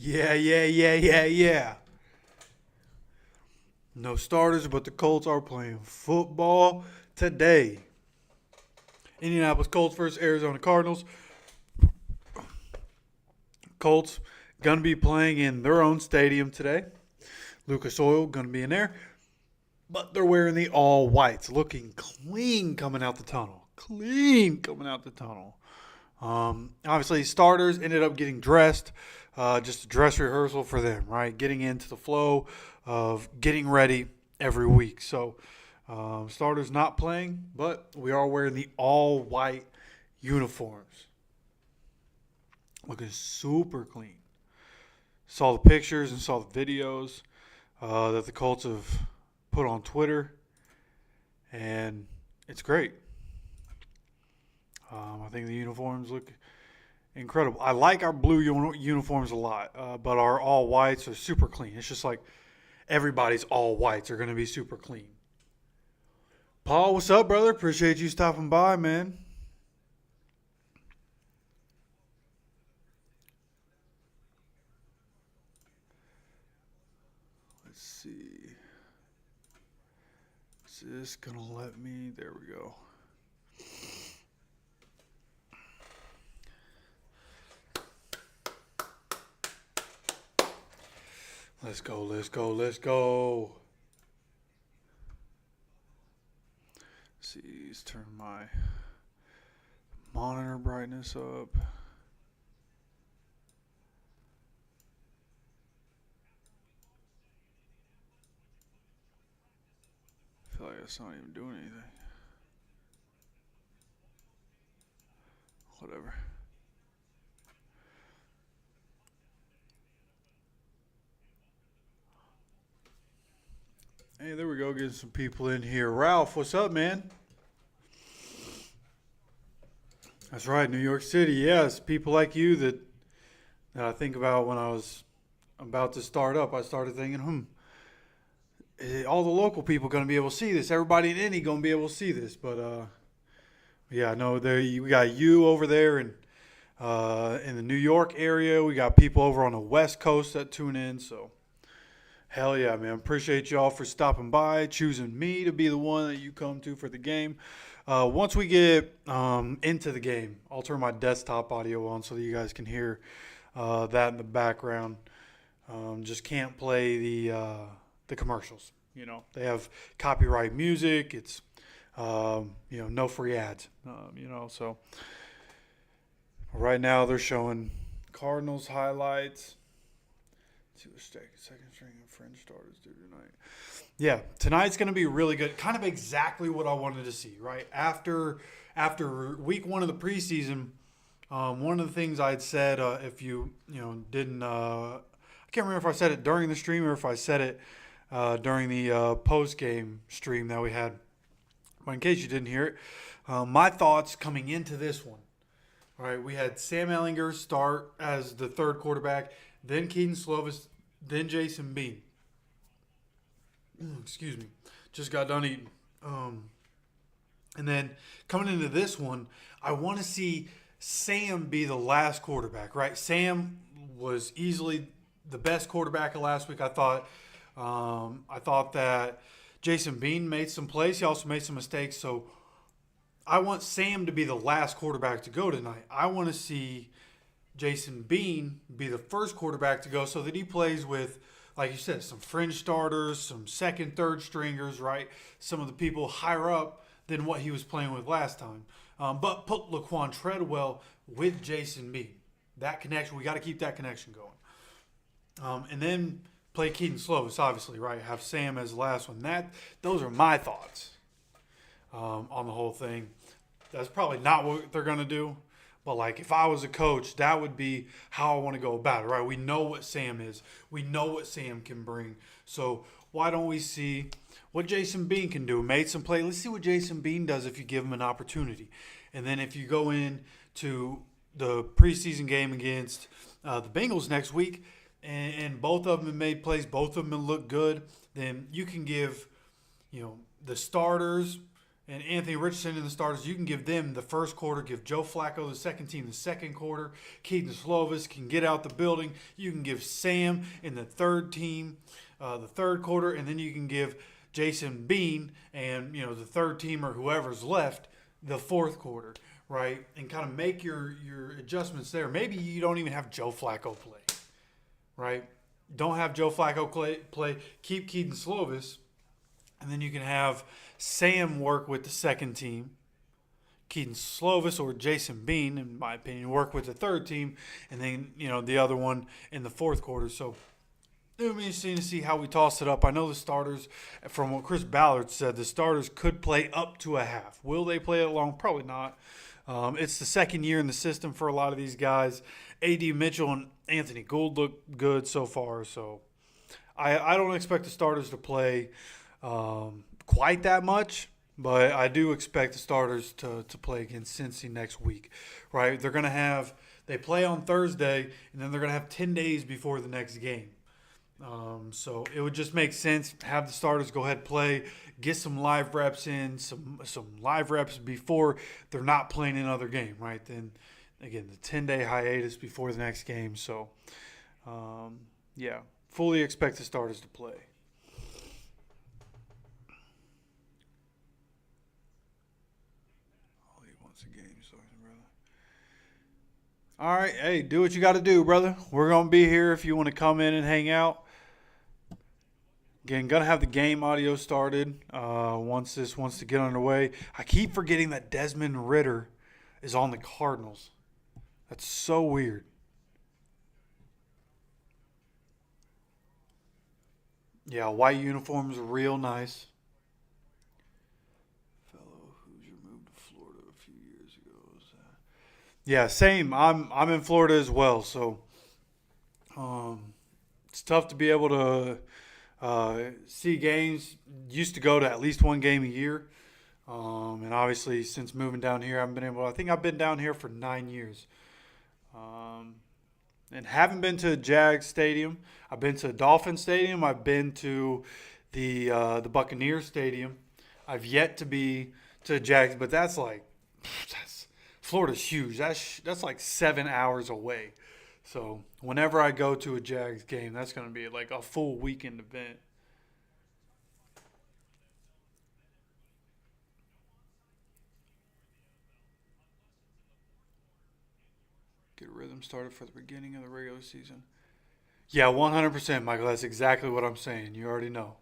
Yeah. No starters, but the Colts are playing football today. Indianapolis Colts versus Arizona Cardinals. Colts going to be playing in their own stadium today. Lucas Oil going to be in there. But they're wearing the all whites, looking clean coming out the tunnel. Obviously, starters ended up getting dressed, just a dress rehearsal for them, right? Getting into the flow of getting ready every week. So, starters not playing, but we are wearing the all white uniforms. Looking super clean. Saw the pictures and saw the videos that the Colts have put on Twitter, and it's great. I think the uniforms look incredible. I like our blue uniforms a lot, but our all whites are super clean. It's just like everybody's all whites are going to be super clean. Paul, what's up, brother? Appreciate you stopping by, man. Let's see. Is this going to let me? There we go. Let's go. Let's see, let's turn my monitor brightness up. I feel like it's not even doing anything. Whatever. Hey, there we go. Getting some people in here. Ralph, what's up, man? That's right, New York City. Yes, people like you that I think about when I was about to start up. I started thinking, all the local people going to be able to see this. Everybody in Indy going to be able to see this. But yeah, no, we got you over there in the New York area. We got people over on the West Coast that tune in. So hell yeah, man. Appreciate y'all for stopping by, choosing me to be the one that you come to for the game. Once we get into the game, I'll turn my desktop audio on so that you guys can hear that in the background. Just can't play the commercials. You know, they have copyright music. It's no free ads. So right now they're showing Cardinals highlights. Let's see what second string and fringe starters do tonight. Yeah, tonight's going to be really good. Kind of exactly what I wanted to see, right? After week one of the preseason, one of the things I'd said, if you didn't, I can't remember if I said it during the stream or if I said it during the post game stream that we had. But in case you didn't hear it, my thoughts coming into this one. All right, we had Sam Ehlinger start as the third quarterback, then Keaton Slovis, then Jason Bean. Excuse me. Just got done eating. And then coming into this one, I want to see Sam be the last quarterback, right? Sam was easily the best quarterback of last week. I thought that Jason Bean made some plays. He also made some mistakes. So I want Sam to be the last quarterback to go tonight. I want to see Jason Bean be the first quarterback to go so that he plays with, like you said, some fringe starters, some second, third stringers, right? Some of the people higher up than what he was playing with last time. But put Laquan Treadwell with Jason Bean. That connection, we got to keep that connection going. And then play Keaton Slovis, obviously, right? Have Sam as the last one. Those are my thoughts on the whole thing. That's probably not what they're going to do. But, like, if I was a coach, that would be how I want to go about it, right? We know what Sam is. We know what Sam can bring. So why don't we see what Jason Bean can do? Made some play. Let's see what Jason Bean does if you give him an opportunity. And then if you go in to the preseason game against the Bengals next week and both of them have made plays, both of them look good, then you can give, the starters and Anthony Richardson in the starters, you can give them the first quarter, give Joe Flacco, the second team, the second quarter. Keaton Slovis can get out the building. You can give Sam in the third team the third quarter, and then you can give Jason Bean and, the third team or whoever's left the fourth quarter, right? And kind of make your adjustments there. Maybe you don't even have Joe Flacco play, right? Don't have Joe Flacco play. Keep Keaton Slovis, and then you can have Sam work with the second team. Keaton Slovis or Jason Bean, in my opinion, work with the third team, and then, the other one in the fourth quarter. So it'll be interesting to see how we toss it up. I know the starters, from what Chris Ballard said, the starters could play up to a half. Will they play it long? Probably not. It's the second year in the system for a lot of these guys. A.D. Mitchell and Anthony Gould look good so far. So I don't expect the starters to play quite that much, but I do expect the starters to play against Cincy next week, right? They play on Thursday, and then they're going to have 10 days before the next game. So it would just make sense, have the starters go ahead, play, get some live reps in, some live reps before they're not playing another game, right? Then, again, the 10-day hiatus before the next game. So, fully expect the starters to play. All right, hey, do what you got to do, brother. We're going to be here if you want to come in and hang out. Again, going to have the game audio started once this wants to get underway. I keep forgetting that Desmond Ridder is on the Cardinals. That's so weird. Yeah, white uniforms are real nice. Yeah, same. I'm in Florida as well, so it's tough to be able to see games. Used to go to at least one game a year, and obviously since moving down here, I haven't been able. I think I've been down here for 9 years, and haven't been to a Jags stadium. I've been to a Dolphin stadium. I've been to the Buccaneers stadium. I've yet to be to a Jags, but that's Florida's huge. That's like 7 hours away. So whenever I go to a Jags game, that's going to be like a full weekend event. Get a rhythm started for the beginning of the regular season. Yeah, 100%, Michael. That's exactly what I'm saying. You already know.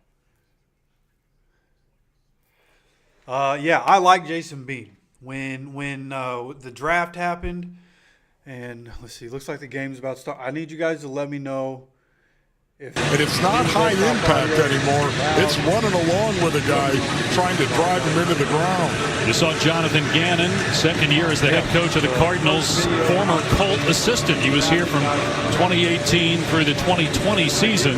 I like Jason Bean. When the draft happened, and let's see, looks like the game's about to start. I need you guys to let me know if it's not high impact anymore. It's running along with a guy trying to drive him into the ground. You saw Jonathan Gannon, second year as the head coach of the Cardinals, former Colt assistant. He was here from 2018 through the 2020 season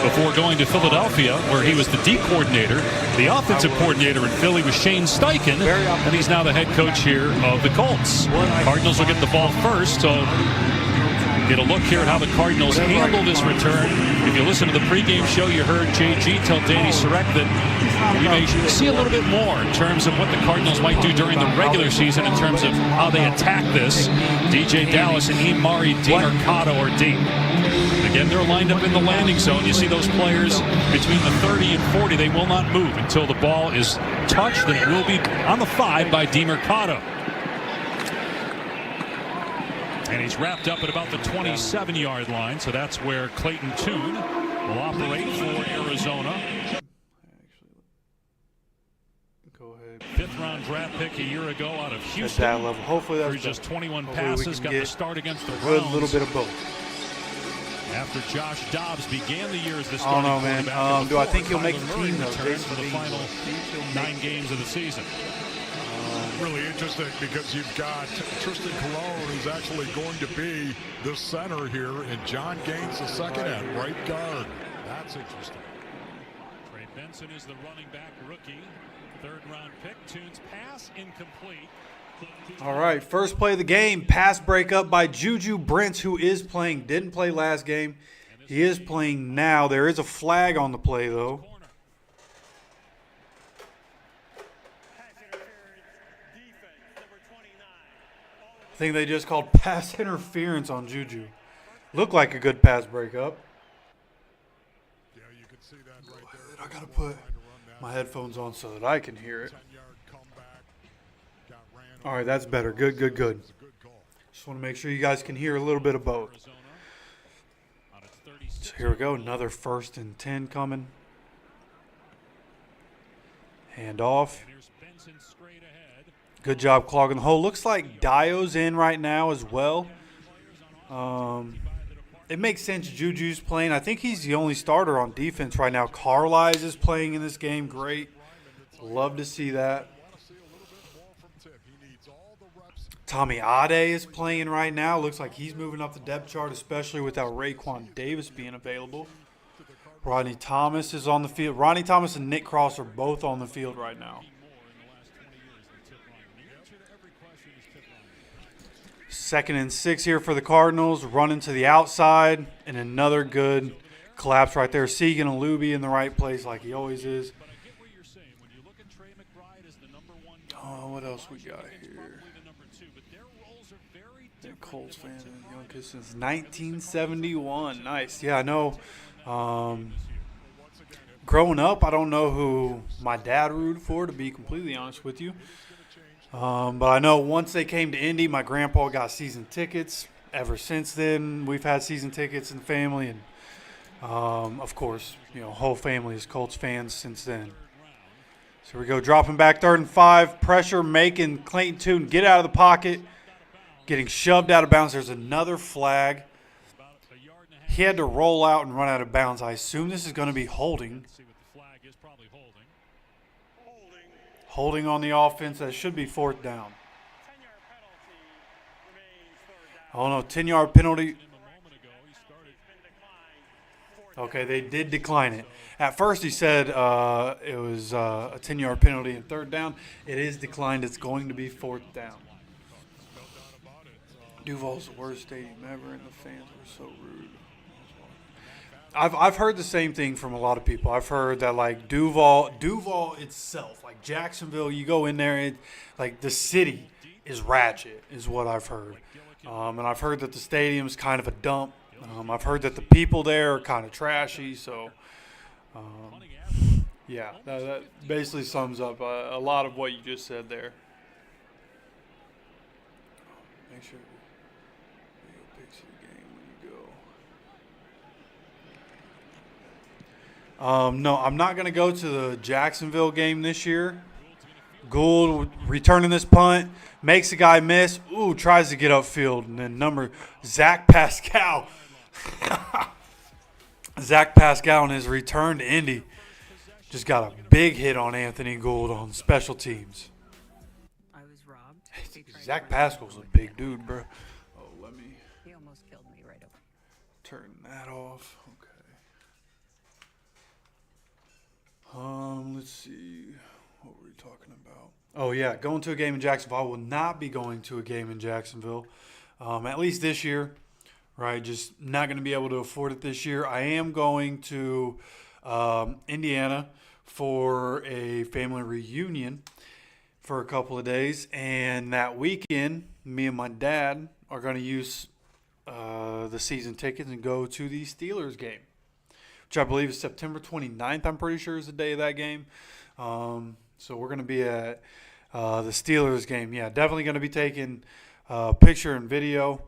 before going to Philadelphia, where he was the D coordinator. The offensive coordinator in Philly was Shane Steichen, and he's now the head coach here of the Colts. Cardinals will get the ball first, so get a look here at how the Cardinals handle this return. If you listen to the pregame show, you heard JG tell Danny Surek that we may see a little bit more in terms of what the Cardinals might do during the regular season in terms of how they attack this. DJ Dallas and Imari DiMercato are deep. Again, they're lined up in the landing zone. You see those players between the 30 and 40. They will not move until the ball is touched, and it will be on the 5 by DiMercato. And he's wrapped up at about the 27-yard line, so that's where Clayton Tune will operate for Arizona. Go ahead. Fifth-round draft pick a year ago out of Houston. At that level. Hopefully that's just 21 passes, got the start against the Browns. A little bit of both. After Josh Dobbs began the year as the starting quarterback. Do I think he'll make the team, though? For the final 9 games of the season. Really interesting because you've got Tristan Colon, who's actually going to be the center here, and John Gaines the second at right guard. That's interesting. Trey Benson is the running back rookie. 3rd-round pick. Tune's pass incomplete. All right, first play of the game. Pass breakup by Juju Brents, who is playing. Didn't play last game. He is playing now. There is a flag on the play, though. I think they just called pass interference on Juju. Looked like a good pass breakup. Yeah, you can see that right there. I got to put my headphones on so that I can hear it. 10-yard comeback. Got ran All right, that's better. Good. It's a good call. Just want to make sure you guys can hear a little bit of both. So here we go. Another 1st and 10 coming. Hand off. Good job clogging the hole. Looks like Dio's in right now as well. It makes sense Juju's playing. I think he's the only starter on defense right now. Carlisle is playing in this game. Great. Love to see that. Tommy Ade is playing right now. Looks like he's moving up the depth chart, especially without Raekwon Davis being available. Rodney Thomas is on the field. Rodney Thomas and Nick Cross are both on the field right now. 2nd and 6 here for the Cardinals. Running to the outside, and another good collapse right there. Segan and Luby in the right place like he always is. Oh, what else we got here? They're Colts fans and youngest since 1971. Nice. Yeah, I know. Growing up, I don't know who my dad rooted for, to be completely honest with you. But I know once they came to Indy, my grandpa got season tickets. Ever since then, we've had season tickets in the family. And, of course, whole family is Colts fans since then. So here we go. Dropping back 3rd and 5. Pressure making Clayton Tune get out of the pocket. Getting shoved out of bounds. There's another flag. He had to roll out and run out of bounds. I assume this is going to be holding. Holding on the offense. That should be 4th down. Oh, no. 10-yard penalty. Okay, they did decline it. At first he said it was a 10-yard penalty and 3rd down. It is declined. It's going to be 4th down. Duval's the worst stadium ever, and the fans were so rude. I've heard the same thing from a lot of people. I've heard that like Duval itself, like Jacksonville, you go in there, like the city is ratchet, is what I've heard. And I've heard that the stadium's kind of a dump. I've heard that the people there are kind of trashy. So, yeah, that basically sums up a lot of what you just said there. Make sure you picture the game when you go. No, I'm not going to go to the Jacksonville game this year. Gould returning this punt, makes a guy miss. Ooh, tries to get upfield. And then Zach Pascal. Zach Pascal in his return to Indy just got a big hit on Anthony Gould on special teams. I was robbed. Zach Pascal's a big dude, bro. Oh, let me He almost killed me right over. turn that off. Okay. Let's see. What were we talking about? Oh, yeah, going to a game in Jacksonville. I will not be going to a game in Jacksonville, at least this year, right? Just not going to be able to afford it this year. I am going to Indiana for a family reunion for a couple of days, and that weekend, me and my dad are going to use the season tickets and go to the Steelers game, which I believe is September 29th, I'm pretty sure is the day of that game. So we're going to be at the Steelers game. Yeah, definitely going to be taking picture and video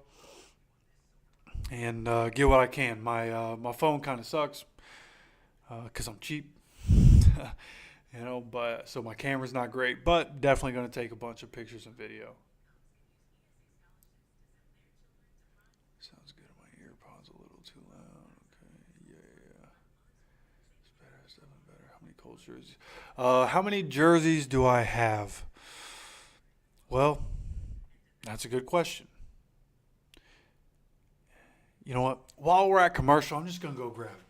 and get what I can. My phone kind of sucks because I'm cheap, but so my camera's not great, but definitely going to take a bunch of pictures and video. Sounds good. My earpods a little too loud. Okay, yeah. It's better, it's definitely better. How many Colts jerseys? How many jerseys do I have? Well, that's a good question. You know what? While we're at commercial, I'm just going to go grab it.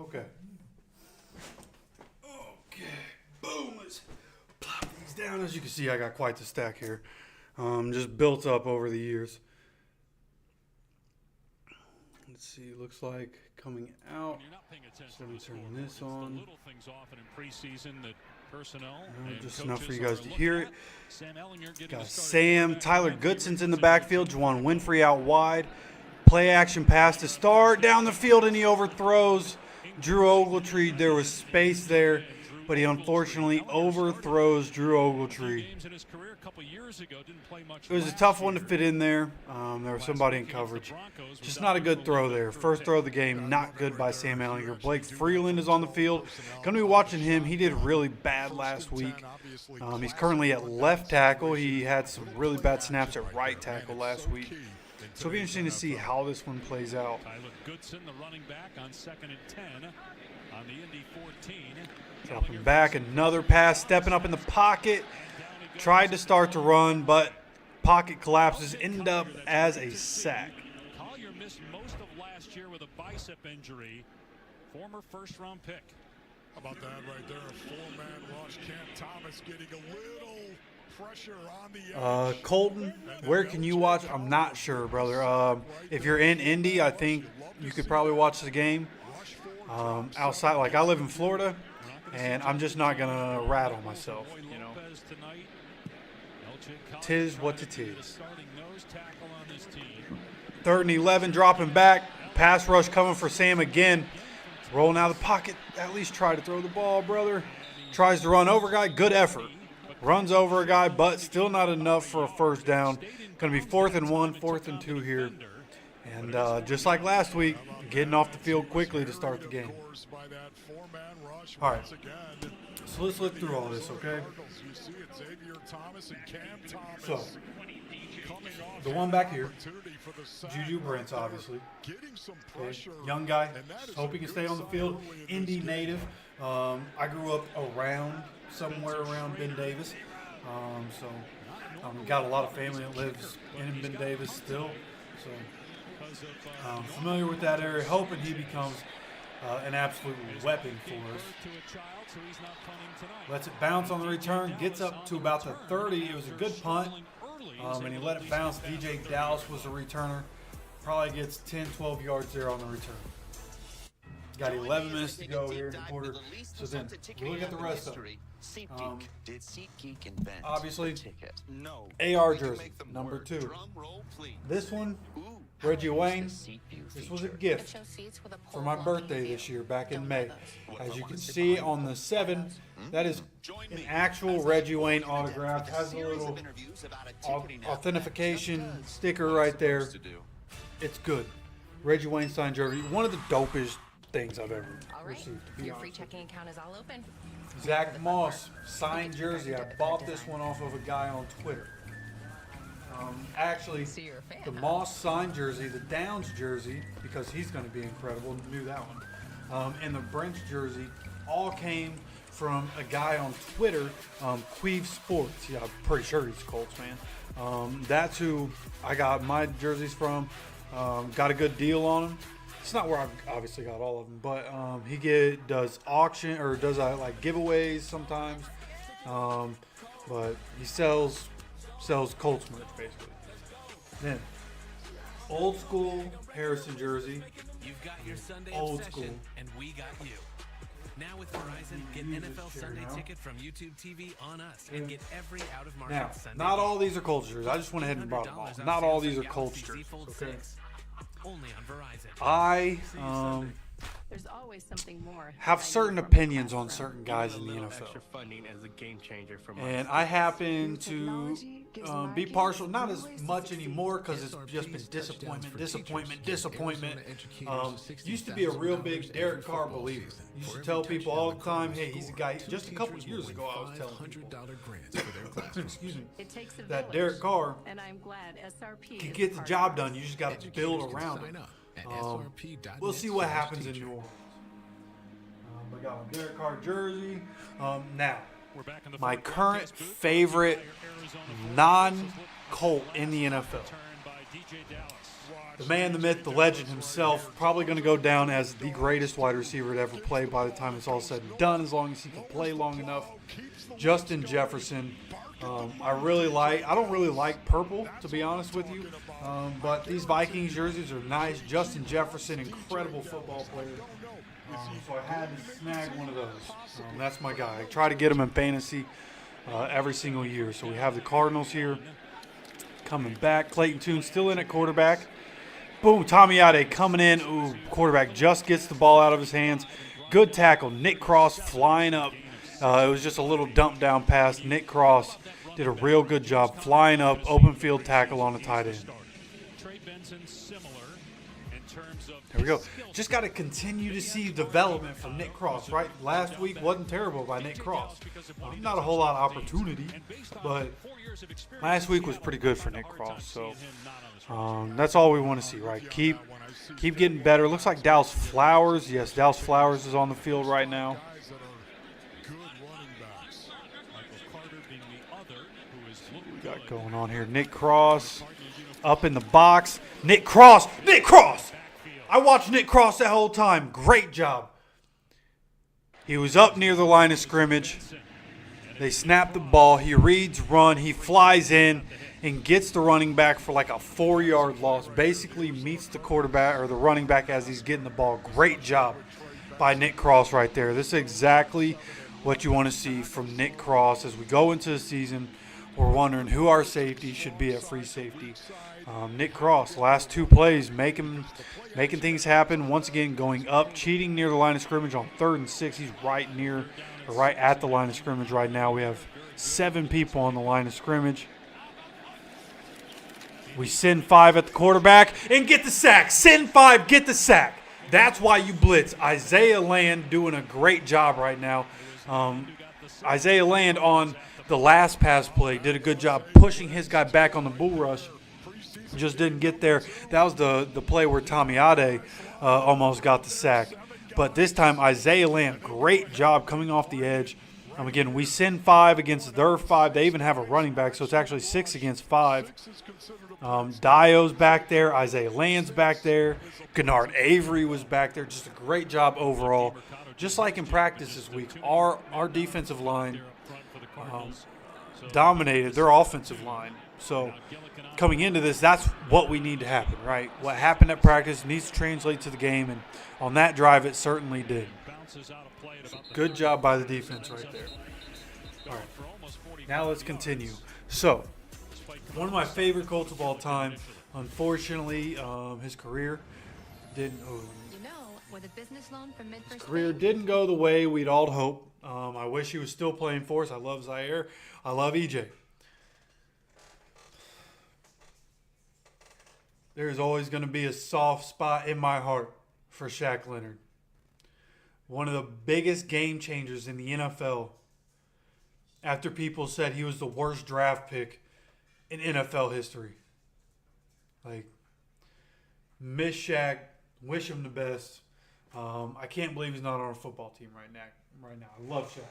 Okay. Boom. Let's plop these down. As you can see, I got quite the stack here. Just built up over the years. Let's see. Looks like coming out. So let me turn this on. Just enough for you guys to hear it. Got Sam. Tyler Goodson's in the backfield. Juwan Winfrey out wide. Play action pass to start. Down the field, and he overthrows Drew Ogletree. There was space there, but he unfortunately overthrows Drew Ogletree. It was a tough one to fit in there. There was somebody in coverage. Just not a good throw there. First throw of the game, not good by Sam Ehlinger. Blake Freeland is on the field. Going to be watching him. He did really bad last week. He's currently at left tackle. He had some really bad snaps at right tackle last week. So it'll be interesting to see how this one plays out. Tyler Goodson, the running back, on 2nd and 10 on the Indy 14. Dropping back, another pass, stepping up in the pocket. Tried to start to run, but pocket collapses, end up as a sack. Collier missed most of last year with a bicep injury. Former first-round pick. How about that right there? A four-man rush. Cam Thomas getting a little pressure on the edge. Colton, where can you watch? I'm not sure, brother. If you're in Indy, I think you could probably watch the game. Outside, like I live in Florida, and I'm just not going to rat on myself, you know. Tis what it is. 3rd and 11, dropping back. Pass rush coming for Sam again. Rolling out of the pocket. At least try to throw the ball, brother. Tries to run over a guy. Good effort. Runs over a guy, but still not enough for a first down. Going to be 4th and 1, 4th and 2 here. And just like last week, getting off the field quickly to start the game. All right. So let's look through all this, okay? So, the one back here, Juju Brents, obviously. Okay. Young guy, hope he can stay on the field. Indy native. I grew up somewhere around Ben Davis. So, got a lot of family that lives in Ben Davis still. So, familiar with that area, hoping he becomes an absolute weapon for us. Lets it bounce on the return, gets up to about the 30. It was a good punt, and he let it bounce. DJ Dallas was the returner. Probably gets 10, 12 yards there on the return. Got 11 minutes to go here in the quarter. So then, we look at the rest of it. Obviously, AR jersey, number 2. This one, Reggie Wayne, this was a gift for my birthday this year back in May. As you can see on the 7, that is an actual Reggie Wayne autograph. Has a little authentication sticker right there. It's good. Reggie Wayne signed jersey, one of the dopest things I've ever received. Your free checking account is all open. Zach Moss signed jersey. I bought this one off of a guy on Twitter. Actually, the Moss signed jersey, the Downs jersey, because he's going to be incredible, knew that one, and the Brents jersey all came from a guy on Twitter, Queeve Sports. Yeah, I'm pretty sure he's Colts fan. That's who I got my jerseys from. Got a good deal on them. It's not where I've obviously got all of them, but he does auction or does like giveaways sometimes. But he sells Colts merch basically. Then old school Harrison jersey. You've got your Sunday old obsession, school. and we got you. Now with Verizon, get NFL Sunday Ticket from YouTube TV on us and get every out-of-market Now, Sunday not game. all these are Colts jerseys. I just went ahead and brought them all. Not all these are Colts jerseys. Okay. Only on Verizon. I There's always something more. have certain opinions on certain guys in the NFL. funding as a game changer for And I happen to be partial, not as much anymore because it's just been disappointment. Used to be a real big Derek Carr believer. Used to tell people all the time, hey, he's a guy. Just a couple of years ago, I was telling people, excuse me, It takes a that village, Derek Carr and I'm glad SRP can is get the part job of done. You just got to build around him. We'll see what happens in New Orleans. I got my Derek Carr jersey. Now, my current favorite non-Colt in the NFL. The man, the myth, the legend himself, probably going to go down as the greatest wide receiver to ever play by the time it's all said and done, as long as he can play long enough. Justin Jefferson. I don't really like purple, to be honest with you, but these Vikings jerseys are nice. Justin Jefferson, incredible football player. So I had to snag one of those. That's my guy. I try to get him in fantasy every single year. So we have the Cardinals here coming back. Clayton Tune still in at quarterback. Boom, Tomiade coming in. Ooh, quarterback just gets the ball out of his hands. Good tackle. Nick Cross flying up. It was just a little dump down pass. Nick Cross did a real good job flying up, open field tackle on a tight end. There we go. Just got to continue to see development from Nick Cross, right? Last week wasn't terrible by Nick Cross. Not a whole lot of opportunity, but last week was pretty good for Nick Cross. So that's all we want to see, right? Keep getting better. Looks like Dallas Flowers. Yes, Dallas Flowers is on the field right now. Got going on here. Nick Cross up in the box. Nick Cross! I watched Nick Cross that whole time. Great job. He was up near the line of scrimmage. They snap the ball. He reads run. He flies in and gets the running back for like a 4-yard loss. Basically meets the quarterback or the running back as he's getting the ball. Great job by Nick Cross right there. This is exactly what you want to see from Nick Cross as we go into the season. We're wondering who our safety should be at free safety. Nick Cross, last 2 plays, making things happen. Once again, going up, cheating near the line of scrimmage on 3rd and 6. He's right at the line of scrimmage right now. We have 7 people on the line of scrimmage. We send 5 at the quarterback and get the sack. Send 5, get the sack. That's why you blitz. Isaiah Land doing a great job right now. Isaiah Land on the last pass play did a good job pushing his guy back on the bull rush. Just didn't get there. That was the play where Tomiade almost got the sack. But this time, Isaiah Land, great job coming off the edge. Again, we send 5 against their 5. They even have a running back, so it's actually 6 against 5. Dio's back there. Isaiah Land's back there. Kennard Avery was back there. Just a great job overall. Just like in practice this week, our defensive line dominated their offensive line. So coming into this, that's what we need to happen, right? What happened at practice needs to translate to the game, and on that drive, it certainly did. Good job by the defense right there. All right, now let's continue. So, one of my favorite Colts of all time, unfortunately, his career didn't. With a business loan from His career didn't go the way we'd all hope. I wish he was still playing for us. I love Zaire. I love EJ. There's always going to be a soft spot in my heart for Shaq Leonard. One of the biggest game changers in the NFL after people said he was the worst draft pick in NFL history. Miss Shaq, wish him the best. I can't believe he's not on a football team right now. I love Shaq.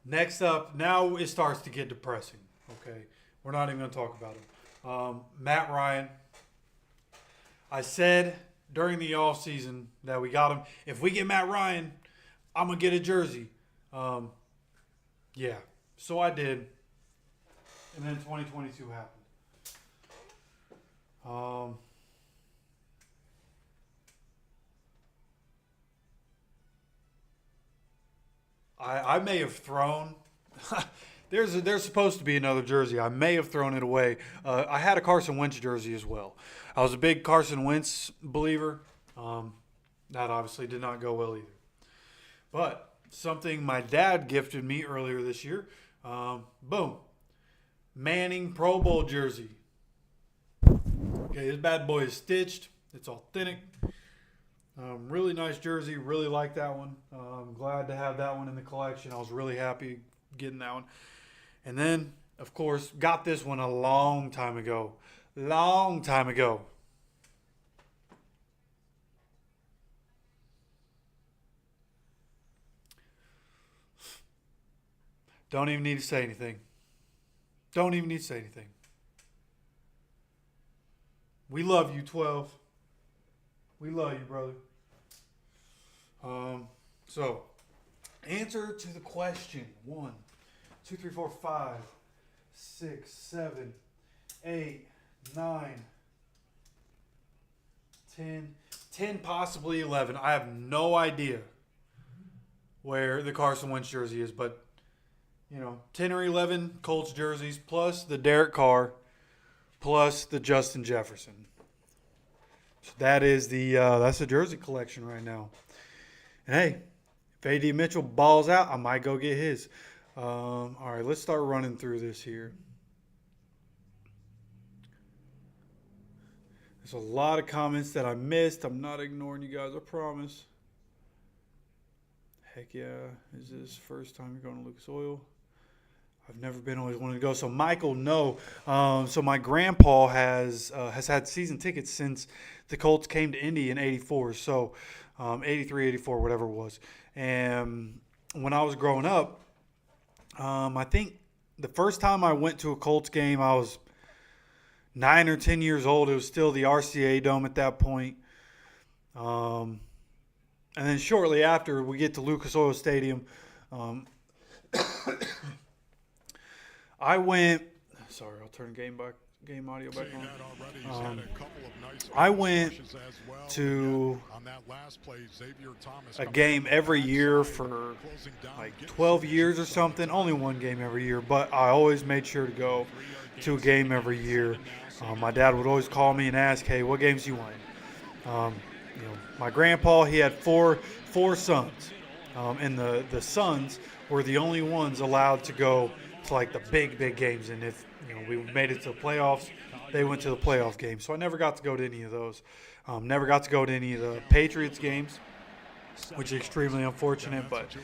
Next up, now it starts to get depressing. Okay, we're not even going to talk about him. Matt Ryan. I said during the offseason that we got him. If we get Matt Ryan, I'm going to get a jersey. Yeah, so I did. And then 2022 happened. I may have thrown. There's supposed to be another jersey. I may have thrown it away. I had a Carson Wentz jersey as well. I was a big Carson Wentz believer. That obviously did not go well either. But something my dad gifted me earlier this year. Boom. Manning Pro Bowl jersey. Okay, this bad boy is stitched. It's authentic. Really nice jersey. Really like that one. I'm glad to have that one in the collection. I was really happy getting that one. And then, of course, got this one a long time ago. Long time ago. Don't even need to say anything. Don't even need to say anything. We love you, 12. We love you, brother. So, answer to the question. 1, 2, 3, 4, 5, 6, 7, 8, 9, 10, possibly 11. I have no idea where the Carson Wentz jersey is, but 10 or 11 Colts jerseys plus the Derek Carr plus the Justin Jefferson. So that is that's the jersey collection right now. And hey, if A.D. Mitchell balls out, I might go get his. All right, let's start running through this here. There's a lot of comments that I missed. I'm not ignoring you guys, I promise. Heck yeah. Is this first time you're going to Lucas Oil? I've never been, always wanted to go. So Michael, no. So my grandpa has had season tickets since the Colts came to Indy in 84. So 83, 84, whatever it was. And when I was growing up, I think the first time I went to a Colts game, I was 9 or 10 years old. It was still the RCA Dome at that point. And then shortly after, we get to Lucas Oil Stadium. I went. Sorry, I'll turn game audio back on. I went to a game every year for like 12 years or something. Only one game every year, but I always made sure to go to a game every year. My dad would always call me and ask, "Hey, what games do you want?" My grandpa, he had four sons, and the sons were the only ones allowed to go to like the big games. And if we made it to the playoffs, they went to the playoff game. So I never got to go to any of those. Never got to go to any of the Patriots games, which is extremely unfortunate. But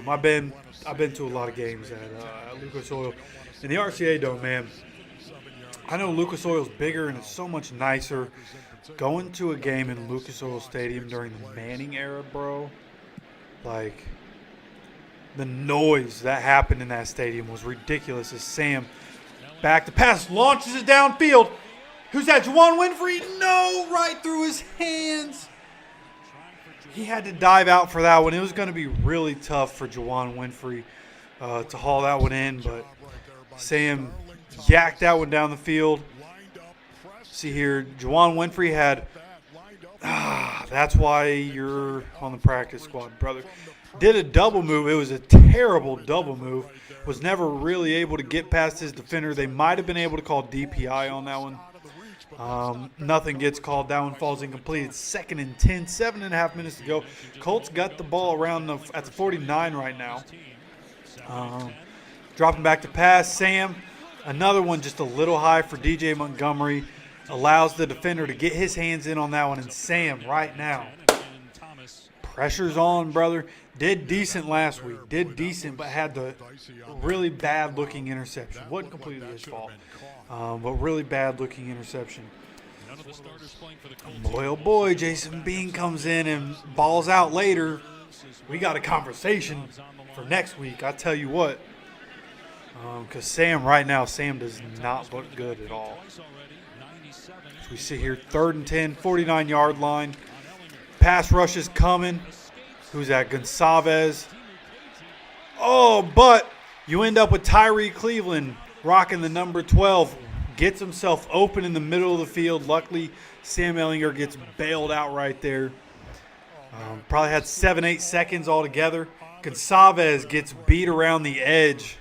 I've been to a lot of games at Lucas Oil. And the RCA Dome, man, I know Lucas Oil's bigger and it's so much nicer. Going to a game in Lucas Oil Stadium during the Manning era, bro, like the noise that happened in that stadium was ridiculous. As Sam back to pass, launches it downfield. Who's that? Juwan Winfrey? No, right through his hands. He had to dive out for that one. It was going to be really tough for Juwan Winfrey to haul that one in, but Sam yacked that one down the field. See here, Juwan Winfrey had. That's why you're on the practice squad, brother. Did a double move. It was a terrible double move. Was never really able to get past his defender. They might have been able to call DPI on that one. Nothing gets called. That one falls incomplete. It's 2nd and 10, 7.5 minutes to go. Colts got the ball around at the 49 right now. Dropping back to pass. Sam, another one just a little high for DJ Montgomery. Allows the defender to get his hands in on that one. And Sam right now, pressure's on, brother. Did decent last week. Did decent, but had the really bad-looking interception. Wasn't completely his fault, but really bad-looking interception. Boy, oh boy, Jason Bean comes in and balls out later. We got a conversation for next week. I tell you what, because Sam does not look good at all. So we sit here, 3rd and 10, 49-yard line. Pass rush is coming. Who's that? Gonçalves. Oh, but you end up with Tyree Cleveland rocking the number 12. Gets himself open in the middle of the field. Luckily, Sam Ehlinger gets bailed out right there. Probably had 7-8 seconds altogether. Gonçalves gets beat around the edge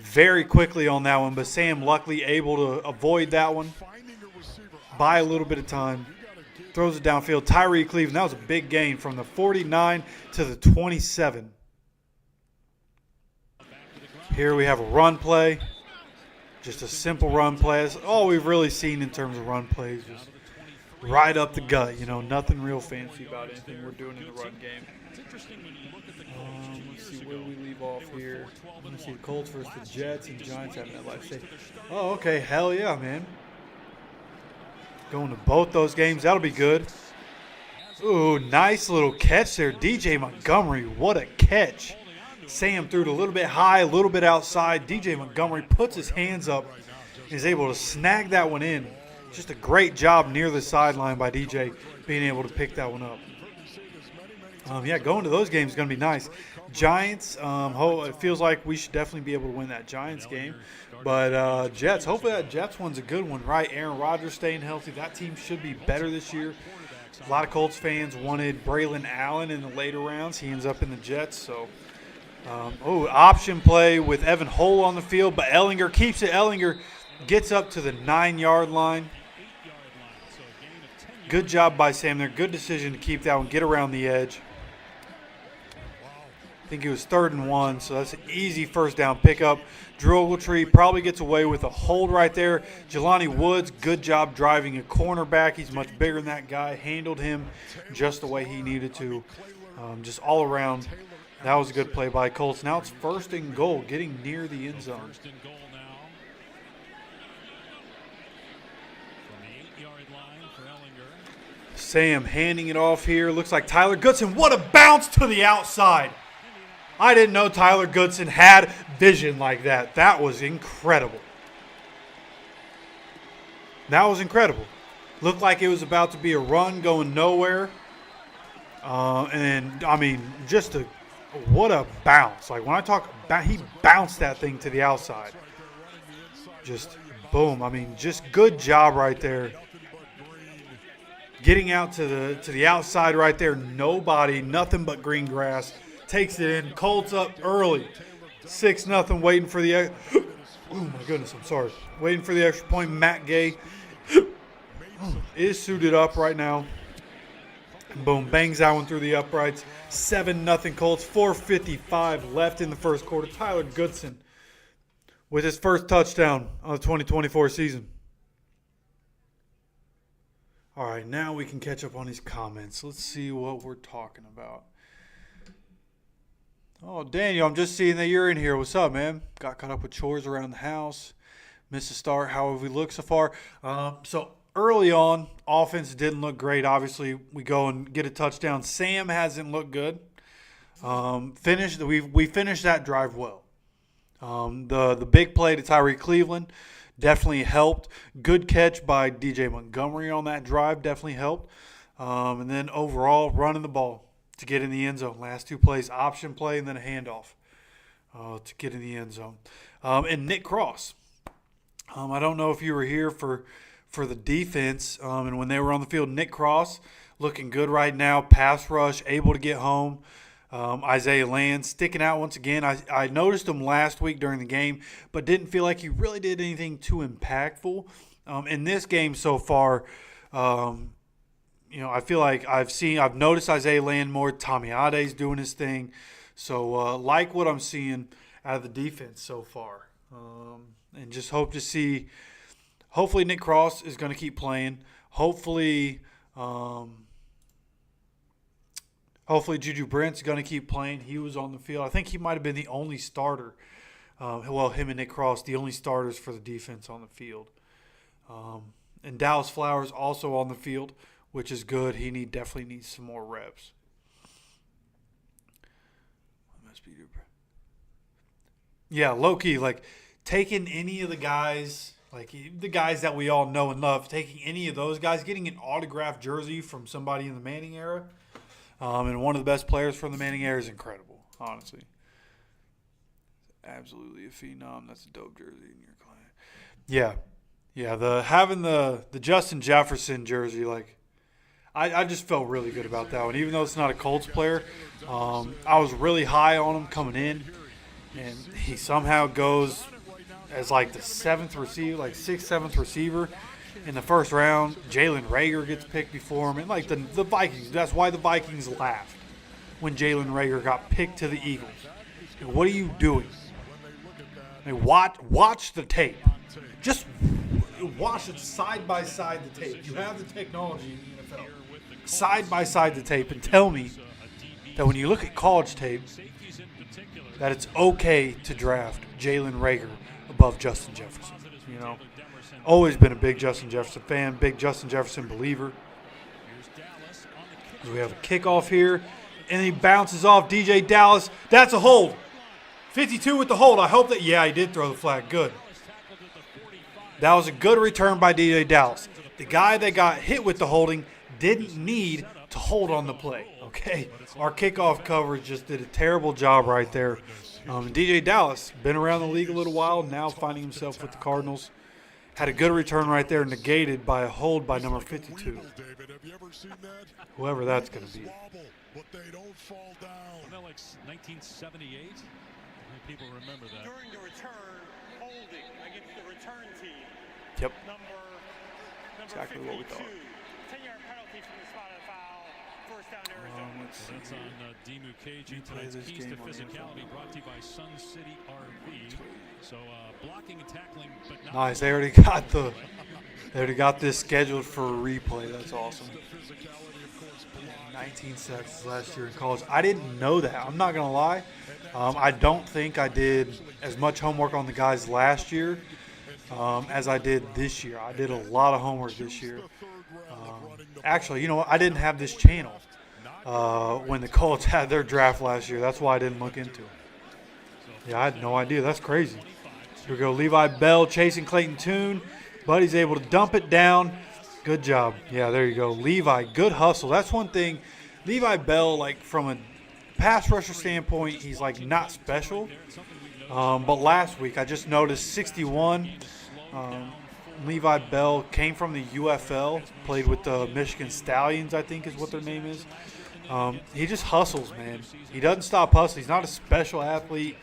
very quickly on that one, but Sam luckily able to avoid that one by a little bit of time. Throws it downfield. Tyree Cleveland, that was a big gain from the 49 to the 27. Here we have a run play. Just a simple run play. That's all we've really seen in terms of run plays. Just right up the gut. Nothing real fancy about anything we're doing in the run game. Let's see where we leave off here. Let's see the Colts versus the Jets and Giants at MetLife Stadium. Oh, okay. Hell yeah, man. Going to both those games. That'll be good. Ooh, nice little catch there. DJ Montgomery, what a catch. Sam threw it a little bit high, a little bit outside. DJ Montgomery puts his hands up and is able to snag that one in. Just a great job near the sideline by DJ being able to pick that one up. Going to those games is going to be nice. Giants, it feels like we should definitely be able to win that Giants game. But Jets, hopefully that Jets one's a good one, right? Aaron Rodgers staying healthy. That team should be better this year. A lot of Colts fans wanted Braylon Allen in the later rounds. He ends up in the Jets. So, option play with Evan Hull on the field, but Ellinger keeps it. Ellinger gets up to the 9-yard line. Good job by Sam there. Good decision to keep that one, get around the edge. I think it was 3rd and 1, so that's an easy first down pickup. Drew Ogletree probably gets away with a hold right there. Jelani Woods, good job driving a cornerback. He's much bigger than that guy. Handled him just the way he needed to. Just all around, that was a good play by Colts. Now it's 1st and goal, getting near the end zone. Sam handing it off here. Looks like Tyler Goodson. What a bounce to the outside. I didn't know Tyler Goodson had vision like that. That was incredible. That was incredible. Looked like it was about to be a run going nowhere. What a bounce. Like when I talk about, he bounced that thing to the outside. Just boom. Just good job right there. Getting out to the outside right there. Nobody, nothing but green grass. Takes it in. Colts up early. 6-0, waiting for the – oh, my goodness, I'm sorry. Waiting for the extra point. Matt Gay is suited up right now. Boom, bangs that one through the uprights. 7-0 Colts. 4:55 left in the first quarter. Tyler Goodson with his first touchdown of the 2024 season. All right, now we can catch up on these comments. Let's see what we're talking about. Oh, Daniel, I'm just seeing that you're in here. What's up, man? Got caught up with chores around the house. Missed a start. How have we looked so far? So early on, offense didn't look great. Obviously, we go and get a touchdown. Sam hasn't looked good. We finished that drive well. The big play to Tyree Cleveland definitely helped. Good catch by DJ Montgomery on that drive definitely helped. And then overall, running the ball to get in the end zone. Last 2 plays, option play, and then a handoff to get in the end zone. And Nick Cross. I don't know if you were here for the defense and when they were on the field. Nick Cross looking good right now. Pass rush, able to get home. Isaiah Land sticking out once again. I noticed him last week during the game, but didn't feel like he really did anything too impactful. In this game so far, I feel like I've noticed Isaiah Land more. Tommy Ade's doing his thing. So like what I'm seeing out of the defense so far. And just hope to see, hopefully Nick Cross is going to keep playing. Hopefully Juju Brent's going to keep playing. He was on the field. I think he might have been the only starter. Him and Nick Cross, the only starters for the defense on the field. And Dallas Flowers also on the field, which is good. He definitely needs some more reps. Yeah, low-key, like taking any of the guys, like the guys that we all know and love, taking any of those guys, getting an autographed jersey from somebody in the Manning era, and one of the best players from the Manning era is incredible, honestly. Absolutely a phenom. That's a dope jersey in your client. Yeah, having the Justin Jefferson jersey, like, I just felt really good about that one. Even though it's not a Colts player, I was really high on him coming in, and he somehow goes as like the 6th, 7th receiver in the first round. Jalen Reagor gets picked before him, and like the Vikings. That's why the Vikings laughed when Jalen Reagor got picked to the Eagles. Like, what are you doing? Watch the tape. Just watch it side by side the tape. You have the technology in the NFL. Side by side the tape, and tell me that when you look at college tape, that it's okay to draft Jalen Reagor above Justin Jefferson. You know, always been a big Justin Jefferson fan, big Justin Jefferson believer. We have a kickoff here, and he bounces off DJ Dallas. That's a hold. 52 with the hold. I hope that, yeah, he did throw the flag. Good. That was a good return by DJ Dallas. The guy that got hit with the holding didn't need to hold on the play, okay? Our kickoff coverage just did a terrible job right there. DJ Dallas, been around the league a little while, now finding himself with the Cardinals. Had a good return right there, negated by a hold by number 52. Whoever that's going to be. But they don't fall down. Isn't that like 1978? People remember that. During the return, holding against the return team. Yep. Number Exactly 52. what we thought. 10-yard penalty from the spotted foul. First down, Arizona. So that's on Demu KG. Tonight's Keys to Physicality brought to you by Sun City RV. So blocking and tackling, but not. Nice. They already got this scheduled for a replay. That's awesome. 19 sacks last year in college. I didn't know that. I'm not gonna lie. I don't think I did as much homework on the guys last year as I did this year. I did a lot of homework this year. Actually, you know what? I didn't have this channel when the Colts had their draft last year. That's why I didn't look into it. Yeah, I had no idea. That's crazy. Here we go. Levi Bell chasing Clayton Tune. Buddy's able to dump it down. Good job. Yeah, there you go. Levi, good hustle. That's one thing. Levi Bell, like from a pass rusher standpoint, he's like not special. But last week I just noticed 61. Levi Bell came from the UFL, played with the Michigan Stallions, I think is what their name is. He just hustles, man. He doesn't stop hustling. He's not a special athlete.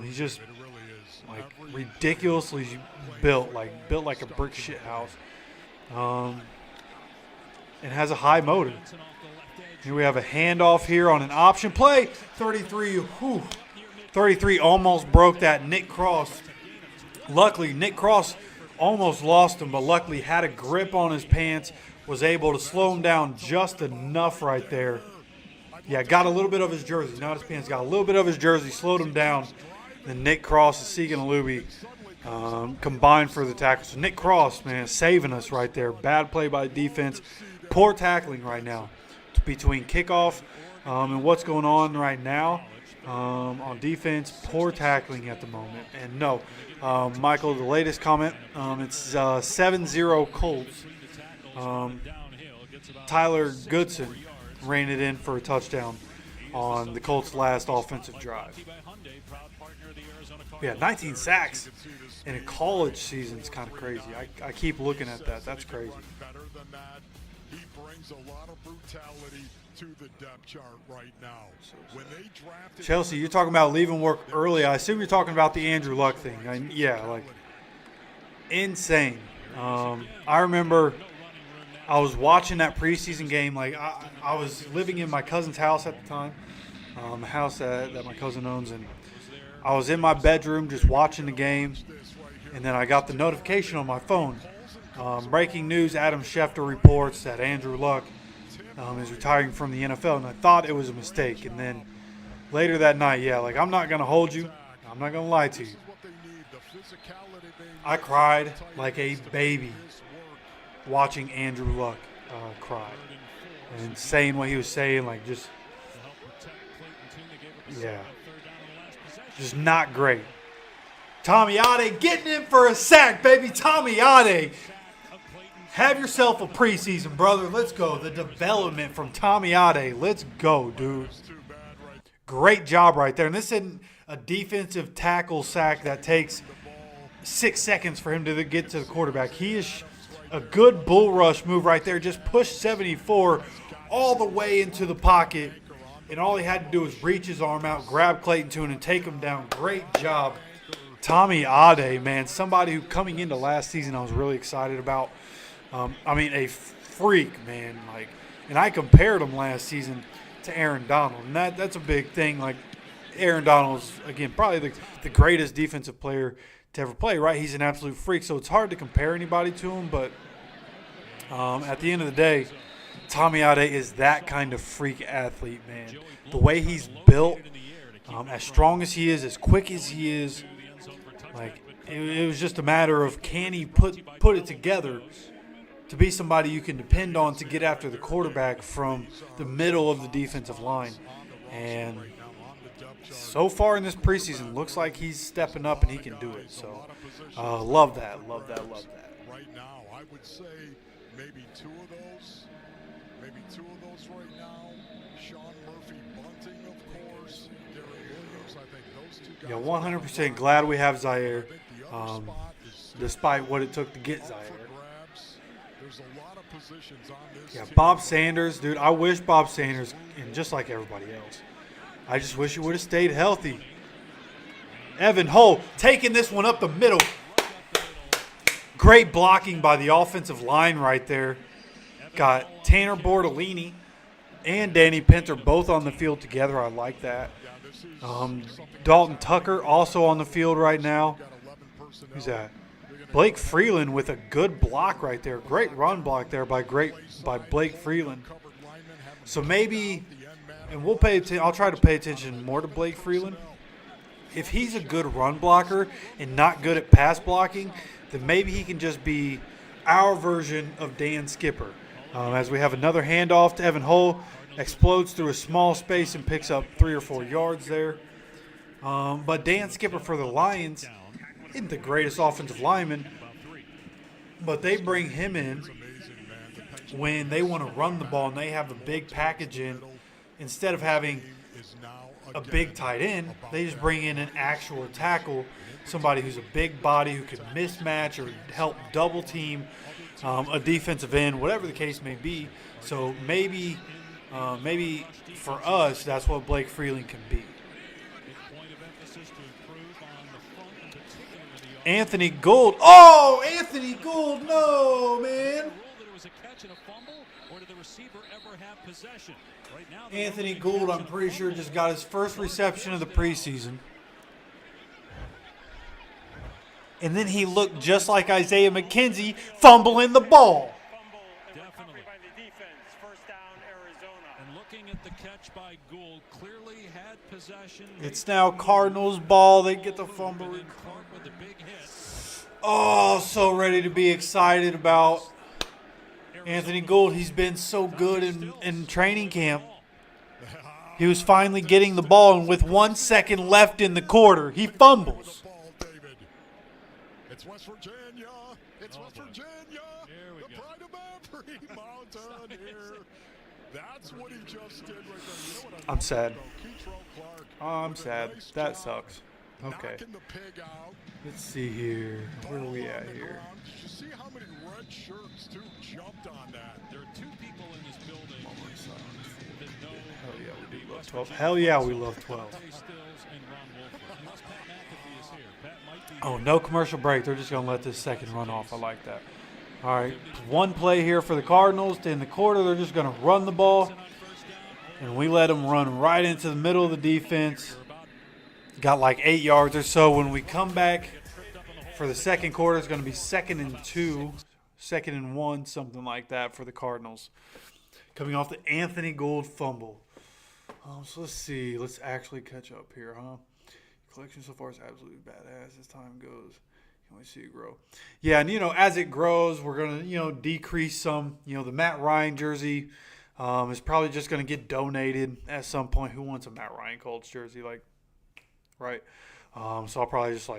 He's just like ridiculously built like a brick shit house. And has a high motor. Here we have a handoff here on an option play. 33, 33 almost broke that. Nick Cross. Luckily, Nick Cross almost lost him, but luckily had a grip on his pants, was able to slow him down just enough right there. Yeah, got a little bit of his jersey, not his pants, got a little bit of his jersey, slowed him down. Then Nick Cross and Segan Alubi combined for the tackle. So Nick Cross, man, saving us right there. Bad play by the defense. Poor tackling right now between kickoff and what's going on right now on defense. Poor tackling at the moment. And no, Michael, the latest comment, it's 7-0 Colts. Tyler Goodson reined it in for a touchdown on the Colts' last offensive drive. Yeah, 19 sacks in a college season is kind of crazy. I keep looking at that. That's crazy. He brings a lot of brutality to the depth chart right now. When they drafted Chelsea, you're talking about leaving work early. I assume you're talking about the Andrew Luck thing. Yeah, like insane. I remember I was watching that preseason game. Like I was living in my cousin's house at the time, a house that my cousin owns, and I was in my bedroom just watching the game, and then I got the notification on my phone. Breaking news, Adam Schefter reports that Andrew Luck is retiring from the NFL, and I thought it was a mistake. And then later that night, yeah, like I'm not going to hold you. I'm not going to lie to you. I cried like a baby watching Andrew Luck cry and saying what he was saying, like just, yeah, just not great. Tommy Ade getting in for a sack, baby. Tommy Ade. Have yourself a preseason, brother. Let's go. The development from Tommy Ade. Let's go, dude. Great job right there. And this isn't a defensive tackle sack that takes 6 seconds for him to get to the quarterback. He is a good bull rush move right there. Just pushed 74 all the way into the pocket. And all he had to do was reach his arm out, grab Clayton Tune, and take him down. Great job. Tommy Ade, man, somebody who coming into last season I was really excited about. I mean, a freak, man. Like, and I compared him last season to Aaron Donald, and that's a big thing. Like, Aaron Donald's, again, probably the greatest defensive player to ever play, right? He's an absolute freak, so it's hard to compare anybody to him, but at the end of the day, Tommy Ade is that kind of freak athlete, man. The way he's built, as strong as he is, as quick as he is, like, it was just a matter of can he put it together to be somebody you can depend on to get after the quarterback from the middle of the defensive line. And so far in this preseason, looks like he's stepping up and he can do it. So, love that, love that, love that. Right now, I would say maybe two of those right now. Sean Murphy bunting, of course. Darren Williams, I think those two guys. Yeah, 100% glad we have Zaire, despite what it took to get Zaire. There's a lot of positions on this Yeah, team. Bob Sanders, dude, I wish Bob Sanders, and just like everybody else, I just wish he would have stayed healthy. Evan Hull taking this one up the middle. Great blocking by the offensive line right there. Got Tanner Bortolini and Danny Pinter both on the field together. I like that. Dalton Tucker also on the field right now. Who's that? Blake Freeland with a good block right there. Great run block there by Blake Freeland. So maybe, and I'll try to pay attention more to Blake Freeland. If he's a good run blocker and not good at pass blocking, then maybe he can just be our version of Dan Skipper. As we have another handoff to Evan Hull, explodes through a small space and picks up 3 or 4 yards there. But Dan Skipper for the Lions isn't the greatest offensive lineman, but they bring him in when they want to run the ball and they have a big package in. Instead of having a big tight end, they just bring in an actual tackle, somebody who's a big body who can mismatch or help double team a defensive end, whatever the case may be. So maybe for us, that's what Blake Freeland can be. Anthony Gould. Oh, Anthony Gould. No, man. Anthony Gould, I'm pretty sure, just got his first reception of the preseason. And then he looked just like Isaiah McKenzie fumbling the ball. Definitely. By the defense, first down, Arizona. And looking at the catch by Gould, clearly had possession. It's now Cardinals ball. They get the fumble. Oh, so ready to be excited about Anthony Gould. He's been so good in training camp. He was finally getting the ball, and with 1 second left in the quarter, he fumbles. It's West Virginia. It's West Virginia. The pride of every mountain here. That's what he just did right there. You know what I'm sad. I'm sad. That sucks. Okay. Let's see here. Where are we at here? Did you see how many red shirts too jumped on that? There are 2 people in this building that know Hell yeah, we do love 12. Hell yeah, we love 12. Oh, no commercial break. They're just going to let this second run off. I like that. All right, 1 play here for the Cardinals. In the quarter, they're just going to run the ball. And we let them run right into the middle of the defense. Got like 8 yards or so. When we come back for the second quarter, it's going to be 2nd and 2, 2nd and 1, something like that for the Cardinals. Coming off the Anthony Gould fumble. So let's see. Let's actually catch up here, huh? Collection so far is absolutely badass as time goes. Can we see it grow? Yeah, and, as it grows, we're going to, decrease some. The Matt Ryan jersey is probably just going to get donated at some point. Who wants a Matt Ryan Colts jersey? Right? So I'll probably just,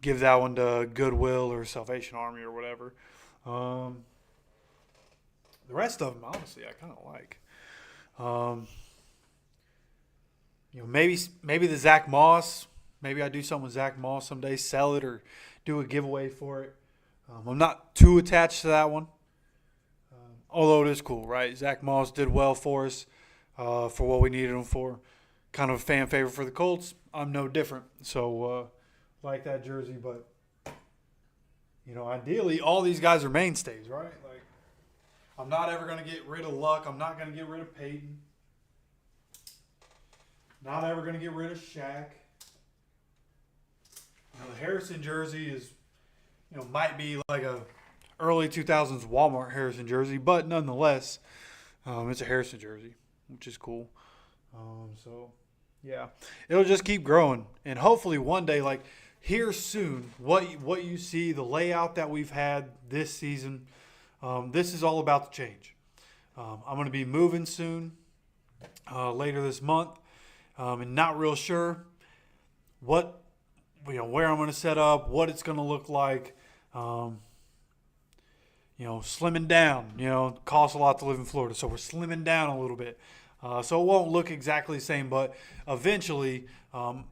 give that one to Goodwill or Salvation Army or whatever. The rest of them, honestly, I kind of like. Maybe the Zach Moss. Maybe I do something with Zach Moss someday, sell it or do a giveaway for it. I'm not too attached to that one, although it is cool, right? Zach Moss did well for us for what we needed him for. Kind of a fan favorite for the Colts. I'm no different, so like that jersey. But ideally, all these guys are mainstays, right? I'm not ever going to get rid of Luck. I'm not going to get rid of Payton. Not ever going to get rid of Shaq. The Harrison jersey is, might be like a early 2000s Walmart Harrison jersey, but nonetheless, it's a Harrison jersey, which is cool. So, yeah, it'll just keep growing, and hopefully one day, here soon, what you see, the layout that we've had this season, this is all about to change. I'm going to be moving soon, later this month. and not real sure what, where I'm going to set up, what it's going to look like. Slimming down, costs a lot to live in Florida. So we're slimming down a little bit. So it won't look exactly the same, but eventually, and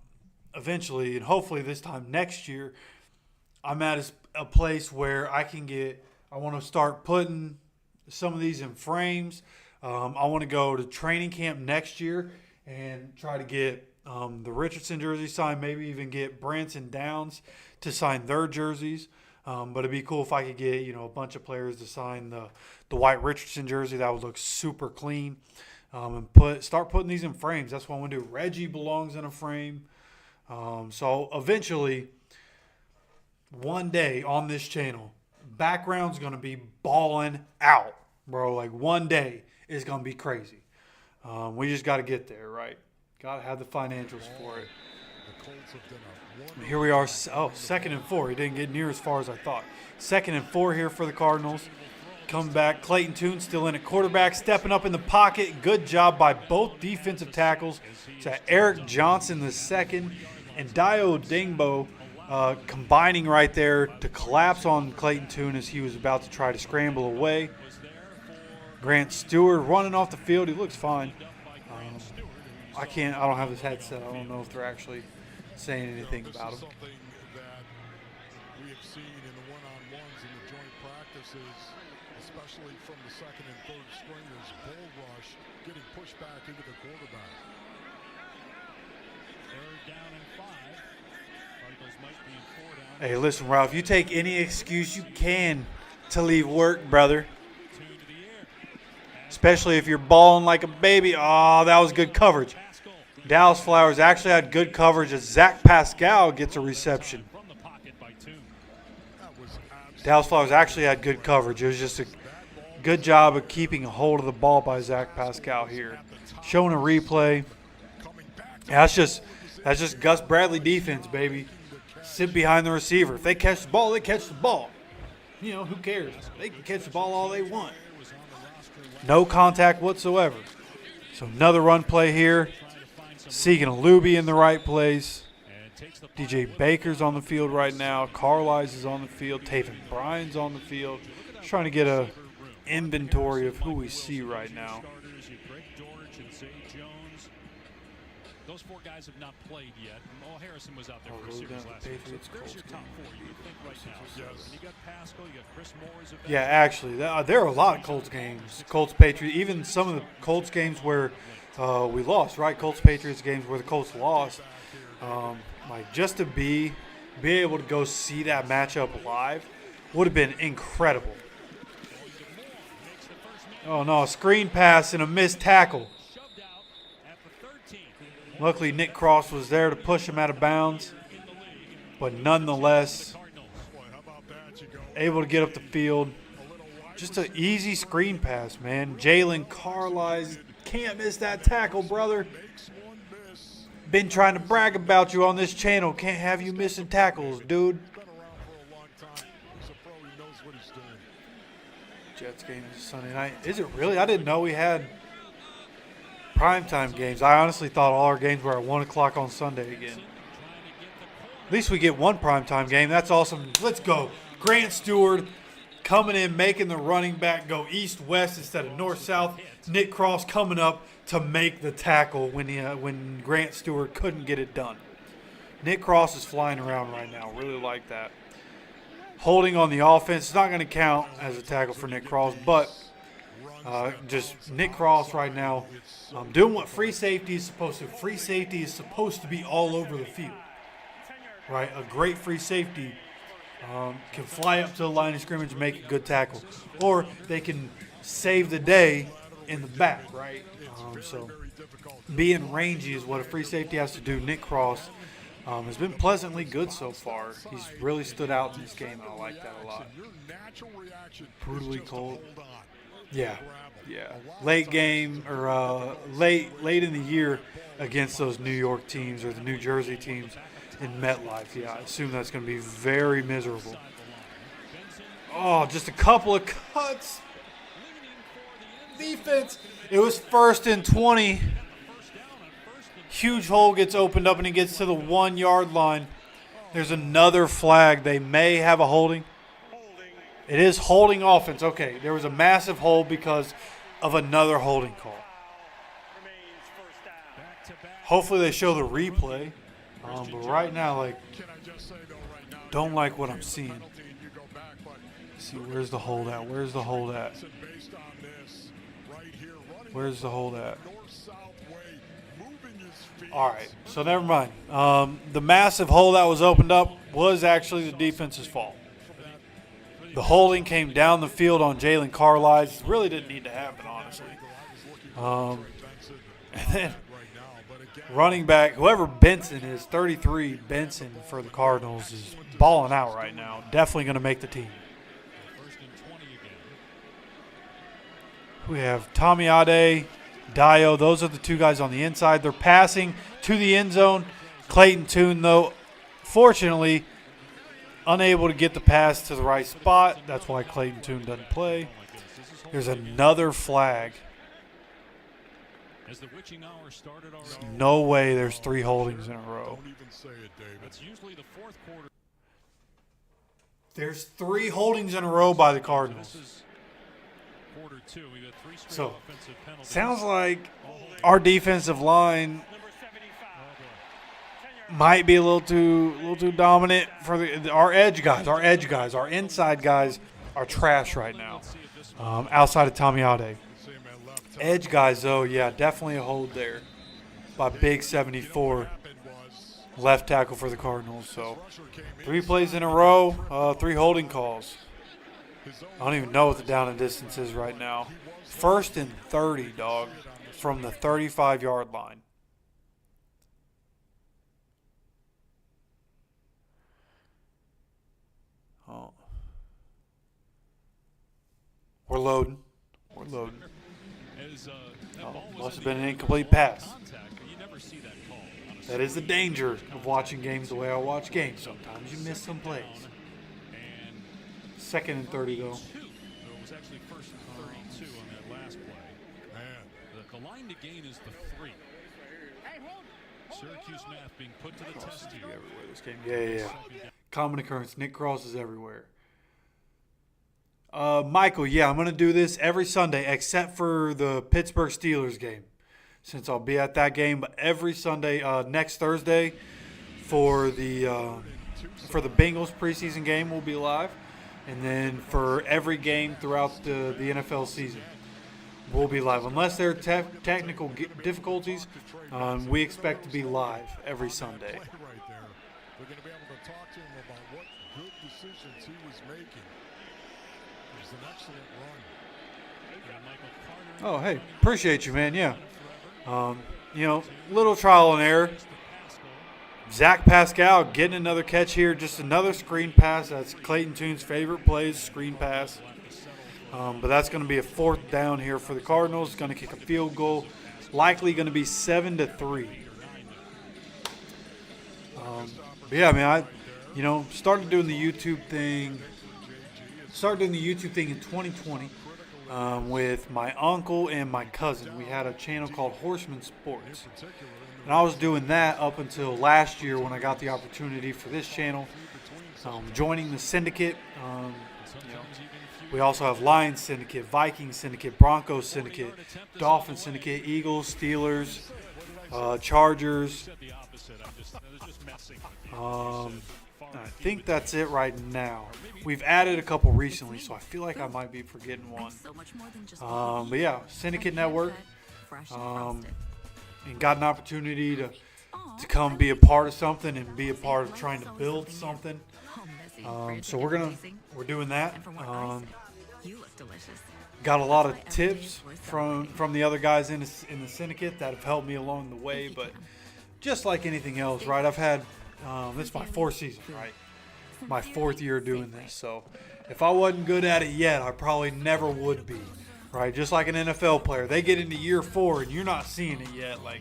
hopefully this time next year, I'm at a place where I want to start putting some of these in frames. I want to go to training camp next year and try to get the Richardson jersey signed, maybe even get Branson Downs to sign their jerseys. But it'd be cool if I could get, a bunch of players to sign the white Richardson jersey. That would look super clean. And start putting these in frames. That's what I want to do. Reggie belongs in a frame. So eventually, one day on this channel, background's going to be balling out, bro. Like one day it's going to be crazy. We just got to get there, right? Got to have the financials for it. Here we are. Oh, 2nd and 4. He didn't get near as far as I thought. 2nd and 4 here for the Cardinals. Coming back. Clayton Tune still in at quarterback. Stepping up in the pocket. Good job by both defensive tackles. To Eric Johnson the second. And Dio Dingbo combining right there to collapse on Clayton Tune as he was about to try to scramble away. Grant Stewart running off the field. He looks fine. I don't have this headset. I don't know if they're actually saying anything about him. Something that we have seen in the one-on-ones and the joint practices, especially from the 2nd and 3rd stringers, bull rush, getting pushed back into the quarterback. 3rd down and 5. Cardinals might be 4 down. Hey, listen, Ralph, you take any excuse you can to leave work, brother. Especially if you're balling like a baby. Oh, that was good coverage. Dallas Flowers actually had good coverage as Zach Pascal gets a reception. Dallas Flowers actually had good coverage. It was just a good job of keeping a hold of the ball by Zach Pascal here. Showing a replay. Yeah, that's just Gus Bradley defense, baby. Sit behind the receiver. If they catch the ball, they catch the ball. Who cares? They can catch the ball all they want. No contact whatsoever. So another run play here. Seeking Alubi in the right place. DJ Baker's on the field right now. Carlisle is on the field. Taven Bryan's on the field. Just trying to get a inventory of who we see right now. Those 4 guys have not played yet. Harrison was out there for a series last week. So there's your top 4. You would think right now. And you got Pascal, you got Chris Moore's available. Yeah, actually, there are a lot of Colts games. Colts Patriots, even some of the Colts games where we lost, right? Colts Patriots games where the Colts lost. Just to be able to go see that matchup live would have been incredible. Oh no, a screen pass and a missed tackle. Luckily, Nick Cross was there to push him out of bounds. But nonetheless, able to get up the field. Just an easy screen pass, man. Jalen Carlisle can't miss that tackle, brother. Been trying to brag about you on this channel. Can't have you missing tackles, dude. Jets game is Sunday night. Is it really? I didn't know we had primetime games. I honestly thought all our games were at 1 o'clock on Sunday again. At least we get one primetime game. That's awesome. Let's go. Grant Stewart coming in, making the running back go east-west instead of north-south. Nick Cross coming up to make the tackle when Grant Stewart couldn't get it done. Nick Cross is flying around right now. Really like that. Holding on the offense. It's not going to count as a tackle for Nick Cross, but just Nick Cross right now doing what free safety is supposed to. Free safety is supposed to be all over the field, right? A great free safety can fly up to the line of scrimmage and make a good tackle, or they can save the day in the back, right? So being rangy is what a free safety has to do. Nick Cross has been pleasantly good so far. He's really stood out in this game, and I like that a lot. Brutally cold. Yeah. Late game or late in the year against those New York teams or the New Jersey teams in MetLife. Yeah, I assume that's going to be very miserable. Oh, just a couple of cuts. Defense. It was 1st and 20. Huge hole gets opened up, and he gets to the 1-yard line. There's another flag. They may have a holding. It is holding offense. Okay, there was a massive hold because of another holding call. Hopefully they show the replay. But right now, like, don't like what I'm seeing. Let's see, where's the hold at? Where's the hold at? Where's the hold at? All right, so never mind. The massive hole that was opened up was actually the defense's fault. The holding came down the field on Jalen Carlisle. Really didn't need to happen, honestly. And then running back, whoever Benson is, 33 Benson for the Cardinals, is balling out right now. Definitely going to make the team. We have Tomiade, Dio. Those are the two guys on the inside. They're passing to the end zone. Clayton Tune, though, fortunately, unable to get the pass to the right spot. That's why Clayton Tune doesn't play. There's another flag. There's no way there's 3 holdings in a row. There's 3 holdings in a row by the Cardinals. So, sounds like our defensive line might be a little too dominant for our edge guys. Our inside guys are trash right now. Outside of Tomiade. Edge guys, though, yeah, definitely a hold there by Big 74, left tackle for the Cardinals. So 3 plays in a row, 3 holding calls. I don't even know what the down and distance is right now. 1st and 30, dog, from the 35-yard line. Oh. We're loading. Oh, must have been an incomplete pass. That is the danger of watching games the way I watch games. Sometimes you miss some plays. 2nd and 30, though. It was actually 1st and 32 on that last play. The line to gain is the 3. Syracuse math being put to the test here. Everywhere this game. Yeah. Common occurrence. Nick Cross is everywhere. Michael, yeah, I'm going to do this every Sunday except for the Pittsburgh Steelers game, since I'll be at that game. But every Sunday, next Thursday, for the Bengals preseason game, we'll be live. And then for every game throughout the NFL season, we'll be live. Unless there are technical difficulties, we expect to be live every Sunday. We're going to be able to talk to him about what good decisions he was making. It was an excellent run. Oh, hey, appreciate you, man. Yeah. Little trial and error. Zach Pascal getting another catch here. Just another screen pass. That's Clayton Tune's favorite plays, screen pass. But that's going to be a 4th down here for the Cardinals. Going to kick a field goal. Likely going to be 7-3. But yeah, man, I started doing the YouTube thing. Started doing the YouTube thing in 2020 with my uncle and my cousin. We had a channel called Horseman Sports. And I was doing that up until last year when I got the opportunity for this channel, joining the Syndicate. We also have Lions Syndicate, Vikings Syndicate, Broncos Syndicate, Dolphins Syndicate, Eagles, Steelers, Chargers. I think that's it right now. We've added a couple recently, so I feel like I might be forgetting one. But yeah, Syndicate Network. And got an opportunity to come be a part of something and be a part of trying to build something. So we're doing that. Got a lot of tips from the other guys in the Syndicate that have helped me along the way. But just like anything else, right? I've had this is my 4th season, right? My 4th year doing this. So if I wasn't good at it yet, I probably never would be. Right, just like an NFL player, they get into year 4 and you're not seeing it yet. Like,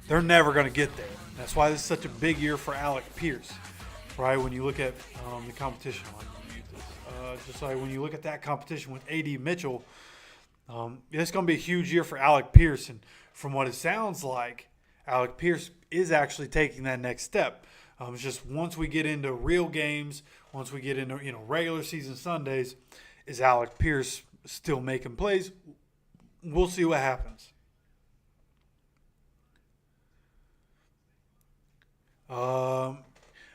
they're never going to get there. That's why this is such a big year for Alec Pierce, right? When you look at the competition, just like when you look at that competition with A.D. Mitchell, it's going to be a huge year for Alec Pierce. And from what it sounds like, Alec Pierce is actually taking that next step. It's just once we get into real games, once we get into regular season Sundays, is Alec Pierce still making plays? We'll see what happens.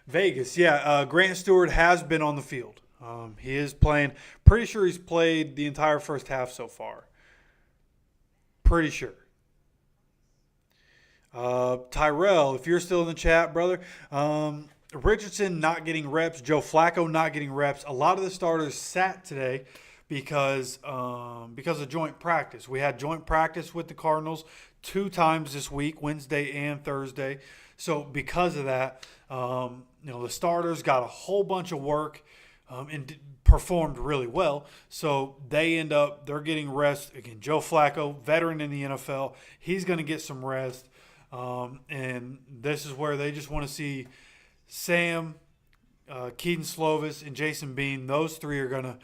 Vegas, Grant Stewart has been on the field. He is playing. Pretty sure he's played the entire first half so far. Pretty sure. Tyrell, if you're still in the chat, brother. Richardson not getting reps. Joe Flacco not getting reps. A lot of the starters sat today because of joint practice. We had joint practice with the Cardinals 2 times this week, Wednesday and Thursday. So because of that, the starters got a whole bunch of work and performed really well. So they're getting rest. Again, Joe Flacco, veteran in the NFL, he's going to get some rest. And this is where they just want to see Sam, Keaton Slovis, and Jason Bean. Those 3 are going to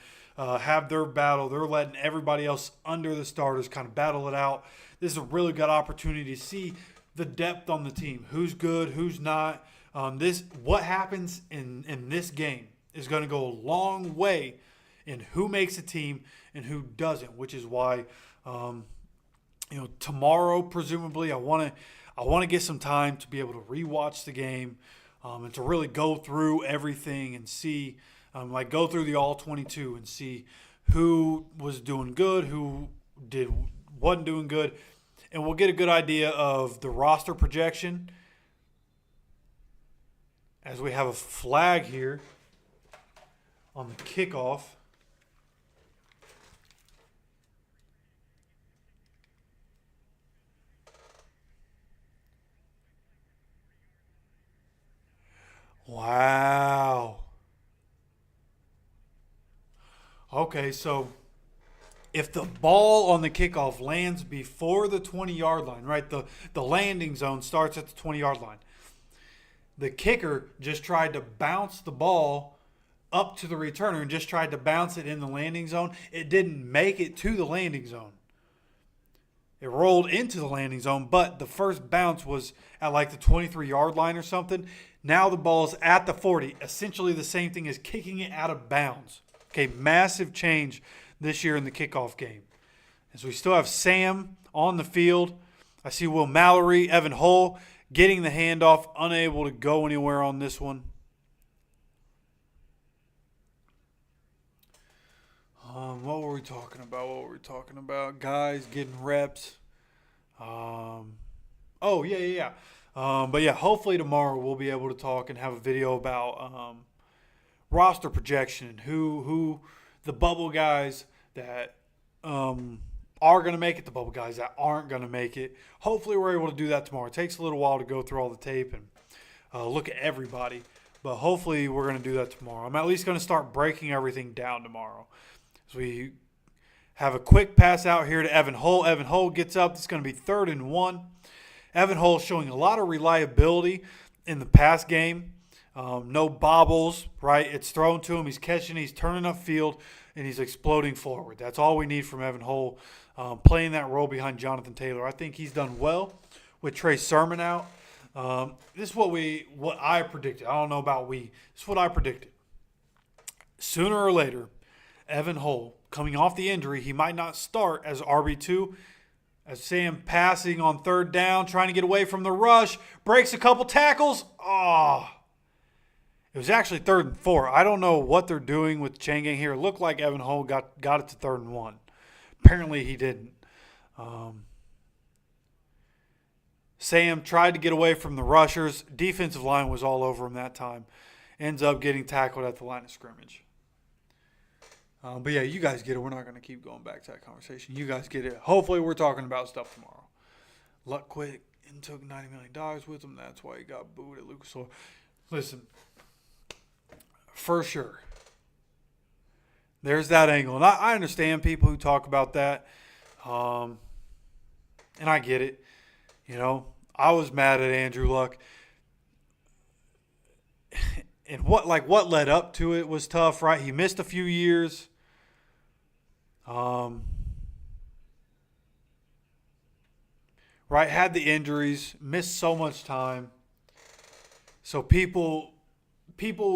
have their battle. They're letting everybody else under the starters kind of battle it out. This is a really good opportunity to see the depth on the team. Who's good, who's not. What happens in this game is going to go a long way in who makes a team and who doesn't, which is why tomorrow presumably I want to get some time to be able to rewatch the game and to really go through everything and see go through the all 22 and see who was doing good, who wasn't doing good, and we'll get a good idea of the roster projection as we have a flag here on the kickoff. Wow. Okay, so if the ball on the kickoff lands before the 20-yard line, right, the landing zone starts at the 20-yard line. The kicker just tried to bounce the ball up to the returner and just tried to bounce it in the landing zone. It didn't make it to the landing zone. It rolled into the landing zone, but the first bounce was at like the 23-yard line or something. Now the ball's at the 40. Essentially the same thing as kicking it out of bounds. Okay, massive change this year in the kickoff game. And so we still have Sam on the field. I see Will Mallory, Evan Hull getting the handoff, unable to go anywhere on this one. What were we talking about? Guys getting reps. But hopefully tomorrow we'll be able to talk and have a video about roster projection and who the bubble guys that are going to make it, the bubble guys that aren't going to make it. Hopefully we're able to do that tomorrow. It takes a little while to go through all the tape and look at everybody, but hopefully we're going to do that tomorrow. I'm at least going to start breaking everything down tomorrow. So we have a quick pass out here to Evan Hull. Evan Hull gets up. It's going to be 3rd and 1. Evan Hull showing a lot of reliability in the pass game. No bobbles, right? It's thrown to him. He's catching. He's turning upfield, and he's exploding forward. That's all we need from Evan Hull, playing that role behind Jonathan Taylor. I think he's done well with Trey Sermon out. This is what I predicted. I don't know about we. This is what I predicted. Sooner or later, Evan Hull, coming off the injury, he might not start as RB2. As Sam passing on 3rd down, trying to get away from the rush, breaks a couple tackles. It was actually 3rd and 4. I don't know what they're doing with chain gang here. It looked like Evan Hull got it to 3rd and 1. Apparently he didn't. Sam tried to get away from the rushers. Defensive line was all over him that time. Ends up getting tackled at the line of scrimmage. You guys get it. We're not going to keep going back to that conversation. You guys get it. Hopefully we're talking about stuff tomorrow. Luck quit and took $90 million with him. That's why he got booed at Lucas Oil. Listen, for sure, there's that angle. And I understand people who talk about that, and I get it. I was mad at Andrew Luck. And what led up to it was tough, right? He missed a few years. right? Had the injuries, missed so much time. So people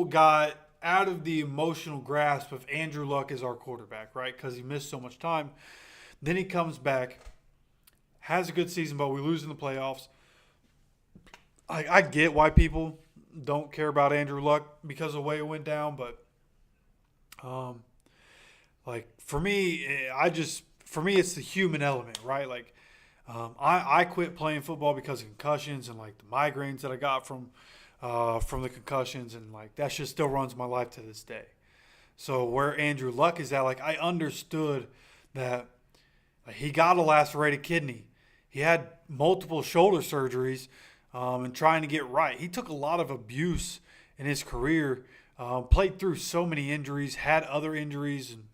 got out of the emotional grasp of Andrew Luck as our quarterback, right? Because he missed so much time. Then he comes back, has a good season, but we lose in the playoffs. I get why people don't care about Andrew Luck because of the way it went down, but for me, it's the human element, right? Like I quit playing football because of concussions and like the migraines that I got from the concussions, and like that shit still runs my life to this day. So where Andrew Luck is at, like I understood that he got a lacerated kidney. He had multiple shoulder surgeries and trying to get right. He took a lot of abuse in his career, played through so many injuries, had other injuries, and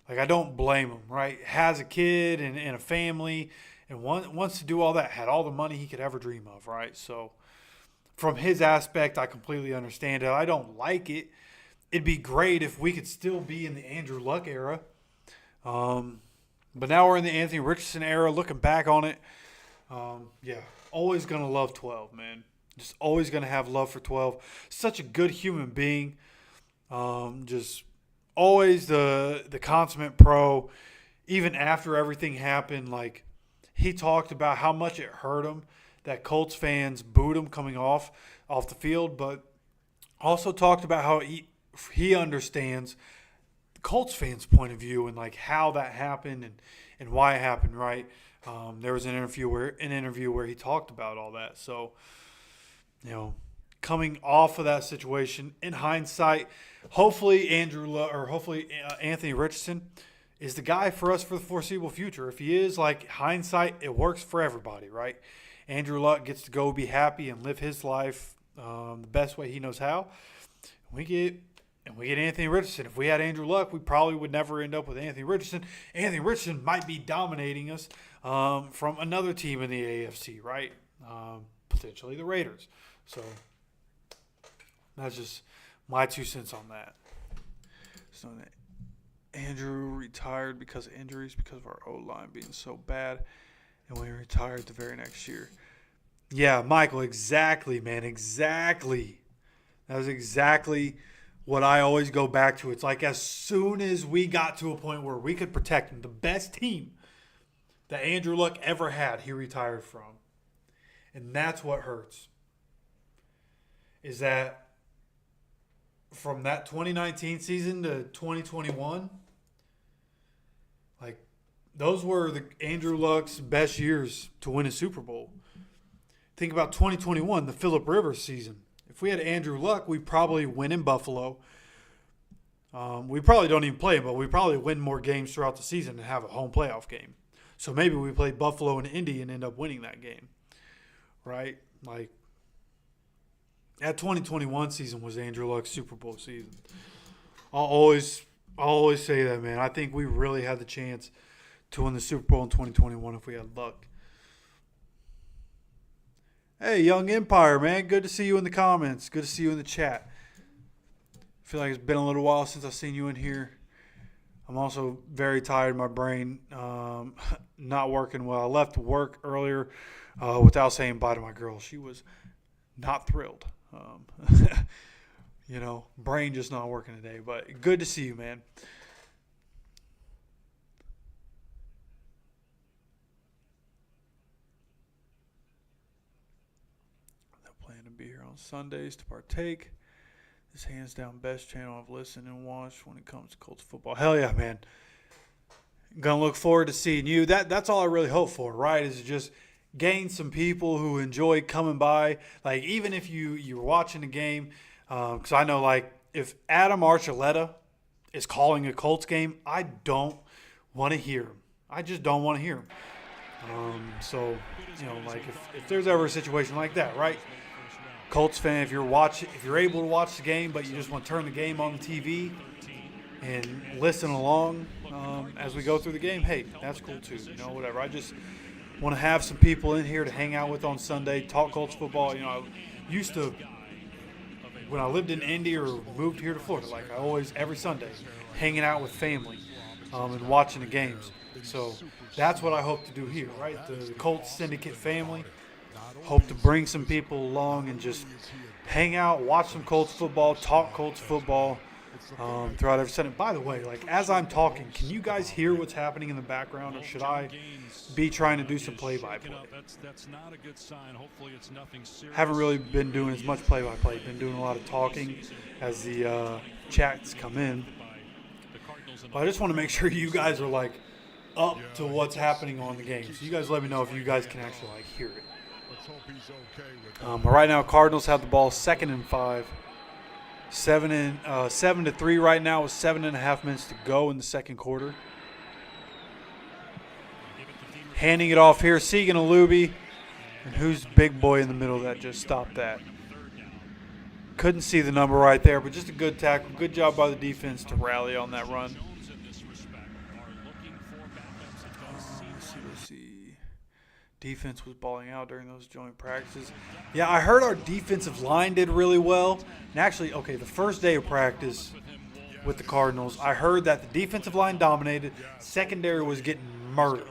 like I don't blame him, right? Has a kid and a family and wants to do all that, had all the money he could ever dream of, right? So from his aspect, I completely understand it. I don't like it. It'd be great if we could still be in the Andrew Luck era. But now we're in the Anthony Richardson era. Looking back on it, always going to love 12, man. Just always going to have love for 12. Such a good human being. Just always the consummate pro. Even after everything happened, like he talked about how much it hurt him that Colts fans booed him coming off the field, but also talked about how he understands the Colts fans' point of view and like how that happened and why it happened, right? There was an interview where he talked about all that. So, coming off of that situation, in hindsight, hopefully Anthony Richardson is the guy for us for the foreseeable future. If he is, like hindsight, it works for everybody, right? Andrew Luck gets to go be happy and live his life the best way he knows how. We get Anthony Richardson. If we had Andrew Luck, we probably would never end up with Anthony Richardson. Anthony Richardson might be dominating us from another team in the AFC, right? Potentially the Raiders. So that's just my 2 cents on that. So Andrew retired because of injuries, because of our O-line being so bad. And we retired the very next year. Yeah, Michael, exactly, man, exactly. That was exactly what I always go back to. It's like as soon as we got to a point where we could protect him, the best team that Andrew Luck ever had, he retired from. And that's what hurts. Is that from that 2019 season to 2021, like, those were the Andrew Luck's best years to win a Super Bowl. Think about 2021, the Phillip Rivers season. If we had Andrew Luck, we'd probably win in Buffalo. We probably don't even play him, but we probably win more games throughout the season and have a home playoff game. So maybe we play Buffalo and Indy and end up winning that game, right? Like, that 2021 season was Andrew Luck's Super Bowl season. I'll always say that, man. I think we really had the chance to win the Super Bowl in 2021 if we had luck. Hey, Young Empire, man. Good to see you in the comments. Good to see you in the chat. I feel like it's been a little while since I've seen you in here. I'm also very tired. My brain not working well. I left work earlier without saying bye to my girl. She was not thrilled. Brain just not working today. But good to see you, man. Be here on Sundays to partake. This hands down best channel I've listened and watched when it comes to Colts football. Hell yeah, man. Gonna look forward to seeing you. That's all I really hope for, right? Is just gain some people who enjoy coming by. Like, even if you're watching the game, because I know, like, if Adam Archuleta is calling a Colts game, I don't want to hear him. I just don't want to hear him. If there's ever a situation like that, right? Colts fan, if you're able to watch the game, but you just want to turn the game on the TV and listen along as we go through the game, hey, that's cool too. Whatever. I just want to have some people in here to hang out with on Sunday, talk Colts football. I used to, when I lived in Indy or moved here to Florida, like I always, every Sunday, hanging out with family and watching the games. So that's what I hope to do here, right? The Colts Syndicate family. Hope to bring some people along and just hang out, watch some Colts football, talk Colts football throughout every Sunday. By the way, like as I'm talking, can you guys hear what's happening in the background, or should I be trying to do some play-by-play? That's not a good sign. Hopefully it's nothing serious. Haven't really been doing as much play-by-play. Been doing a lot of talking as the chats come in. But I just want to make sure you guys are like up to what's happening on the game. So you guys let me know if you guys can actually like hear it. But right now, Cardinals have the ball 2nd and 5. 7-3 right now with 7.5 minutes to go in the second quarter. Handing it off here, Segan Alubi. And who's the big boy in the middle that just stopped that? Couldn't see the number right there, but just a good tackle. Good job by the defense to rally on that run. Let's see. Defense was balling out during those joint practices. Yeah, I heard our defensive line did really well. And actually, okay, the first day of practice with the Cardinals, I heard that the defensive line dominated. Secondary was getting murdered.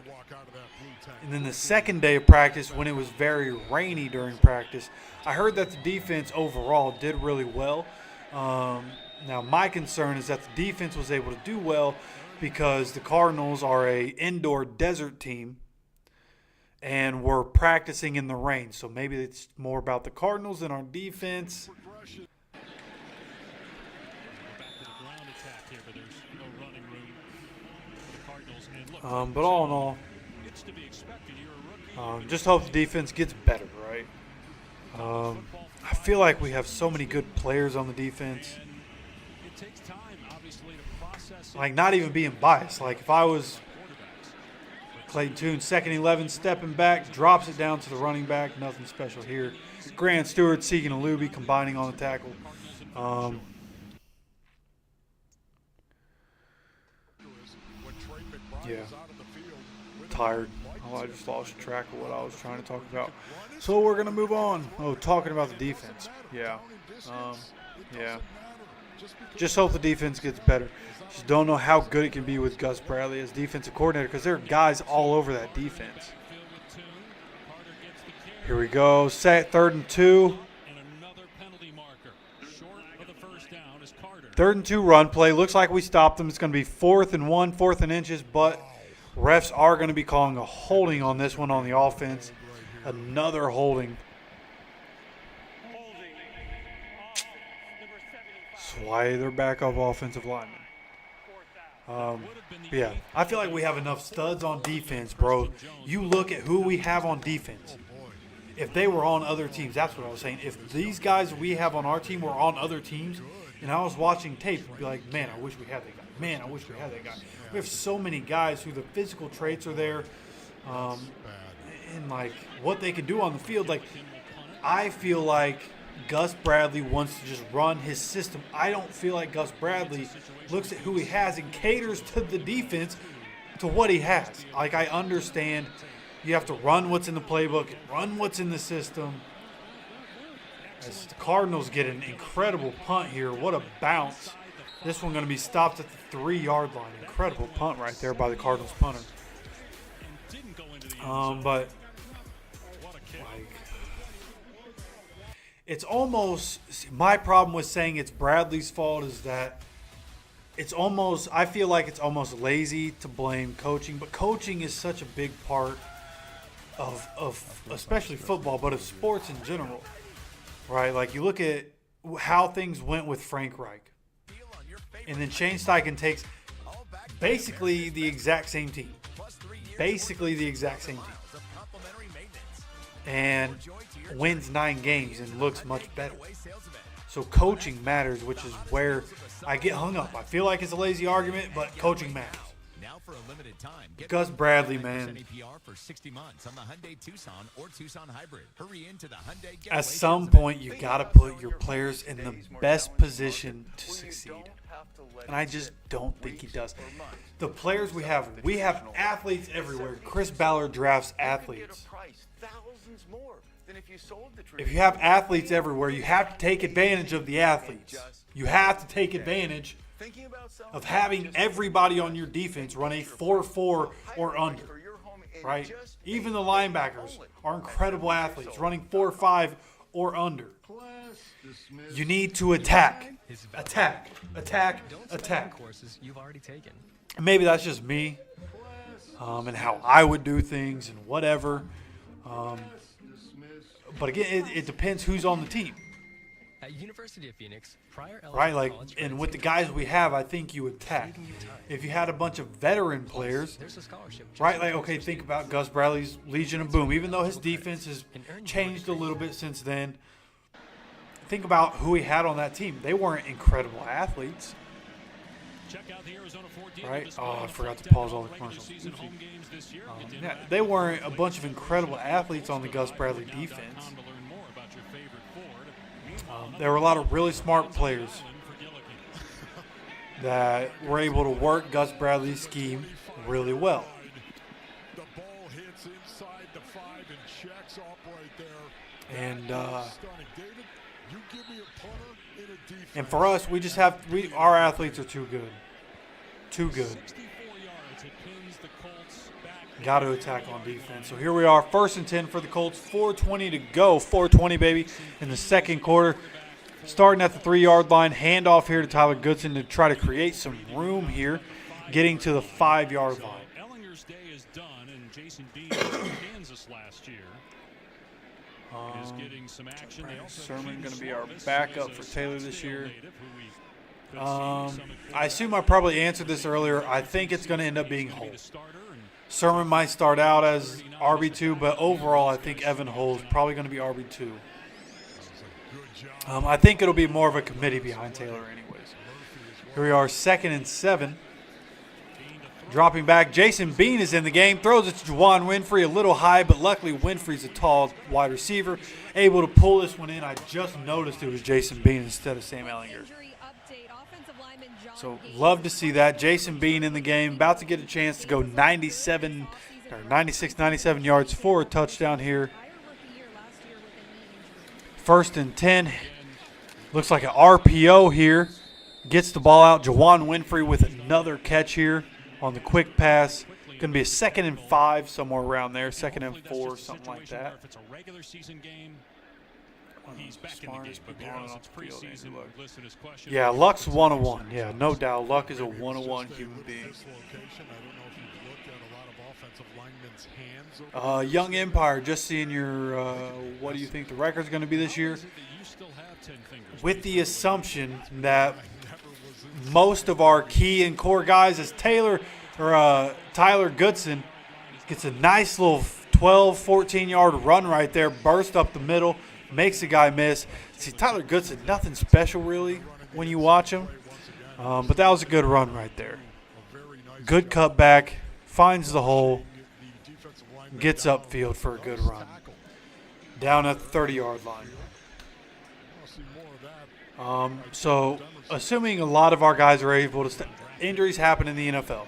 And then the second day of practice, when it was very rainy during practice, I heard that the defense overall did really well. Now, my concern is that the defense was able to do well because the Cardinals are a indoor desert team and we're practicing in the rain. So maybe it's more about the Cardinals than our defense. But all in all, just hope the defense gets better, right? I feel like we have so many good players on the defense. Like, not even being biased. Like, if I was Clayton Tune, 2nd 11, stepping back, drops it down to the running back. Nothing special here. Grant Stewart, Segan Alubi combining on the tackle. Yeah. Tired. Oh, I just lost track of what I was trying to talk about. So we're going to move on. Oh, talking about the defense. Yeah. Yeah. Just hope the defense gets better. Just don't know how good it can be with Gus Bradley as defensive coordinator because there are guys all over that defense. Here we go. 3rd and 2. 3rd and 2 run play. Looks like we stopped them. It's going to be 4th and 1, 4th and inches, but refs are going to be calling a holding on this one on the offense. Another holding. That's why they're backup offensive linemen. Yeah, I feel like we have enough studs on defense, bro. You look at who we have on defense. If they were on other teams, that's what I was saying. If these guys we have on our team were on other teams, and I was watching tape, I'd be like, man, I wish we had that guy. Man, I wish we had that guy. We have so many guys who the physical traits are there, and like what they can do on the field. Like, I feel like Gus Bradley wants to just run his system. I don't feel like Gus Bradley looks at who he has and caters to the defense to what he has. Like, I understand you have to run what's in the playbook, run what's in the system. As the Cardinals get an incredible punt here. What a bounce. This one going to be stopped at the 3-yard line. Incredible punt right there by the Cardinals punter. But like, it's almost, my problem with saying it's Bradley's fault is that it's almost, I feel like it's almost lazy to blame coaching, but coaching is such a big part of especially football, but of sports in general, right? Like, you look at how things went with Frank Reich, and then Shane Steichen takes basically the exact same team. And wins 9 games and looks much better. So coaching matters, which is where I get hung up. I feel like it's a lazy argument, but coaching matters. Gus Bradley, man. At some point, you got to put your players in the best position to succeed. And I just don't think he does. The players we have athletes everywhere. Chris Ballard drafts athletes. If you have athletes everywhere, you have to take advantage of the athletes. You have to take advantage of having everybody on your defense run a 4-4 or under, right? Even the linebackers are incredible athletes, running 4-5 or under. You need to attack. Attack. Courses you've already taken. Maybe that's just me and how I would do things and whatever. But again, it depends who's on the team. At University of Phoenix, prior Right, like, and with the guys we have, I think you attack. If you had a bunch of veteran players, right, like, okay, think about Gus Bradley's Legion of Boom. Even though his defense has changed a little bit since then, think about who he had on that team. They weren't incredible athletes. Right? Oh, I forgot to pause all the commercials. Yeah, they weren't a bunch of incredible athletes on the Gus Bradley defense. There were a lot of really smart players that were able to work Gus Bradley's scheme really well. The ball hits inside the 5 and checks off right there. And Stunning. David, you give me a punter in a defense. and for us, we just have our athletes are too good. Too good. Got to attack on defense. So here we are, 1st and 10 for the Colts. 4:20 to go. 4:20, baby, in the second quarter. Starting at the 3-yard line. Handoff here to Tyler Goodson to try to create some room here. Getting to the 5-yard line. Ellinger's day is done, and Jason Bean in Kansas last year is getting some action. Sermon going to be our backup for Taylor this year. I assume I probably answered this earlier. I think it's going to end up being Hull. Sermon might start out as RB2, but overall I think Evan Hull is probably going to be RB2. I think it'll be more of a committee behind Taylor anyways. Here we are, 2nd and 7. Dropping back, Jason Bean is in the game. Throws it to Juwan Winfrey, a little high, but luckily Winfrey's a tall wide receiver. Able to pull this one in. I just noticed it was Jason Bean instead of Sam Ellinger. So love to see that. Jason Bean in the game, about to get a chance to go 96, 97 yards for a touchdown here. 1st and 10. Looks like an RPO here. Gets the ball out. Juwan Winfrey with another catch here on the quick pass. Going to be a 2nd and 5, somewhere around there. 2nd and 4, something like that. If it's a regular season game, he's back in the game, but because it's preseason, listed as question. Yeah, Luck's 101. Yeah, no doubt. Luck is a 101 human being. Young Empire, just seeing your, what do you think the record's going to be this year? With the assumption that most of our key and core guys, as Tyler Goodson gets a nice little 12, 14-yard run right there, burst up the middle, makes the guy miss. See, Tyler Goodson, nothing special really when you watch him, but that was a good run right there. Good cutback, finds the hole, gets upfield for a good run. Down at the 30-yard line. So, assuming a lot of our guys are able to injuries happen in the NFL.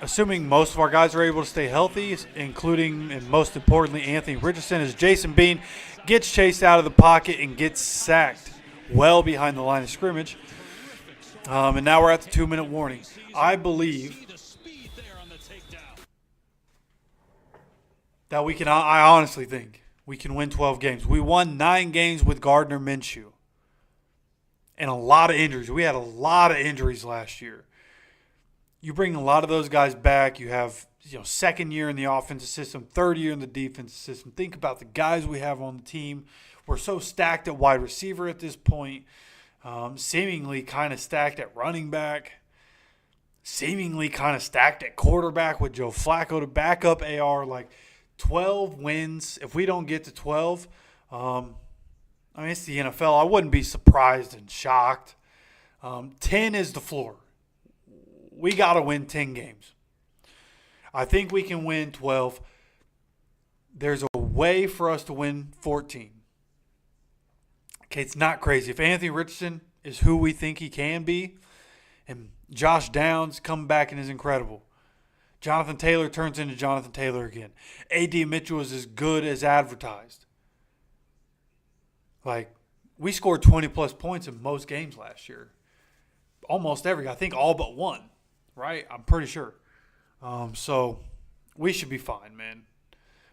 Assuming most of our guys are able to stay healthy, including and most importantly Anthony Richardson, as Jason Bean gets chased out of the pocket and gets sacked well behind the line of scrimmage. And now we're at the 2-minute warning. I believe that we can, I honestly think we can win 12 games. We won 9 games with Gardner Minshew. And a lot of injuries. We had a lot of injuries last year. You bring a lot of those guys back. You have, second year in the offensive system, third year in the defensive system. Think about the guys we have on the team. We're so stacked at wide receiver at this point. Seemingly kind of stacked at running back. Seemingly kind of stacked at quarterback with Joe Flacco to back up AR. Like 12 wins. If we don't get to 12, it's the NFL. I wouldn't be surprised and shocked. 10 is the floor. We got to win 10 games. I think we can win 12. There's a way for us to win 14. Okay, it's not crazy. If Anthony Richardson is who we think he can be, and Josh Downs coming back and is incredible, Jonathan Taylor turns into Jonathan Taylor again. A.D. Mitchell is as good as advertised. Like, we scored 20-plus points in most games last year. Almost every. I think all but one, right? I'm pretty sure. So we should be fine, man.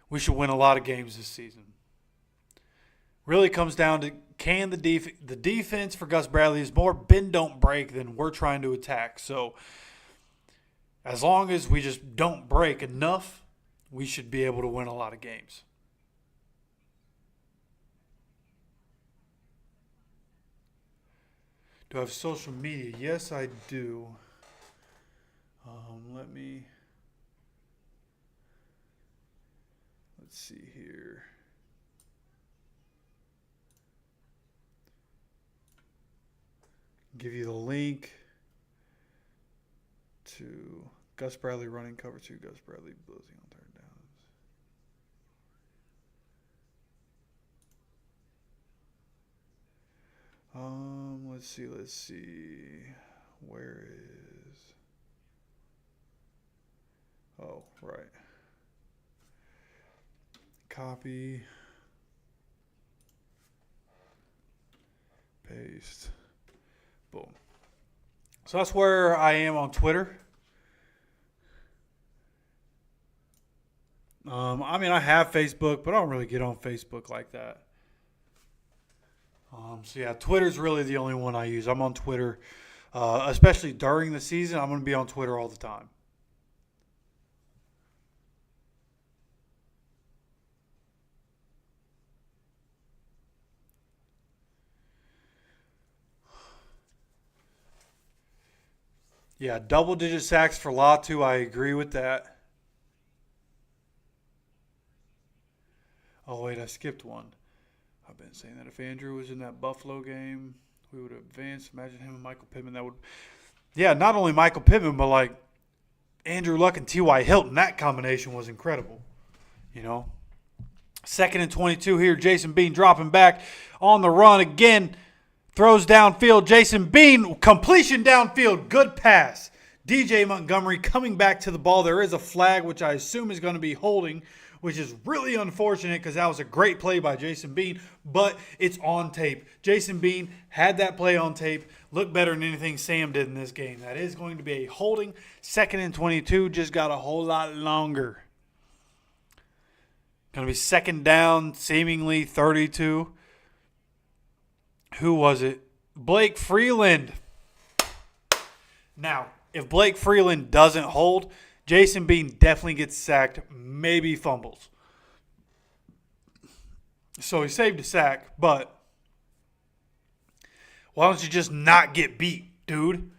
We should win a lot of games this season. Really comes down to can the defense for Gus Bradley is more bend don't break than we're trying to attack. So as long as we just don't break enough, we should be able to win a lot of games. Do I have social media? Yes, I do. Let's see here. Give you the link to Gus Bradley running cover 2, Gus Bradley blitzing on third downs. Let's see. Where is... Oh, right. Copy. Paste. Boom. So that's where I am on Twitter. I have Facebook, but I don't really get on Facebook like that. So yeah, Twitter's really the only one I use. I'm on Twitter, especially during the season. I'm going to be on Twitter all the time. Yeah, double-digit sacks for Latu. I agree with that. Oh, wait, I skipped one. I've been saying that if Andrew was in that Buffalo game, we would have advanced. Imagine him and Michael Pittman. That would, yeah, not only Michael Pittman, but like Andrew Luck and T.Y. Hilton. That combination was incredible. You know, 2nd and 22 here. Jason Bean dropping back on the run again. Throws downfield. Jason Bean, completion downfield. Good pass. DJ Montgomery coming back to the ball. There is a flag, which I assume is going to be holding, which is really unfortunate because that was a great play by Jason Bean, but it's on tape. Jason Bean had that play on tape. Looked better than anything Sam did in this game. That is going to be a holding. 2nd and 22, just got a whole lot longer. Going to be 2nd down, seemingly 32. Who was it? Blake Freeland. Now, if Blake Freeland doesn't hold, Jason Bean definitely gets sacked, maybe fumbles. So he saved a sack, but why don't you just not get beat, dude?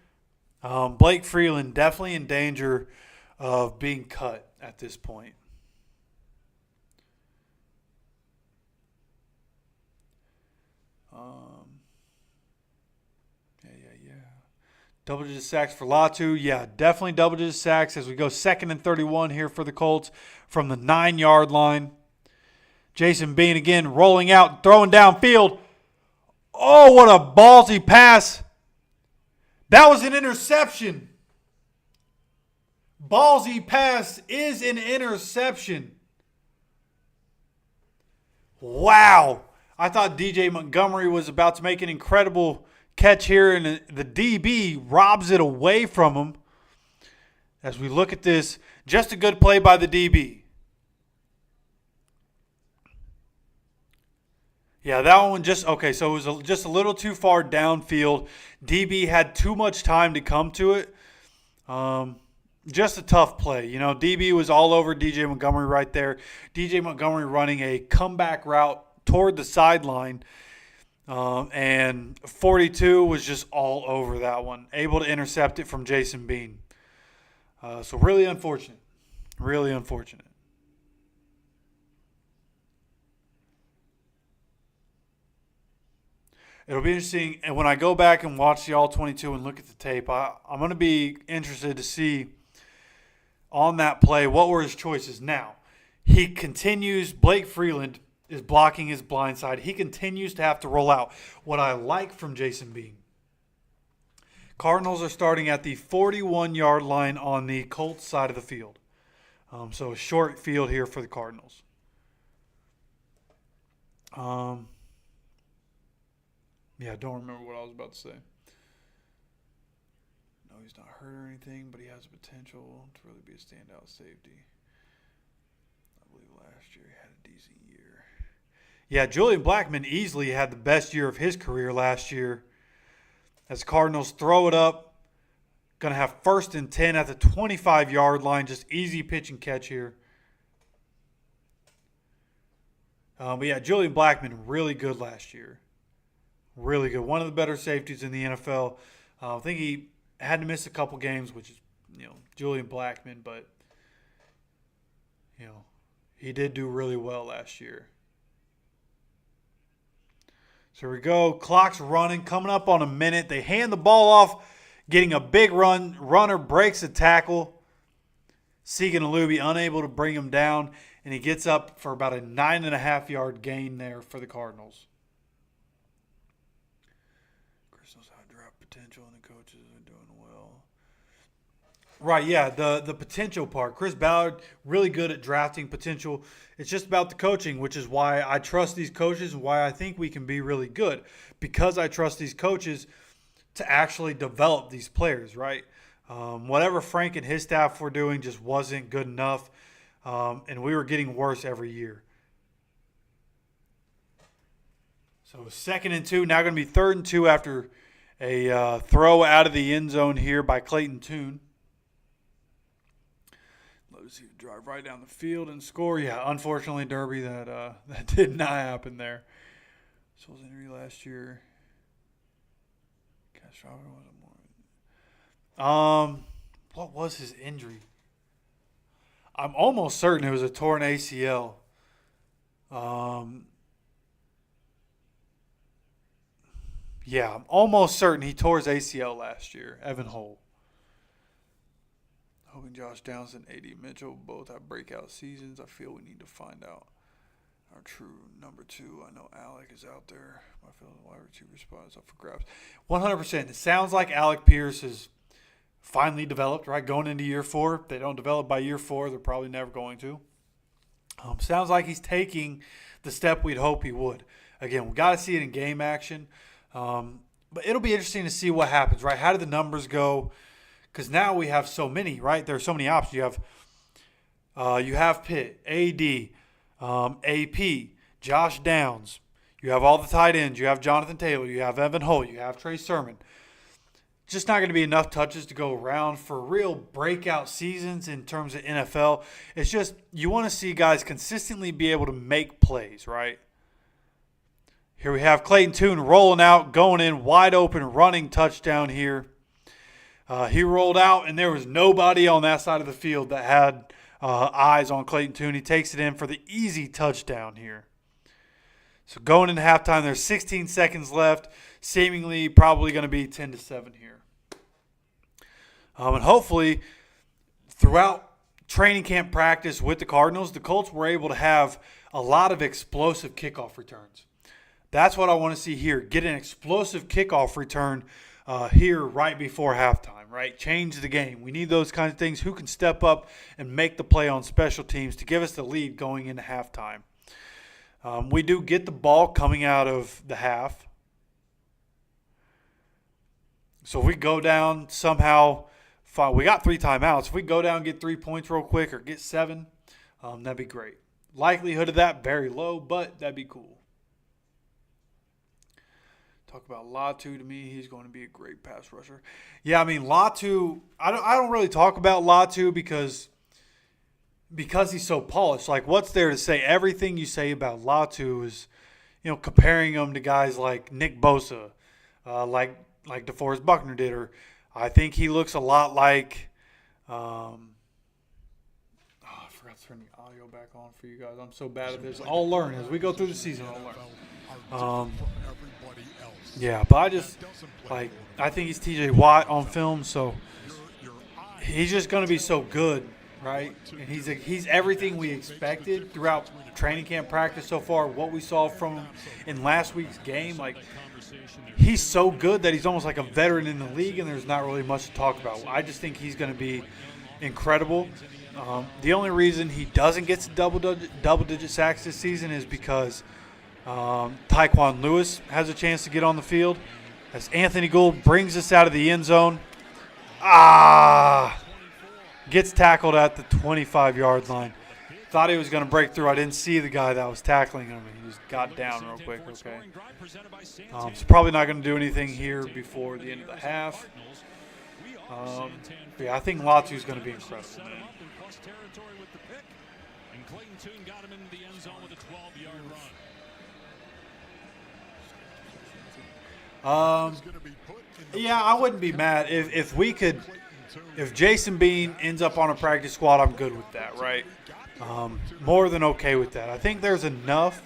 Blake Freeland definitely in danger of being cut at this point. Double-digit sacks for Latu. Yeah, definitely double-digit sacks as we go 2nd and 31 here for the Colts from the 9-yard line. Jason Bean again rolling out, throwing downfield. Oh, what a ballsy pass. That was an interception. Ballsy pass is an interception. Wow. I thought DJ Montgomery was about to make an incredible catch here, and the DB robs it away from him. As we look at this, just a good play by the DB. Yeah, that one just, okay, so it was just a little too far downfield. DB had too much time to come to it. Just a tough play. You know, DB was all over DJ Montgomery right there. DJ Montgomery running a comeback route toward the sideline. And 42 was just all over that one. Able to intercept it from Jason Bean. So really unfortunate. Really unfortunate. It'll be interesting. And when I go back and watch the All-22 and look at the tape, I'm going to be interested to see on that play what were his choices. Now, he continues, Blake Freeland is blocking his blind side. He continues to have to roll out. What I like from Jason Bean, Cardinals are starting at the 41-yard line on the Colts side of the field. So a short field here for the Cardinals. Yeah, I don't remember what I was about to say. No, he's not hurt or anything, but he has the potential to really be a standout safety. I believe last year he had a decent year. Yeah, Julian Blackmon easily had the best year of his career last year. As Cardinals throw it up, going to have 1st and 10 at the 25-yard line. Just easy pitch and catch here. But yeah, Julian Blackmon, really good last year. Really good. One of the better safeties in the NFL. I think he had to miss a couple games, which is, Julian Blackmon. But, he did do really well last year. So here we go. Clock's running, coming up on a minute. They hand the ball off, getting a big run. Runner breaks a tackle. Segan Alubi unable to bring him down, and he gets up for about a 9.5-yard gain there for the Cardinals. Chris knows how to draft potential, and the coaches are doing well. Right, yeah, the potential part. Chris Ballard, really good at drafting potential. It's just about the coaching, which is why I trust these coaches and why I think we can be really good. Because I trust these coaches to actually develop these players, right? Whatever Frank and his staff were doing just wasn't good enough, and we were getting worse every year. So 2nd and 2, now going to be 3rd and 2 after a throw out of the end zone here by Clayton Tune. Let's see, drive right down the field and score. Yeah, unfortunately, Derby, that did not happen there. So his injury last year. What was his injury? I'm almost certain it was a torn ACL. Yeah, I'm almost certain he tore his ACL last year. Evan Hull. Hoping Josh Downs and A.D. Mitchell both have breakout seasons. I feel we need to find out our true number 2. I know Alec is out there. I feel the wide receiver spot is up for grabs. 100%. It sounds like Alec Pierce is finally developed, right? Going into year 4. If they don't develop by year 4, they're probably never going to. Sounds like he's taking the step we'd hope he would. Again, we got to see it in game action. But it'll be interesting to see what happens, right? How do the numbers go? Because now we have so many, right? There are so many options. You have Pitt, A.D., AP, Josh Downs. You have all the tight ends. You have Jonathan Taylor. You have Evan Hull. You have Trey Sermon. Just not going to be enough touches to go around for real breakout seasons in terms of NFL. It's just you want to see guys consistently be able to make plays, right? Here we have Clayton Tune rolling out, going in, wide open, running touchdown here. He rolled out, and there was nobody on that side of the field that had eyes on Clayton Tune. He takes it in for the easy touchdown here. So going into halftime, there's 16 seconds left, seemingly probably going to be 10-7 here. And hopefully, throughout training camp practice with the Cardinals, the Colts were able to have a lot of explosive kickoff returns. That's what I want to see here. Get an explosive kickoff return here right before halftime, right? Change the game. We need those kinds of things. Who can step up and make the play on special teams to give us the lead going into halftime? We do get the ball coming out of the half. So if we go down somehow, we got 3 timeouts. If we go down and get 3 points real quick or get 7, that'd be great. Likelihood of that, very low, but that'd be cool. Talk about Latu. To me, he's going to be a great pass rusher. Yeah, I mean, Latu, I don't really talk about Latu because he's so polished. Like, what's there to say? Everything you say about Latu is, comparing him to guys like Nick Bosa, like DeForest Buckner did, or I think he looks a lot like I forgot to turn the audio back on for you guys. I'm so bad at this. I'll learn as we go through the season. I'll learn. Yeah, but I think he's TJ Watt on film, so he's just going to be so good right? And he's everything we expected throughout training camp practice so far. What we saw from him in last week's game, like he's so good that he's almost like a veteran in the league, and there's not really much to talk about. I just think he's going to be incredible. The only reason he doesn't get to double-digit sacks this season is because Tyquan Lewis has a chance to get on the field as Anthony Gould brings us out of the end zone. Gets tackled at the 25-yard line. Thought he was going to break through. I didn't see the guy that was tackling him. He just got down real quick. Okay. He's probably not going to do anything here before the end of the half. But yeah, I think Latu's going to be incredible, man. Yeah, I wouldn't be mad if we could. If Jason Bean ends up on a practice squad, I'm good with that, right? More than okay with that. I think there's enough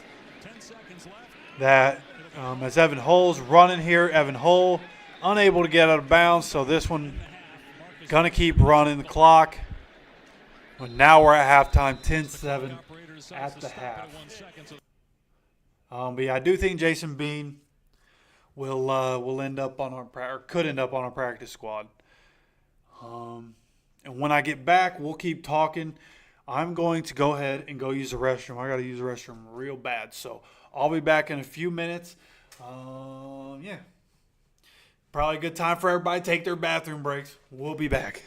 that as Evan Hull's running here, Evan Hull unable to get out of bounds, so this one going to keep running the clock. Well, now we're at halftime, 10-7 at the half. But yeah, I do think Jason Bean will end up on could end up on our practice squad. And when I get back, we'll keep talking. I'm going to go ahead and go use the restroom. I got to use the restroom real bad. So I'll be back in a few minutes. Yeah. Probably a good time for everybody to take their bathroom breaks. We'll be back.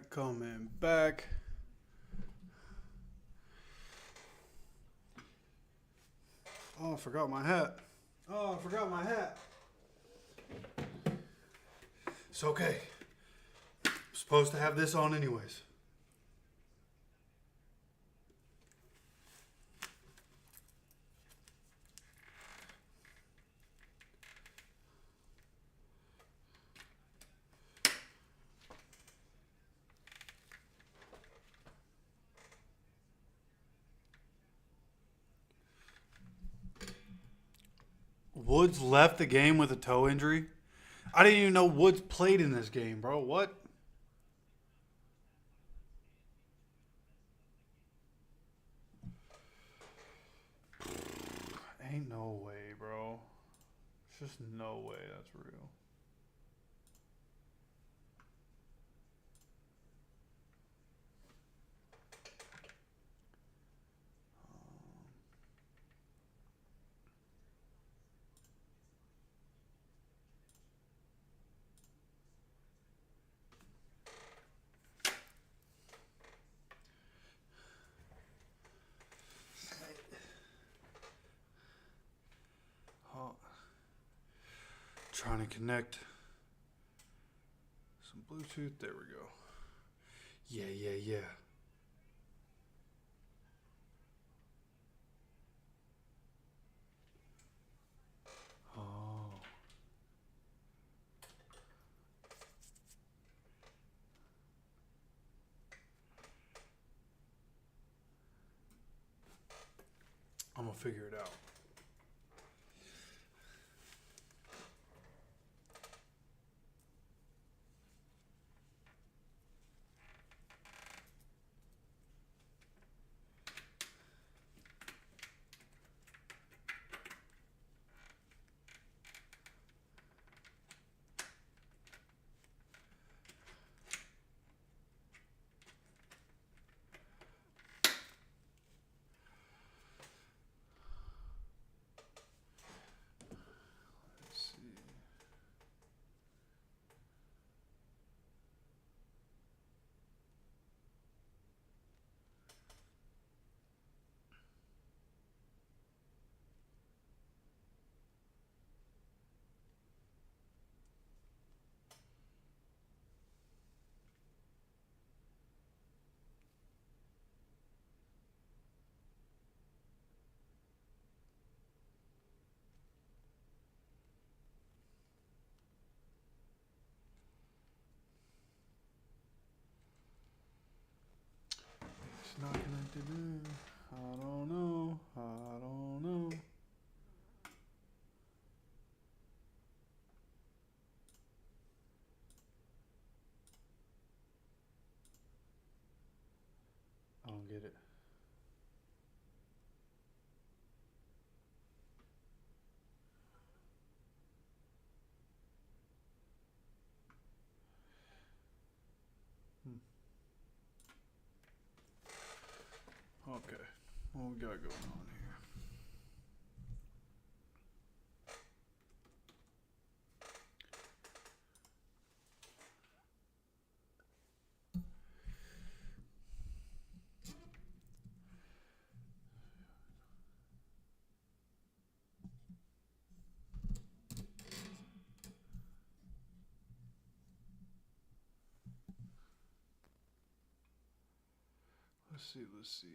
coming back. Oh, I forgot my hat. It's okay. I'm supposed to have this on anyways. Woods left the game with a toe injury. I didn't even know Woods played in this game, bro. What? Ain't no way, bro. There's just no way that's real. Trying to connect some Bluetooth. There we go. Yeah. Oh. I'm gonna figure it out. It's not connected in. I don't know. I don't get it. Okay. What we got going on here? Let's see.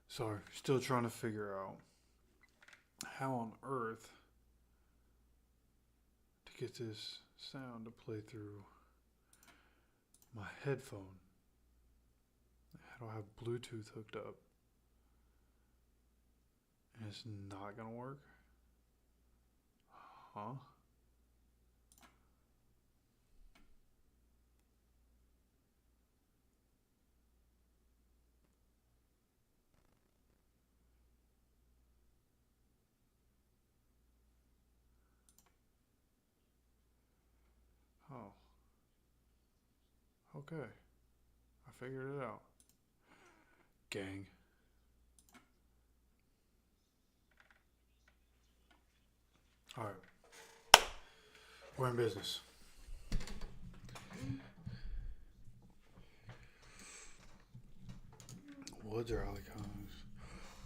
Sorry, still trying to figure out how on earth to get this sound to play through my headphone. I don't have Bluetooth hooked up. And it's not gonna work? Huh? Okay. I figured it out. Gang. All right. We're in business. Woods or Ali Collins?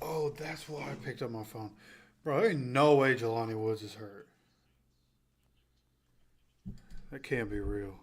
Oh, that's why I picked up my phone. Bro, there ain't no way Jelani Woods is hurt. That can't be real.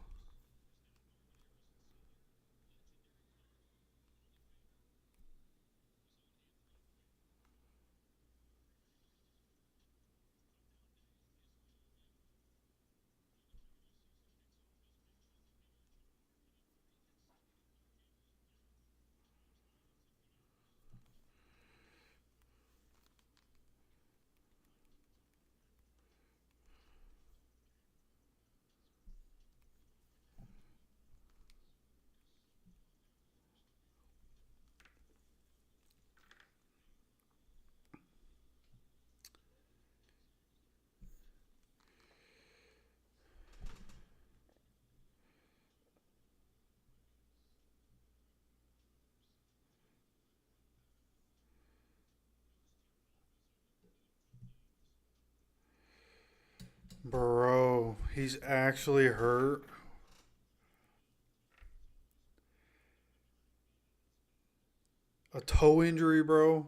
Bro, he's actually hurt. A toe injury, bro.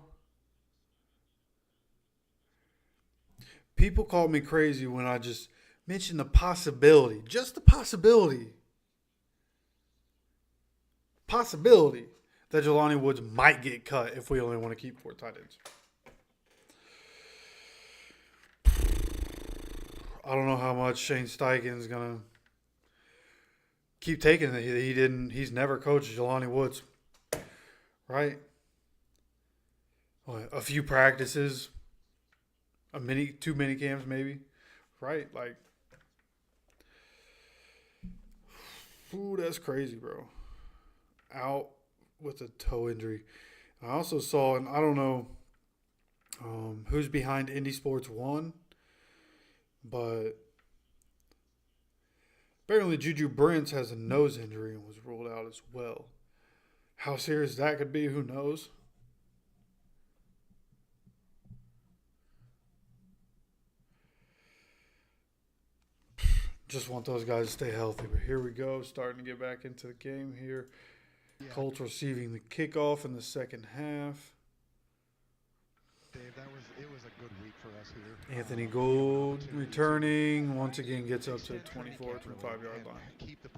People called me crazy when I just mentioned the possibility. Just the possibility. Possibility that Jelani Woods might get cut if we only want to keep 4 tight ends. I don't know how much Shane Steichen's gonna keep taking it. He's never coached Jelani Woods, right? A few practices, 2 mini camps maybe, right? Like, ooh, that's crazy, bro. Out with a toe injury. I also saw, and I don't know who's behind Indy Sports 1. But apparently Juju Brents has a nose injury and was ruled out as well. How serious that could be, who knows? Just want those guys to stay healthy. But here we go, starting to get back into the game here. Yeah. Colts receiving the kickoff in the second half. Dave, it was a good week for us here. Anthony Gould returning once again, gets up to the 24, 25-yard line. Keep the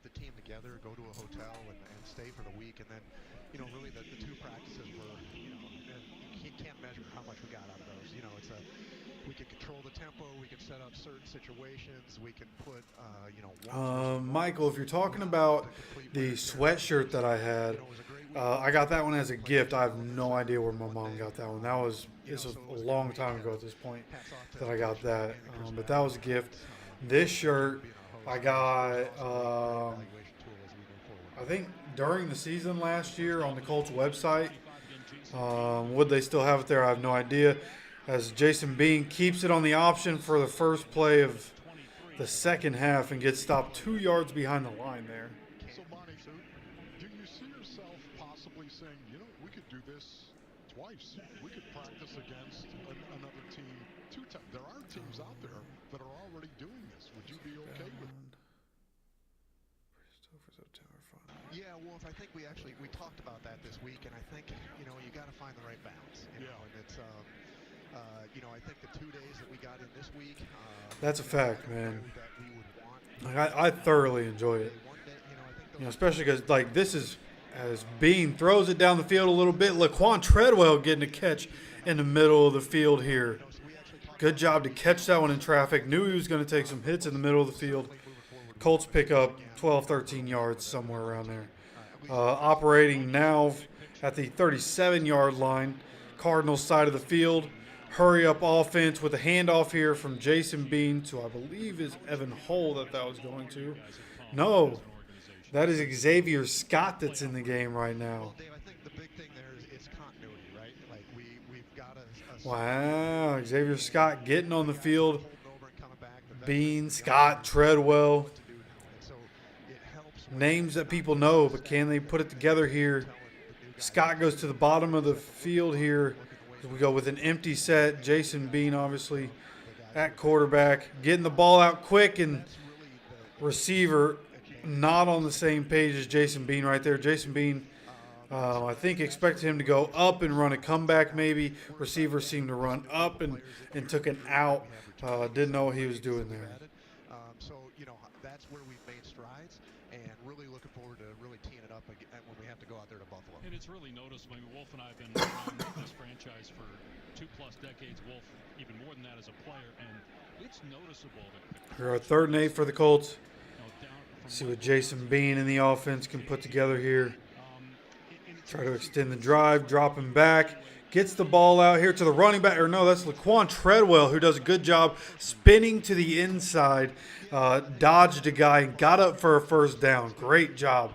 team together, go to a hotel and stay for the week, and then really the 2 practices were you can't measure how much we got out of those. It's we can control the tempo, we can set up certain situations, we can put Michael, if you're talking about the sweatshirt that I had. I got that one as a gift. I have no idea where my mom got that one. It's a long time ago at this point that I got that. But that was a gift. This shirt I got, I think during the season last year on the Colts website. Would they still have it there? I have no idea. As Jason Bean keeps it on the option for the first play of the second half and gets stopped 2 yards behind the line there. Saying, we could do this twice. We could practice against another team 2 times. There are teams out there that are already doing this. Would you be okay with it? Yeah, Wolf, I think we talked about that this week, and I think, you got to find the right balance. And it's, I think the 2 days that we got in this week. That's a fact, man. I thoroughly enjoy it. Especially because, this is, as Bean throws it down the field a little bit, Laquan Treadwell getting a catch in the middle of the field here. Good job to catch that one in traffic. Knew he was going to take some hits in the middle of the field. Colts pick up 12, 13 yards, somewhere around there. Operating now at the 37-yard line, Cardinals side of the field. Hurry up offense with a handoff here from Jason Bean to, I believe, is Evan Hull that was going to. No. That is Xavier Scott that's in the game right now. Well, Dave, I think the big thing there is it's continuity, right? Like we've got wow, Xavier Scott getting on the field. Bean, Scott, Treadwell. So it helps names that people know, but can they put it together here? Scott goes to the bottom of the field here. We go with an empty set. Jason Bean, obviously, at quarterback. Getting the ball out quick, and receiver not on the same page as Jason Bean right there. Jason Bean, I think, expected him to go up and run a comeback maybe. Receiver seemed to run up and took an out. Didn't know what he was doing there. So, that's where we've made strides, and really looking forward to really teeing it up again when we have to go out there to Buffalo. And it's really noticeable. I mean, Wolf and I have been around this franchise for 2+ decades. Wolf, even more than that as a player, and it's noticeable that Here are 3rd and 8 for the Colts. See what Jason Bean and the offense can put together here. Try to extend the drive, dropping back. Gets the ball out here to the running back. Or no, that's Laquan Treadwell, who does a good job spinning to the inside. Dodged a guy and got up for a first down. Great job.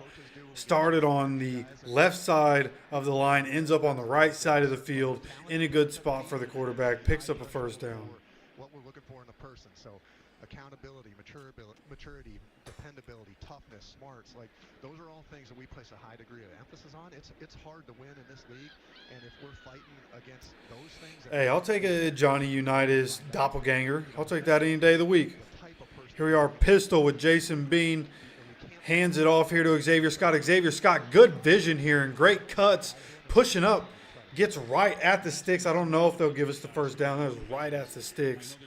Started on the left side of the line, ends up on the right side of the field in a good spot for the quarterback. Picks up a first down. What we're looking for in a person. So accountability, maturity, dependability, toughness, smarts, like those are all things that we place a high degree of emphasis on. It's hard to win in this league, and if we're fighting against those things. Hey, I'll take a Johnny Unitas doppelganger. I'll take that any day of the week. Here we are, pistol with Jason Bean. Hands it off here to Xavier Scott. Xavier Scott, good vision here and great cuts, pushing up. Gets right at the sticks. I don't know if they'll give us the first down. That was right at the sticks.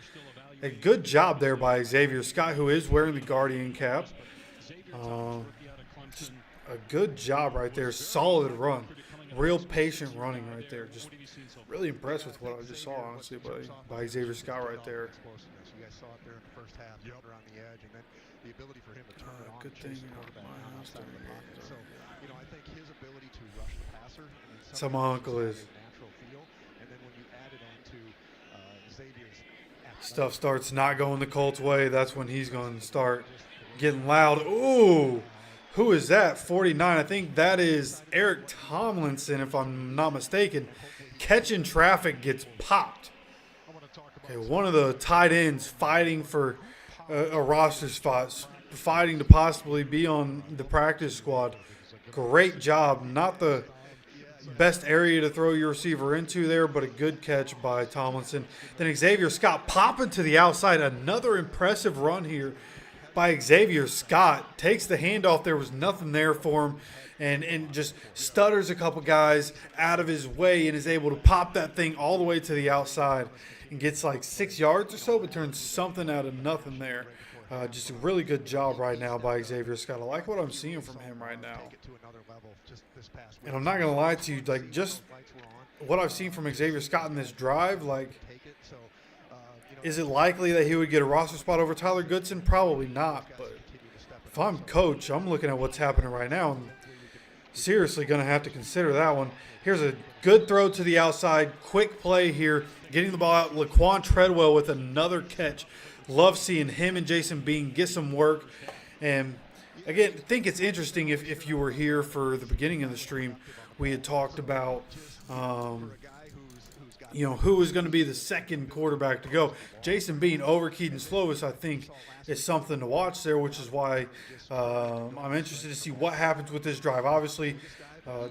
A good job there by Xavier Scott, who is wearing the Guardian cap. Just a good job right there. Solid run. Real patient running right there. Just really impressed with what I just saw, honestly, by Xavier Scott right there. You guys saw it there in the first half, around the edge, and then the ability for him to turn it on. Good thing you know outside of the pocket. So, I think his ability to rush the passer. That's how my uncle is. Natural feel, and then when you add it on to Xavier's stuff starts not going the Colts' way, that's when he's going to start getting loud. Ooh, who is that? 49. I think that is Eric Tomlinson, if I'm not mistaken. Catching traffic, gets popped. Okay, one of the tight ends fighting for a roster spot, fighting to possibly be on the practice squad. Great job. Not the best area to throw your receiver into there, but a good catch by Tomlinson. Then Xavier Scott popping to the outside. Another impressive run here by Xavier Scott. Takes the handoff. There was nothing there for him. And just stutters a couple guys out of his way and is able to pop that thing all the way to the outside and gets like 6 yards or so, but turns something out of nothing there. Just a really good job right now by Xavier Scott. I like what I'm seeing from him right now. And I'm not going to lie to you, like just what I've seen from Xavier Scott in this drive, like, is it likely that he would get a roster spot over Tyler Goodson? Probably not, but if I'm coach, I'm looking at what's happening right now and seriously going to have to consider that one. Here's a good throw to the outside. Quick play here. Getting the ball out. Laquan Treadwell with another catch. Love seeing him and Jason Bean get some work. And, again, I think it's interesting if you were here for the beginning of the stream. We had talked about, who was going to be the second quarterback to go. Jason Bean over Keaton Slovis, I think, is something to watch there, which is why I'm interested to see what happens with this drive. Obviously,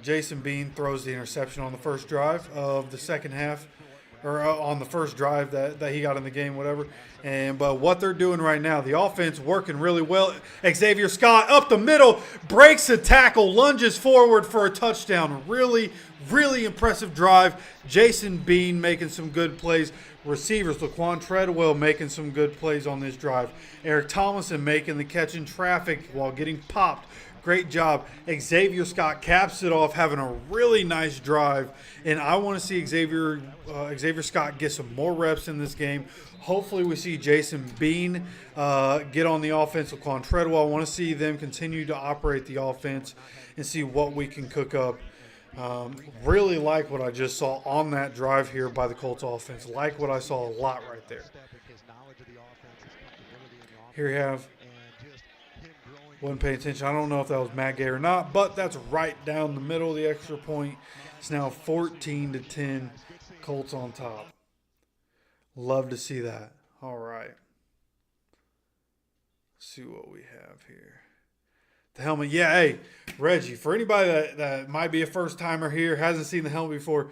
Jason Bean throws the interception on the first drive of the second half, or on the first drive that he got in the game, whatever. But what they're doing right now, the offense working really well. Xavier Scott up the middle, breaks a tackle, lunges forward for a touchdown. Really, really impressive drive. Jason Bean making some good plays. Receivers, Laquan Treadwell making some good plays on this drive. Eric Tomlinson making the catch in traffic while getting popped. Great job. Xavier Scott caps it off, having a really nice drive. And I want to see Xavier Scott get some more reps in this game. Hopefully we see Jason Bean get on the offense. Laquan Treadwell, I want to see them continue to operate the offense and see what we can cook up. Really like what I just saw on that drive here by the Colts offense. Like what I saw a lot right there. Here you have, wasn't paying attention. I don't know if that was Matt Gay or not, but that's right down the middle of the extra point. It's now 14-10, Colts on top. Love to see that. All right. Let's see what we have here. The helmet. Yeah, hey, Reggie, for anybody that might be a first-timer here, hasn't seen the helmet before,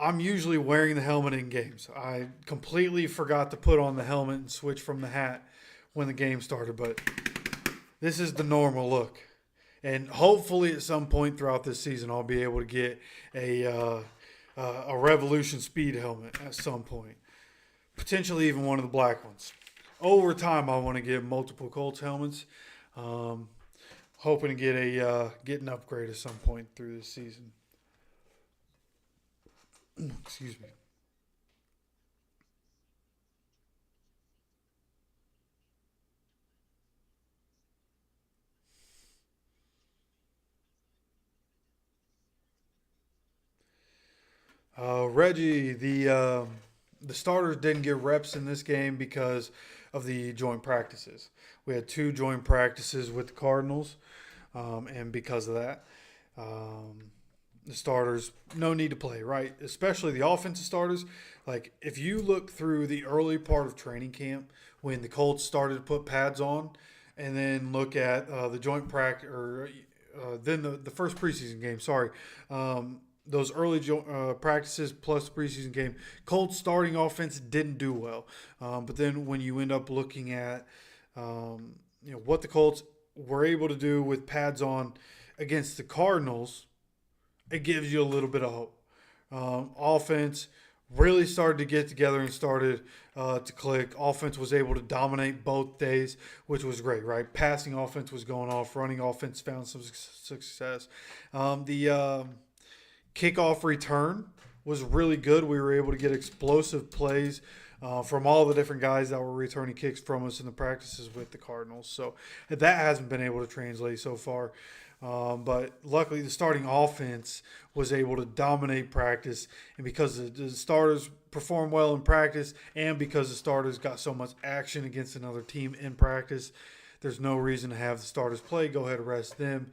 I'm usually wearing the helmet in games. I completely forgot to put on the helmet and switch from the hat when the game started, but this is the normal look. And hopefully at some point throughout this season, I'll be able to get a Revolution Speed helmet at some point. Potentially even one of the black ones. Over time, I want to get multiple Colts helmets. Hoping to get an upgrade at some point through this season. Excuse me. Reggie, the starters didn't get reps in this game because of the joint practices. We had 2 joint practices with the Cardinals, and because of that, the starters, no need to play, right? Especially the offensive starters. Like, if you look through the early part of training camp when the Colts started to put pads on, and then look at the joint practice, or then the first preseason game, those early practices plus the preseason game, Colts starting offense didn't do well. But then when you end up looking at what the Colts were able to do with pads on against the Cardinals, it gives you a little bit of hope. Offense really started to get together and started to click. Offense was able to dominate both days, which was great, right? Passing offense was going off. Running offense found some success. The kickoff return was really good. We were able to get explosive plays from all the different guys that were returning kicks from us in the practices with the Cardinals. So that hasn't been able to translate so far. But luckily the starting offense was able to dominate practice. And because the starters performed well in practice and because the starters got so much action against another team in practice, there's no reason to have the starters play. Go ahead and rest them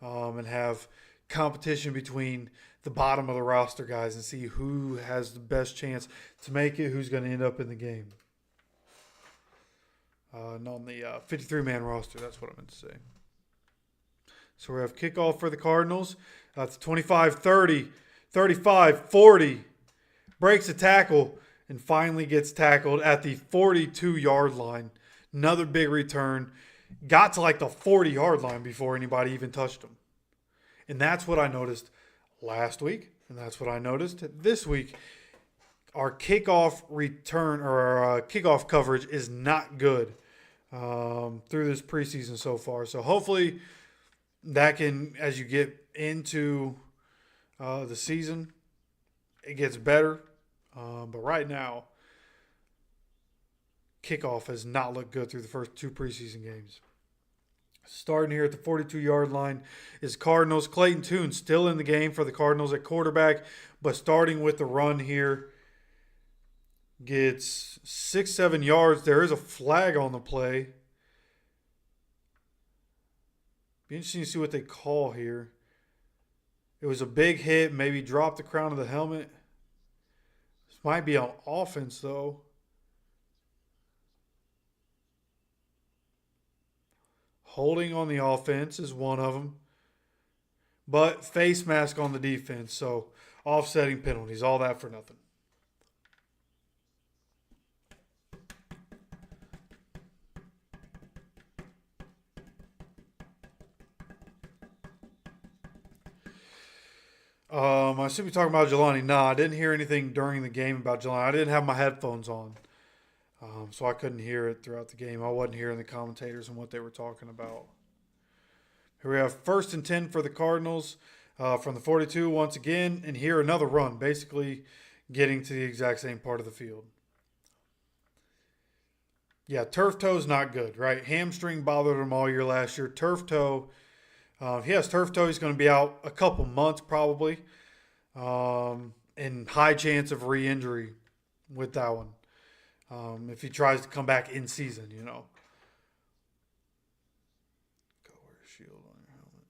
and have competition between the bottom of the roster guys and see who has the best chance to make it, who's going to end up in the game. And on the 53-man roster, that's what I meant to say. So we have kickoff for the Cardinals. That's 25-30, 35-40. Breaks a tackle and finally gets tackled at the 42-yard line. Another big return. Got to like the 40-yard line before anybody even touched him. And that's what I noticed last week, and that's what I noticed this week. Our kickoff return or our kickoff coverage is not good through this preseason so far. So hopefully that can, as you get into the season, it gets better. But right now, kickoff has not looked good through the first 2 preseason games. Starting here at the 42-yard line is Cardinals. Clayton Tune still in the game for the Cardinals at quarterback, but starting with the run here. Gets 6-7 yards. There is a flag on the play. Be interesting to see what they call here. It was a big hit, maybe dropped the crown of the helmet. This might be on offense, though. Holding on the offense is one of them. But face mask on the defense. So offsetting penalties. All that for nothing. I should be talking about Jelani. No, I didn't hear anything during the game about Jelani. I didn't have my headphones on. So I couldn't hear it throughout the game. I wasn't hearing the commentators and what they were talking about. Here we have 1st and 10 for the Cardinals from the 42 once again. And here another run, basically getting to the exact same part of the field. Yeah, turf toe's not good, right? Hamstring bothered him all year last year. Turf toe, if he has turf toe, he's going to be out a couple months probably. And high chance of re-injury with that one. If he tries to come back in season, you know. Go wear a shield on your helmet.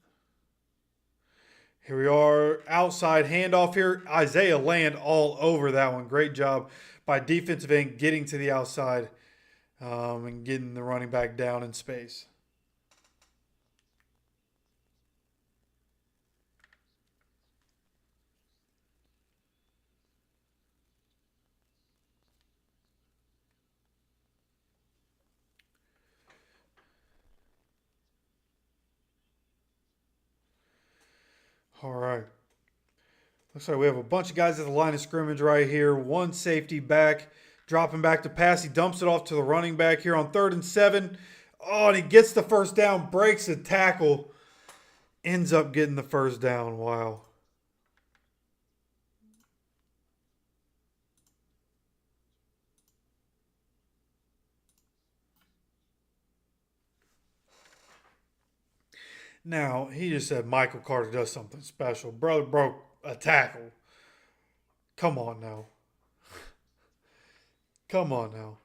Here we are, outside handoff here. Isaiah Land all over that one. Great job by defensive end getting to the outside and getting the running back down in space. Looks like we have a bunch of guys at the line of scrimmage right here. One safety back, dropping back to pass. He dumps it off to the running back here on 3rd and 7. Oh, and he gets the first down, breaks a tackle, ends up getting the first down. Wow. Now, he just said Michael Carter does something special. Brother broke a tackle. Come on now. Come on now.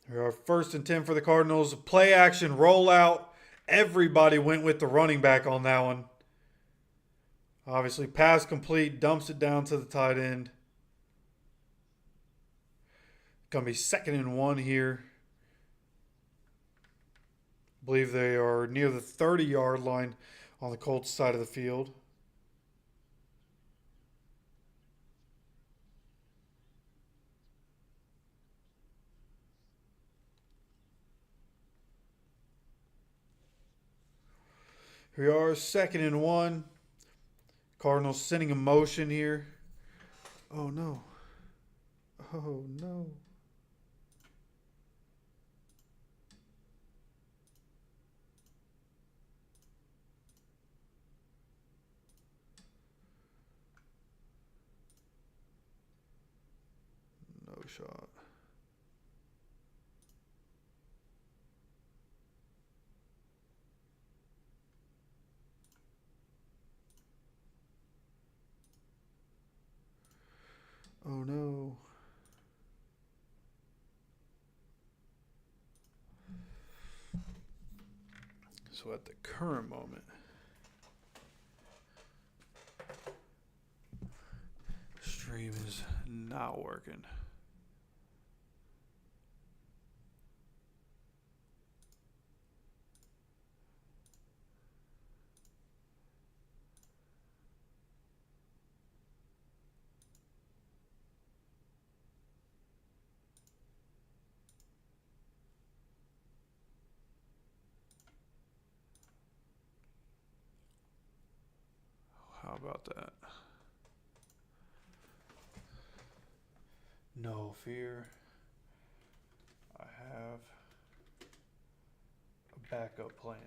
Here are 1st and 10 for the Cardinals. Play action, rollout. Everybody went with the running back on that one. Obviously, pass complete, dumps it down to the tight end. Going to be 2nd and 1 here. I believe they are near the 30-yard line on the Colts side of the field. Here we are, 2nd and 1. Cardinals sending a motion here. Oh, no. Oh, no. No shot. Oh no. So at the current moment, stream is not working. How about that? No fear. I have a backup plan.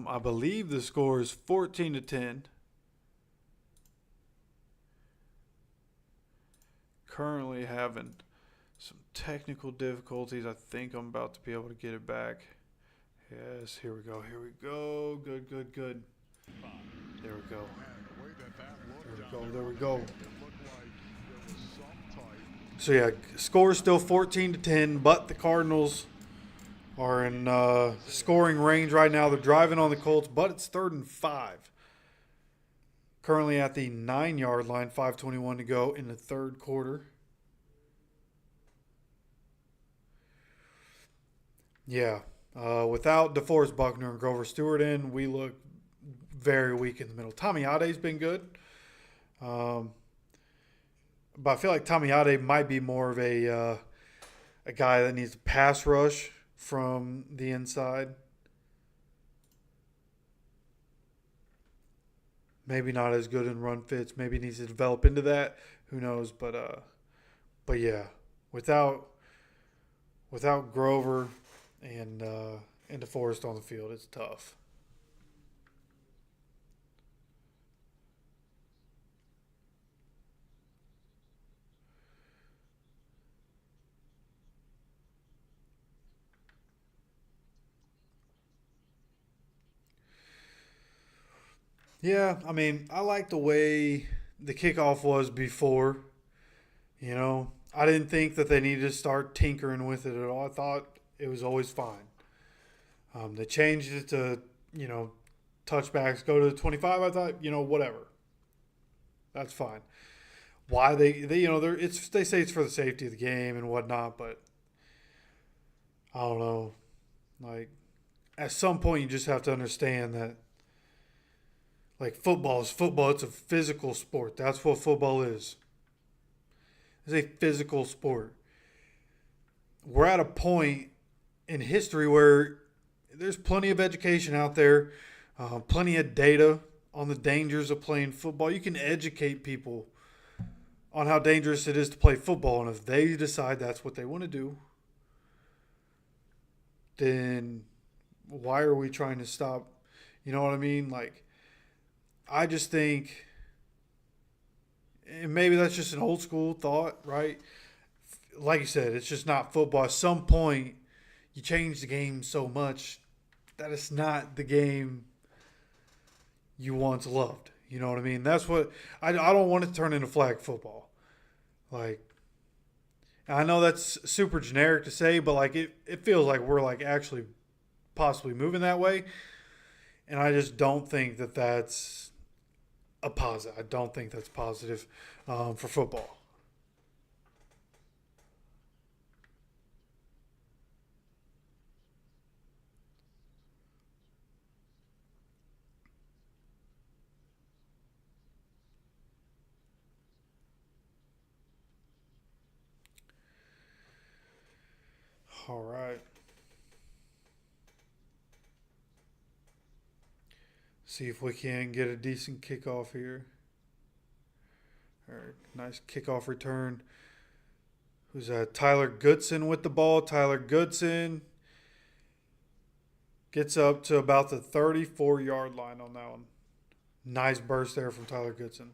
I believe the score is 14-10. Currently having some technical difficulties. I think I'm about to be able to get it back. Yes, here we go. Here we go. Good, good, good. There we go. There we go. There we go. So yeah, score is still 14-10, but the Cardinals are in scoring range right now. They're driving on the Colts, but it's 3rd and 5. Currently at the 9-yard line, 5:21 to go in the 3rd quarter. Yeah, without DeForest Buckner and Grover Stewart in, we look very weak in the middle. Tommyade's been good, but I feel like Tommyade might be more of a guy that needs a pass rush from the inside. Maybe not as good in run fits. Maybe needs to develop into that. Who knows? But yeah, without Grover and DeForest on the field, it's tough. Yeah, I mean, I like the way the kickoff was before. I didn't think that they needed to start tinkering with it at all. I thought it was always fine. They changed it to, touchbacks go to the 25. I thought, whatever. That's fine. Why they they say it's for the safety of the game and whatnot, but I don't know. Like, at some point you just have to understand that, like, football is football. It's a physical sport. That's what football is. It's a physical sport. We're at a point in history where there's plenty of education out there, plenty of data on the dangers of playing football. You can educate people on how dangerous it is to play football, and if they decide that's what they want to do, then why are we trying to stop? You know what I mean? Like, I just think, and maybe that's just an old school thought, right? Like you said, it's just not football. At some point, you change the game so much that it's not the game you once loved. You know what I mean? That's what I don't want it to turn into flag football. Like, I know that's super generic to say, but like it feels like we're like actually possibly moving that way, and I just don't think that that's a positive. I don't think that's positive for football. All right. See if we can get a decent kickoff here. All right, nice kickoff return. Who's that? Tyler Goodson with the ball. Tyler Goodson gets up to about the 34-yard line on that one. Nice burst there from Tyler Goodson.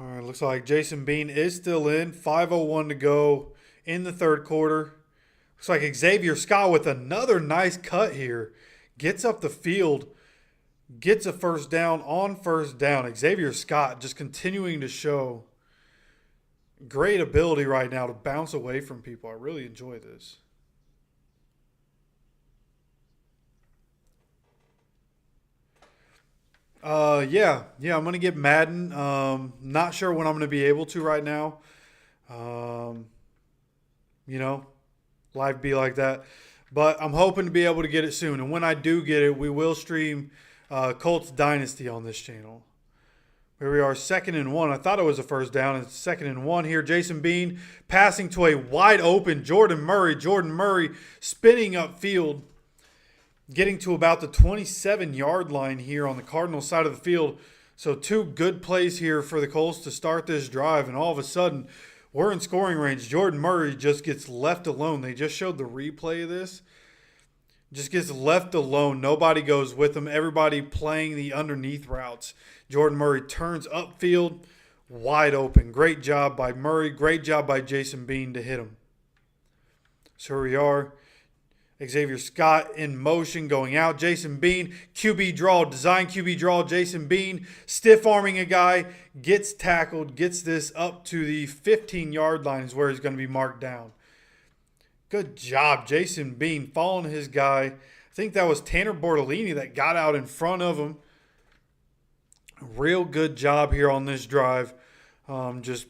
All right, looks like Jason Bean is still in. 5:01 to go in the third quarter. Looks like Xavier Scott with another nice cut here. Gets up the field, gets a first down on first down. Xavier Scott just continuing to show great ability right now to bounce away from people. I really enjoy this. Yeah, I'm gonna get Madden. Not sure when I'm gonna be able to right now. Life be like that, but I'm hoping to be able to get it soon. And when I do get it, we will stream Colts Dynasty on this channel. Here we are, 2nd and 1. I thought it was a first down. It's 2nd and 1 here. Jason Bean passing to a wide open Jordan Murray. Jordan Murray spinning upfield, getting to about the 27-yard line here on the Cardinals side of the field. So 2 good plays here for the Colts to start this drive, and all of a sudden we're in scoring range. Jordan Murray just gets left alone. They just showed the replay of this. Just gets left alone. Nobody goes with him. Everybody playing the underneath routes. Jordan Murray turns upfield, wide open. Great job by Murray. Great job by Jason Bean to hit him. So here we are. Xavier Scott in motion going out. Jason Bean, QB draw, design QB draw. Jason Bean stiff arming a guy, gets tackled, gets this up to the 15-yard line is where he's going to be marked down. Good job, Jason Bean following his guy. I think that was Tanner Bortolini that got out in front of him. Real good job here on this drive. Just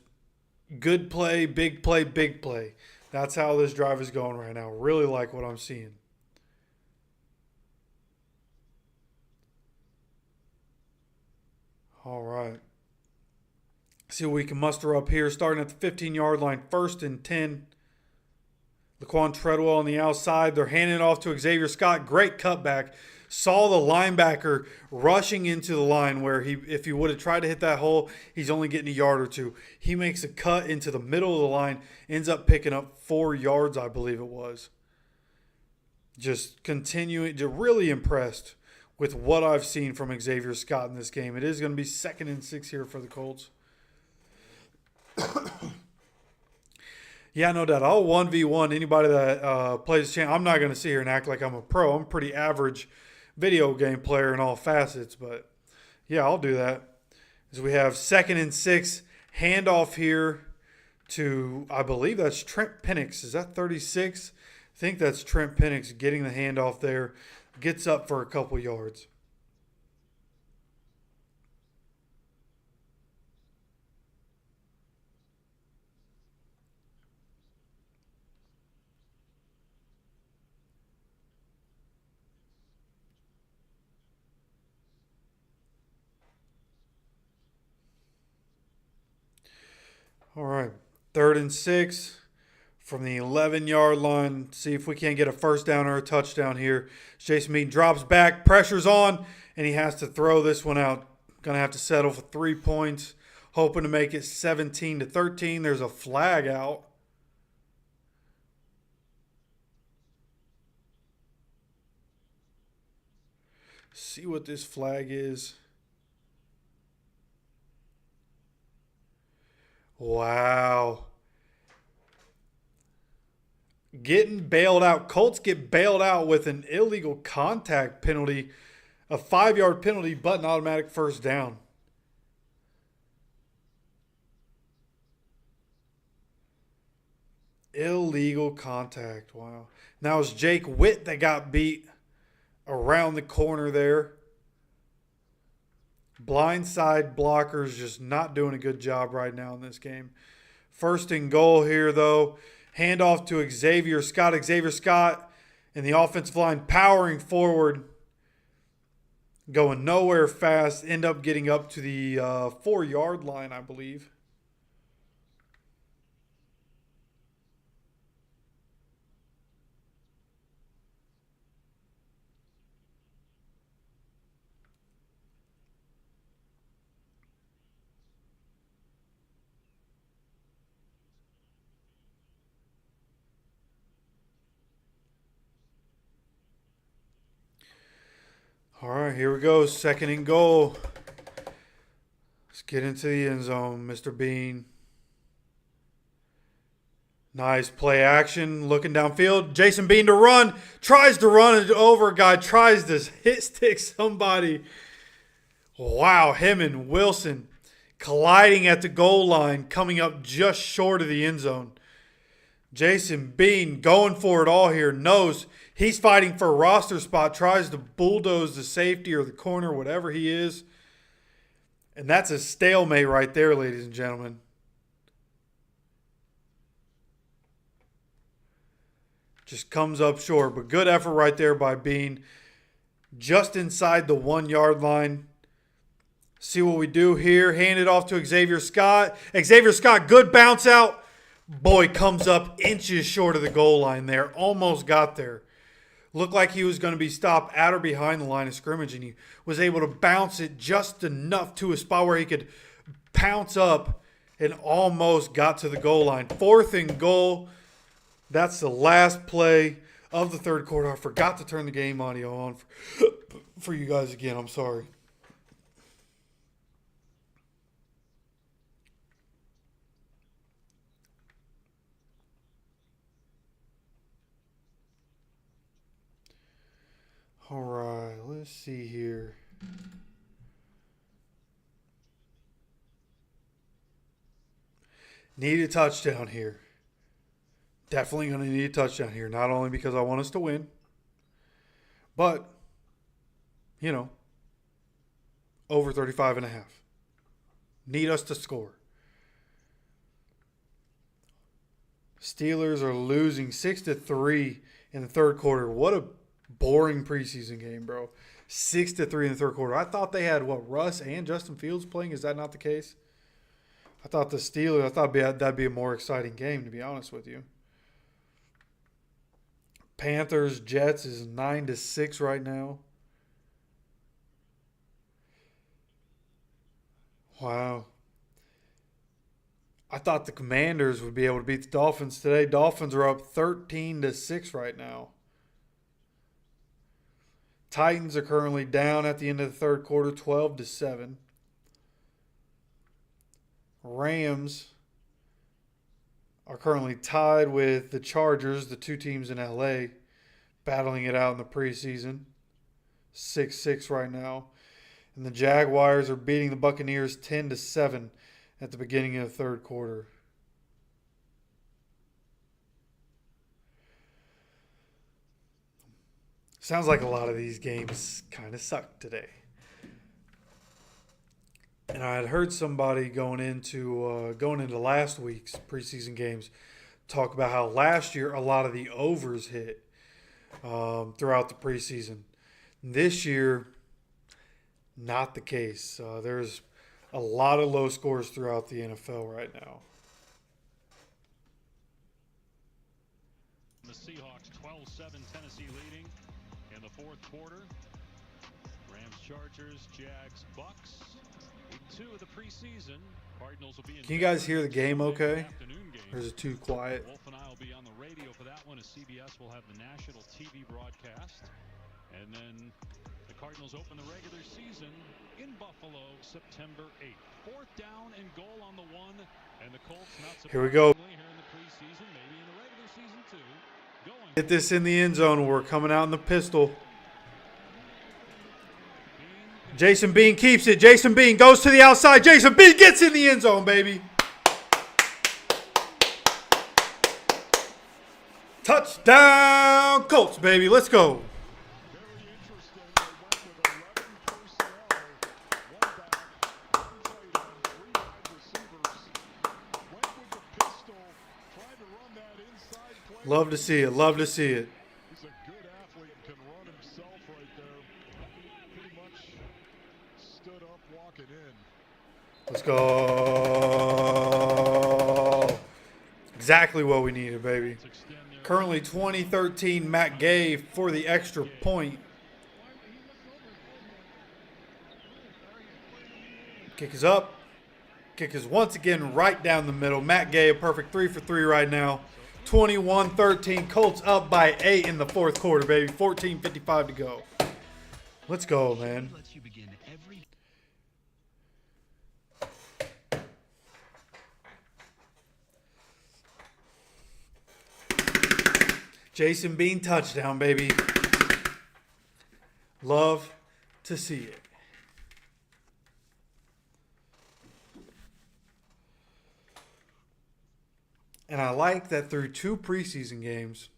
good play, big play, big play. That's how this drive is going right now. Really like what I'm seeing. All right. See what we can muster up here. Starting at the 15-yard line, 1st and 10. Laquan Treadwell on the outside. They're handing it off to Xavier Scott. Great cutback. Saw the linebacker rushing into the line where if he would have tried to hit that hole, he's only getting a yard or two. He makes a cut into the middle of the line, ends up picking up 4 yards, I believe it was. just continuing to really impressed with what I've seen from Xavier Scott in this game. It is going to be 2nd and 6 here for the Colts. Yeah, no doubt. I'll 1v1 anybody that plays channel. I'm not going to sit here and act like I'm a pro. I'm a pretty average video game player in all facets. But, yeah, I'll do that. As we have 2nd and 6, handoff here to, I believe that's Trent Penix. Is that 36? I think that's Trent Penix getting the handoff there. Gets up for a couple yards. All right, 3rd and 6 from the 11-yard line. See if we can't get a first down or a touchdown here. Jason Bean drops back, pressure's on, and he has to throw this one out. Going to have to settle for 3 points, hoping to make it 17-13. There's a flag out. See what this flag is. Wow. Getting bailed out. Colts get bailed out with an illegal contact penalty, a 5-yard penalty, but an automatic first down. Illegal contact. Wow. Now it's Jake Witt that got beat around the corner there. Blindside blockers just not doing a good job right now in this game. 1st and goal here, though. Handoff to Xavier Scott. Xavier Scott and the offensive line powering forward. Going nowhere fast. End up getting up to the 4-yard line, I believe. All right, here we go. 2nd and goal. Let's get into the end zone, Mr. Bean. Nice play action. Looking downfield. Jason Bean to run. Tries to run it over a guy. Tries to hit stick somebody. Wow, him and Wilson colliding at the goal line, coming up just short of the end zone. Jason Bean going for it all here. Knows he's fighting for a roster spot. Tries to bulldoze the safety or the corner, whatever he is. And that's a stalemate right there, ladies and gentlemen. Just comes up short. But good effort right there by Bean. Just inside the 1-yard line. See what we do here. Hand it off to Xavier Scott. Xavier Scott, good bounce out. Boy, comes up inches short of the goal line there. Almost got there. Looked like he was going to be stopped at or behind the line of scrimmage, and he was able to bounce it just enough to a spot where he could pounce up and almost got to the goal line. 4th and goal. That's the last play of the 3rd quarter. I forgot to turn the game audio on for you guys again. I'm sorry. All right, let's see here. Need a touchdown here. Definitely going to need a touchdown here. Not only because I want us to win, but, you know, over 35.5. Need us to score. Steelers are losing 6-3 in the 3rd quarter. What a boring preseason game, bro. 6-3 in the 3rd quarter. I thought they had, Russ and Justin Fields playing? Is that not the case? I thought the Steelers, that'd be a more exciting game, to be honest with you. Panthers, Jets is 9-6 right now. Wow. I thought the Commanders would be able to beat the Dolphins today. Dolphins are up 13-6 right now. Titans are currently down at the end of the third quarter, 12-7. Rams are currently tied with the Chargers, the two teams in LA, battling it out in the preseason. 6-6 right now. And the Jaguars are beating the Buccaneers 10-7 at the beginning of the third quarter. Sounds like a lot of these games kind of suck today. And I had heard somebody going into last week's preseason games talk about how last year a lot of the overs hit throughout the preseason. This year, not the case. There's a lot of low scores throughout the NFL right now. The Seahawks 12-7, Tennessee leading in the fourth quarter. Rams, Chargers, Jags, Bucks. Week 2 of the preseason. Cardinals will be in. Can you guys hear the game okay? Or is it too quiet? Wolf and I will be on the radio for that one as CBS will have the national TV broadcast. And then the Cardinals open the regular season in Buffalo September 8th. Fourth down and goal on the 1. And the Colts not Here we go. surprisingly here in the preseason, maybe in the regular season too. Going. Get this in the end zone. We're coming out in the pistol. Jason Bean keeps it. Jason Bean goes to the outside. Jason Bean gets in the end zone, baby. Touchdown, Colts, baby. Let's go. Love to see it. Love to see it. He's a good athlete and can run himself right there. Pretty much stood up walking in. Let's go. Exactly what we needed, baby. Currently 20-13, Matt Gay for the extra point. Kick is up. Kick is once again right down the middle. Matt Gay, a perfect 3 for 3 right now. 21-13, Colts up by 8 in the fourth quarter, baby. 14:55 to go. Let's go, man. Jason Bean touchdown, baby. Love to see it. And I like that through 2 preseason games,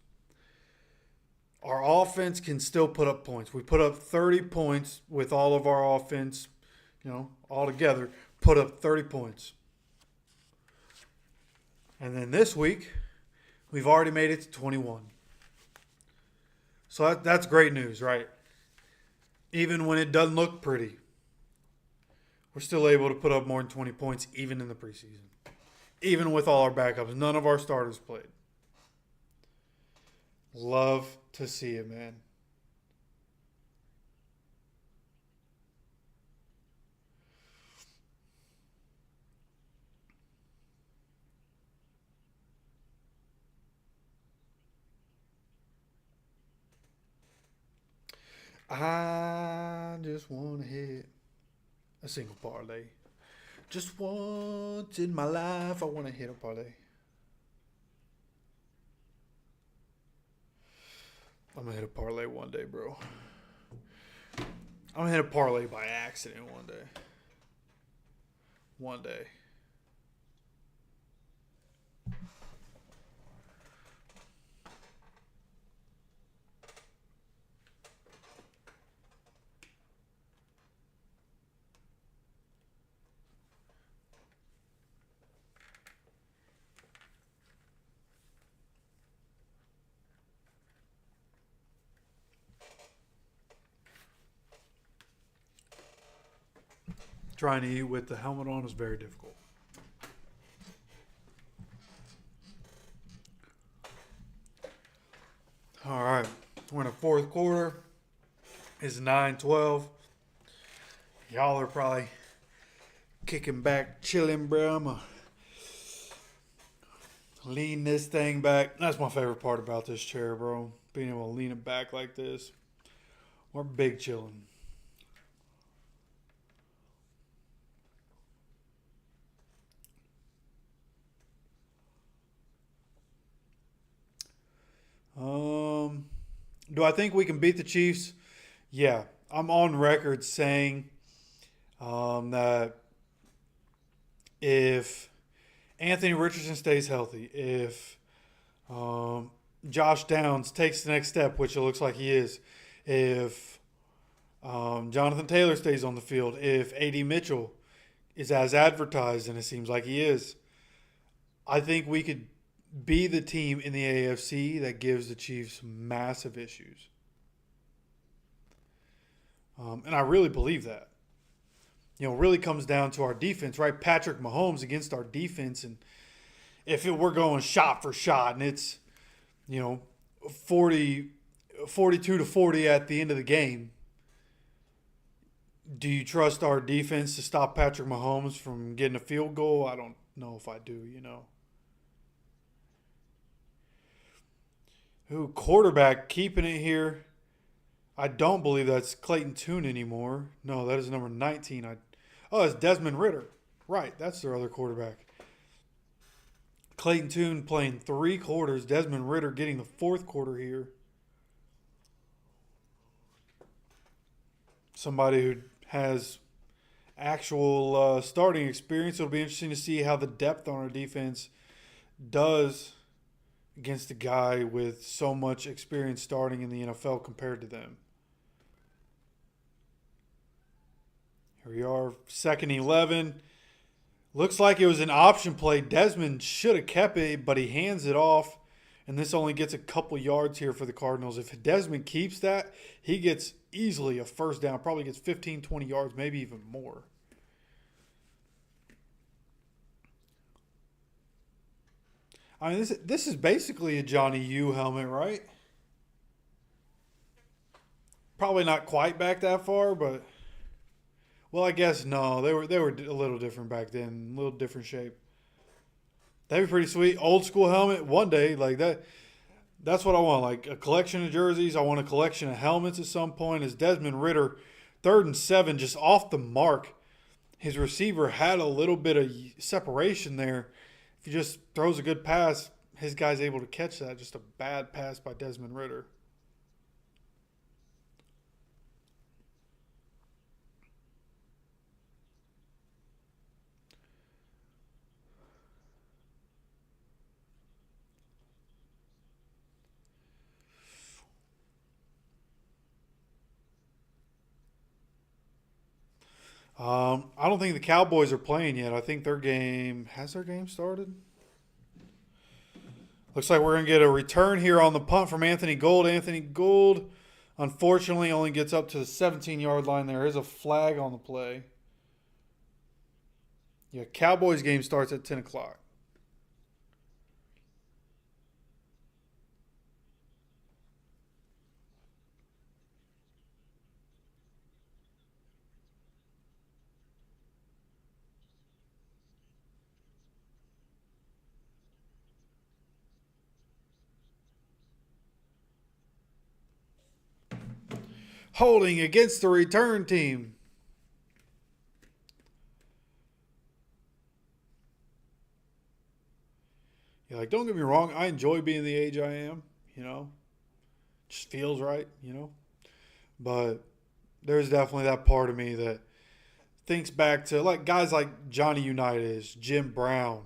our offense can still put up points. We put up 30 points with all of our offense, all together, put up 30 points. And then this week, we've already made it to 21. So that's great news, right? Even when it doesn't look pretty, we're still able to put up more than 20 points even in the preseason. Even with all our backups. None of our starters played. Love to see it, man. I just want to hit a single parlay. Just once in my life, I want to hit a parlay. I'm going to hit a parlay one day, bro. I'm going to hit a parlay by accident one day. One day. Trying to eat with the helmet on is very difficult. All right. We're in the fourth quarter. It's 9-12. Y'all are probably kicking back, chilling, bro. I'm going to lean this thing back. That's my favorite part about this chair, bro. Being able to lean it back like this We're big chilling. Do I think we can beat the Chiefs? Yeah. I'm on record saying that if Anthony Richardson stays healthy, if Josh Downs takes the next step, which it looks like he is, if Jonathan Taylor stays on the field, if A.D. Mitchell is as advertised, and it seems like he is, I think we could be the team in the AFC that gives the Chiefs massive issues. And I really believe that. It really comes down to our defense, right? Patrick Mahomes against our defense. And if we're going shot for shot and it's, 42-40 at the end of the game, do you trust our defense to stop Patrick Mahomes from getting a field goal? I don't know if I do, Who quarterback keeping it here? I don't believe that's Clayton Tune anymore. No, that is number 19. It's Desmond Ridder. Right, that's their other quarterback. Clayton Tune playing 3 quarters. Desmond Ridder getting the 4th quarter here. Somebody who has actual starting experience. It'll be interesting to see how the depth on our defense does against a guy with so much experience starting in the NFL compared to them. Here we are, 2nd and 11. Looks like it was an option play. Desmond should have kept it, but he hands it off. And this only gets a couple yards here for the Cardinals. If Desmond keeps that, he gets easily a first down. Probably gets 15, 20 yards, maybe even more. I mean, this is basically a Johnny U helmet, right? Probably not quite back that far, but... Well, I guess no. They were a little different back then, a little different shape. That'd be pretty sweet. Old school helmet one day like that. That's what I want. Like a collection of jerseys. I want a collection of helmets at some point. As Desmond Ridder, 3rd and 7, just off the mark. His receiver had a little bit of separation there. If he just throws a good pass, his guy's able to catch that. Just a bad pass by Desmond Ridder. I don't think the Cowboys are playing yet. I think their game started? Looks like we're going to get a return here on the punt from Anthony Gould. Anthony Gould, unfortunately, only gets up to the 17-yard line. There is a flag on the play. Yeah, Cowboys game starts at 10 o'clock. Holding against the return team. Yeah, don't get me wrong. I enjoy being the age I am, Just feels right, But there's definitely that part of me that thinks back to guys like Johnny Unitas, Jim Brown.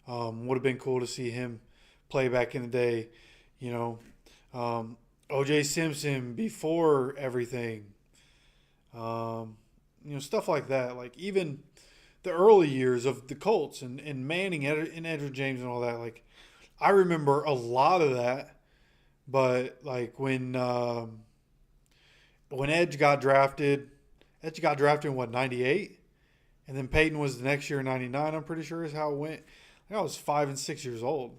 Would have been cool to see him play back in the day, O.J. Simpson before everything. Stuff like that. Even the early years of the Colts and Manning and Edward James and all that. I remember a lot of that. But, when Edge got drafted in, 98? And then Payton was the next year in 99, I'm pretty sure is how it went. I was 5 and 6 years old.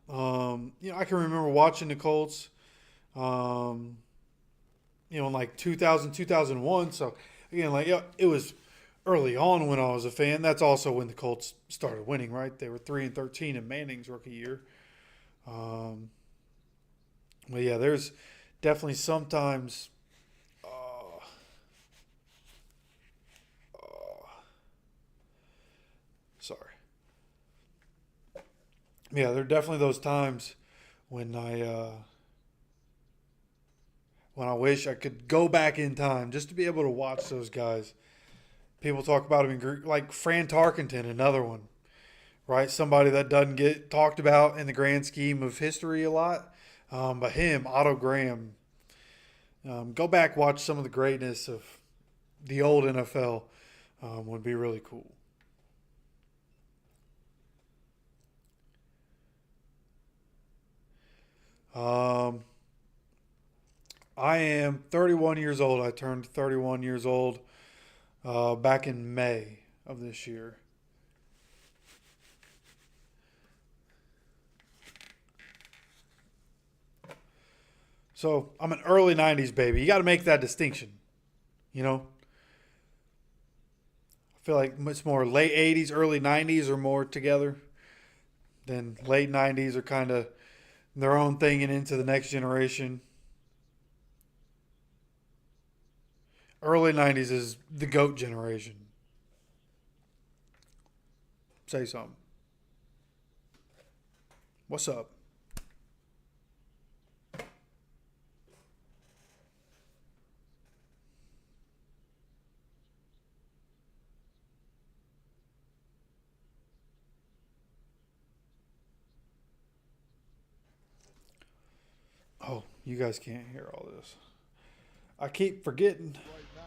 I can remember watching the Colts, in 2000, 2001. So, again, it was early on when I was a fan. That's also when the Colts started winning, right? They were 3-13 in Manning's rookie year. But, yeah, there's definitely sometimes sorry. Yeah, there are definitely those times when I wish I could go back in time just to be able to watch those guys. People talk about him like Fran Tarkenton, another one, right? Somebody that doesn't get talked about in the grand scheme of history a lot. But him, Otto Graham, go back, watch some of the greatness of the old NFL would be really cool. I am 31 years old. I turned 31 years old back in May of this year. So I'm an early 90s baby. You got to make that distinction, you know? I feel like it's more late 80s, early 90s are more together than late 90s are kind of their own thing and into the next generation. Early 90s is the GOAT generation. Say something. What's up? Oh, you guys can't hear all this. I keep forgetting. Right now,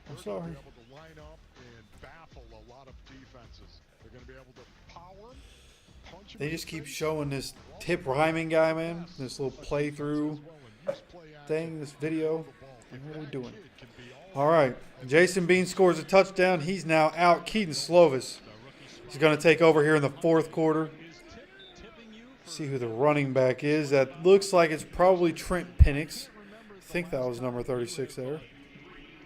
I'm they're sorry. going to be able to line up and baffle a lot of defenses. They're going to be able to power 'em, punch 'em They in just the keep face, showing this run tip the rhyming guy, pass, man. This little such playthrough defense as well, and use play thing, action this to video. throw the ball. Like, If what are we that doing? kid can be All right. Jason Bean scores a touchdown. He's now out. Keaton Slovis is going to take over here in the fourth quarter. See who the running back is. That looks like it's probably Trent Penix. I think that was number 36 there.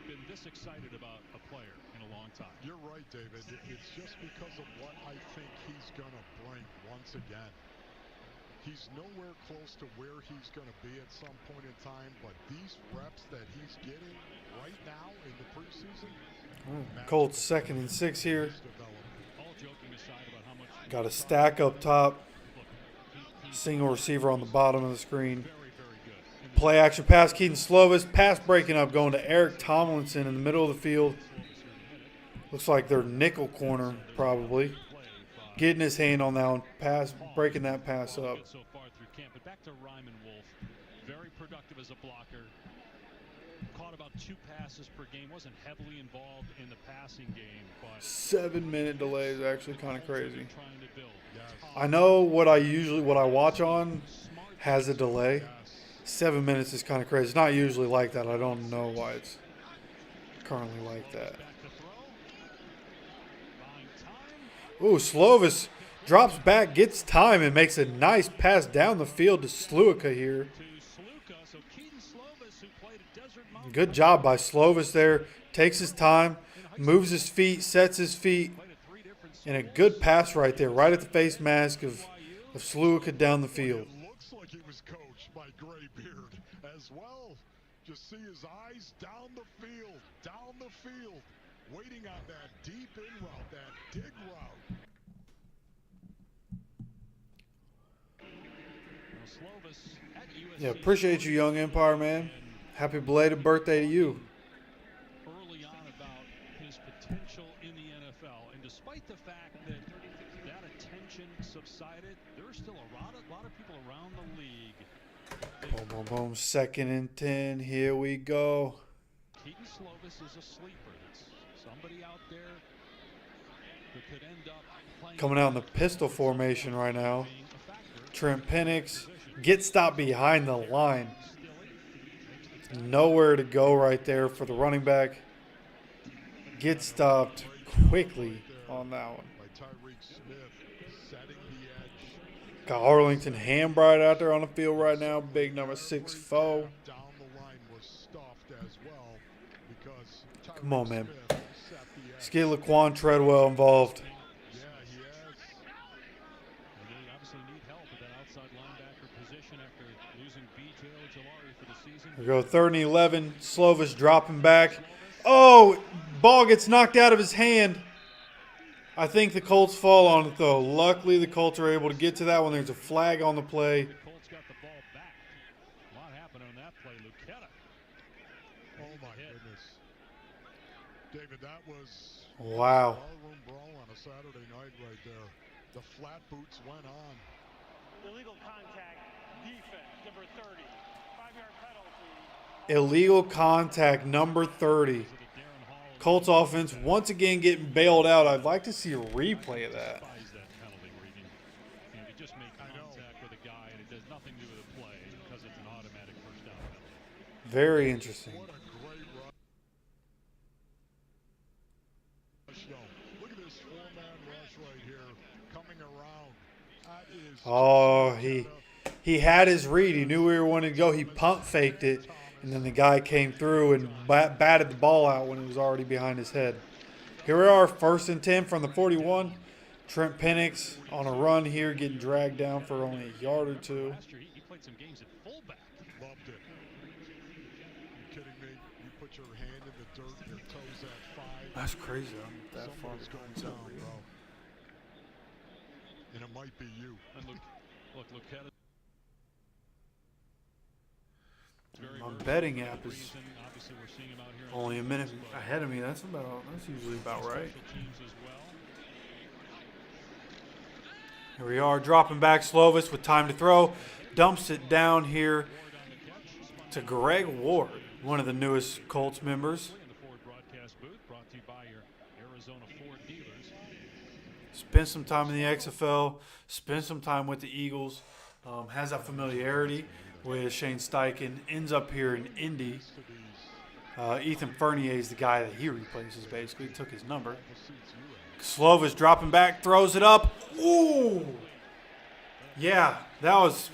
Been this excited about a player in a long time. You're right, David. It's just because of what I think he's going to bring once again. He's nowhere close to where he's going to be at some point in time, but these reps that he's getting right now in the preseason. Colts 2nd and 6 here. All joking aside about how much Got a stack up top. Single receiver on the bottom of the screen. Play action pass, Keaton Slovis. Pass breaking up, going to Eric Tomlinson in the middle of the field. Looks like their nickel corner, probably. Getting his hand on that one. Pass, breaking that pass up. so far through camp. But back to Ryman Wolf. Very productive as a blocker. Caught about 2 passes per game. Wasn't heavily involved in the passing game, but 7-minute delay is actually kind of crazy. trying to build. I know what I watch on has a delay. 7 minutes is kind of crazy. It's not usually like that. I don't know why it's currently like that. Ooh, Slovis drops back, gets time, and makes a nice pass down the field to Sluica here. Good job by Slovis there. Takes his time, moves his feet, sets his feet. And a good pass right there, right at the face mask of Sluica down the field. It looks like he was coached by Graybeard as well. Just see his eyes down the field, waiting on that deep in route, that dig route. Yeah, appreciate you, Young Empire, man. Happy belated birthday to you. Early on about his potential in the NFL, and despite the fact that that attention subsided, there's still a lot of people around the league. Boom, boom, boom. 2nd and 10. Here we go. Keaton Slovis is a sleeper. It's somebody out there who could end up playing. Coming out in the pistol formation right now. Trent Penix gets stopped behind the line. Nowhere to go right there for the running back. Gets stopped quickly on that one. Got Arlington Hambright out there on the field right now. Big number 6 foe. Come on, man. Let's get Laquan Treadwell involved. We go 3rd and 11. Slovis dropping back. Oh, ball gets knocked out of his hand. I think the Colts fall on it, though. Luckily, the Colts are able to get to that one. There's a flag on the play. Colts got the ball back. A lot happened on that play. Lucetta. Oh, my goodness. David, that was Wow. ballroom brawl on a Saturday night right there. The flat boots went on. Illegal contact, defense, number 30. 5-yard penalty. Illegal contact, number 30. Colts offense once again getting bailed out. I'd like to see a replay of that. That penalty where you just make contact with a guy and it does nothing to do with the play because it's an automatic first down penalty. Very interesting. What a great rush, though. Look at this four-man rush right here coming around. That is Oh, he had his read. He knew where he wanted to go. He pump faked it, and then the guy came through and batted the ball out when it was already behind his head. Here we are, 1st and 10 from the 41. Trent Penix on a run here, getting dragged down for only a yard or two. Last year, he played some games at fullback. loved it. You kidding me? You put your hand in the dirt, your toes at 5. That's crazy. I'm that far Somebody's going down, bro. And it might be you. And look at it. My betting app is only a minute ahead of me. That's usually about right. Here we are, dropping back. Slovis with time to throw. Dumps it down here to Greg Ward, one of the newest Colts members. Spent some time in the XFL. Spent some time with the Eagles. Has that familiarity with Shane Steichen. Ends up here in Indy. Ethan Fournier is the guy that he replaces, basically. Took his number. Slovis dropping back, throws it up. Ooh! Yeah, that was...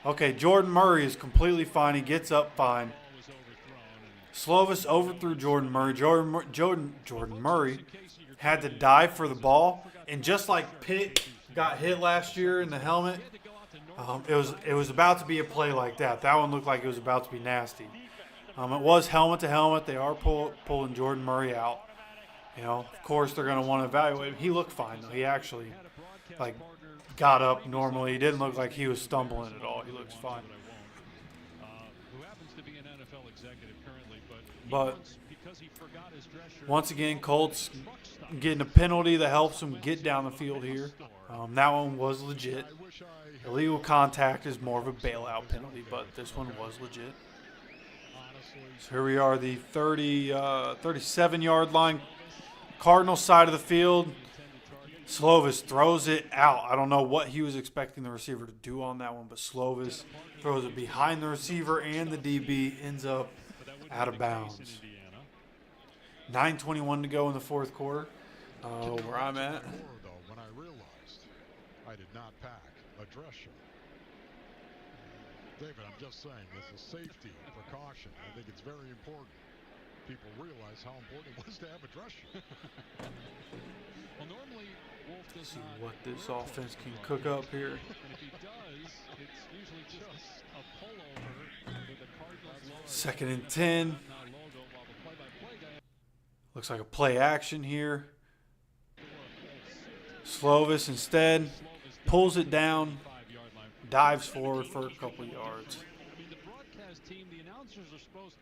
Okay, Jordan Murray is completely fine. He gets up fine. Slovis overthrew Jordan Murray. Jordan Murray had to dive for the ball. And just like Pitt got hit last year in the helmet, it was about to be a play like that. That one looked like it was about to be nasty. It was helmet to helmet. They are pulling Jordan Murray out. You know, of course, they're going to want to evaluate him. He looked fine, though. He actually, got up normally. He didn't look like he was stumbling at all. He looks fine. But once again, Colts getting a penalty that helps them get down the field here. That one was legit. Illegal contact is more of a bailout penalty, but this one was legit. So here we are, the 37-yard line. Cardinals side of the field. Slovis throws it out. I don't know what he was expecting the receiver to do on that one, but Slovis throws it behind the receiver and the DB, ends up out of bounds. 9:21 to go in the fourth quarter. Where I'm at. When I realized I did not pack a dress shirt. David, I'm just saying, as a safety precaution, I think it's very important. People realize how important it was to have a dress shirt. Well, normally Wolf does See not what this offense can cook up here. And if he does, it's usually just a pullover with the Cardinals logo. 2nd and 10. Looks like a play action here. Slovis instead pulls it down, dives forward for a couple yards. I mean, the broadcast team, the announcers are supposed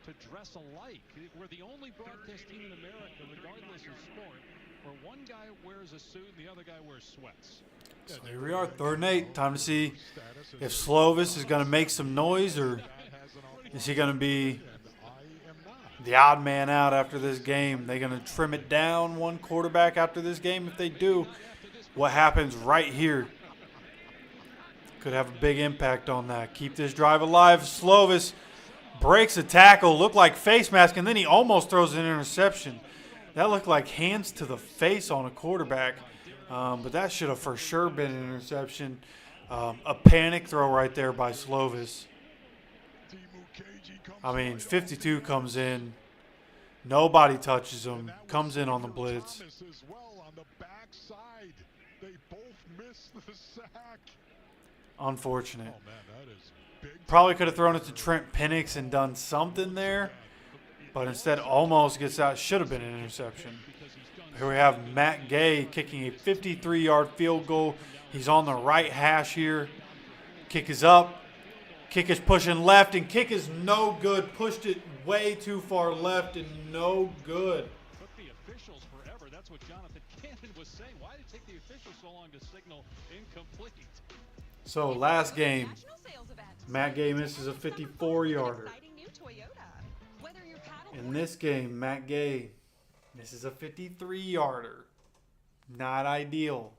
to dress alike. We're the only broadcast team in America, regardless of sport, where one guy wears a suit and the other guy wears sweats. So here we are, 3rd and 8. Time to see if Slovis is going to make some noise or is he going to be the odd man out after this game. They're going to trim it down one quarterback after this game. If they do, what happens right here could have a big impact on that. Keep this drive alive. Slovis breaks a tackle, looked like face mask, and then he almost throws an interception. That looked like hands to the face on a quarterback, but that should have for sure been an interception. A panic throw right there by Slovis. I mean, 52 comes in. Nobody touches him. Comes in on the blitz. Unfortunate. Oh, man, that is big. Probably could have thrown it to Trent Penix and done something there, but instead almost gets out. Should have been an interception. Here we have Matt Gay kicking a 53-yard field goal. He's on the right hash here. Kick is up. Kick is pushing left, and kick is no good. Pushed it way too far left and no good. Took the officials forever. That's what Jonathan Cannon was saying. Why did it take the officials so long to signal incomplete? So last game, Matt Gay misses a 54-yarder. In this game, Matt Gay misses a 53-yarder. Not ideal.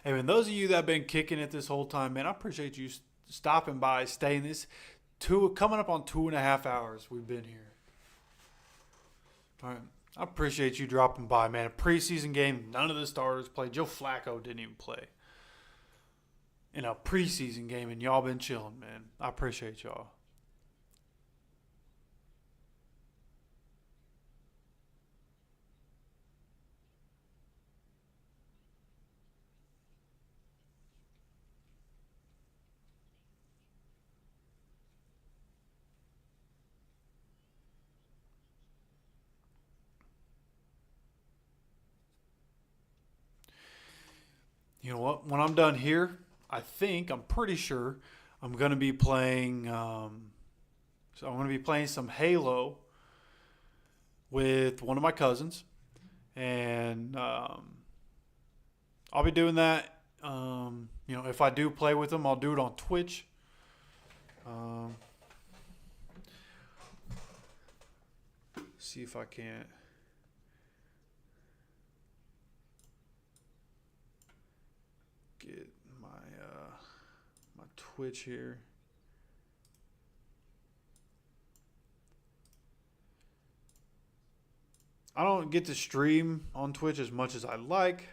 Hey, man, those of you that have been kicking it this whole time, man, I appreciate you stopping by, staying this coming up on 2.5 hours we've been here. All right. I appreciate you dropping by, man. A preseason game, none of the starters played. Joe Flacco didn't even play in a preseason game, and y'all been chilling, man. I appreciate y'all. You know what? When I'm done here, I'm pretty sure I'm going to be playing. So I'm going to be playing some Halo with one of my cousins, and I'll be doing that. If I do play with them, I'll do it on Twitch. See if I can't. Get my Twitch here. I don't get to stream on Twitch as much as I like,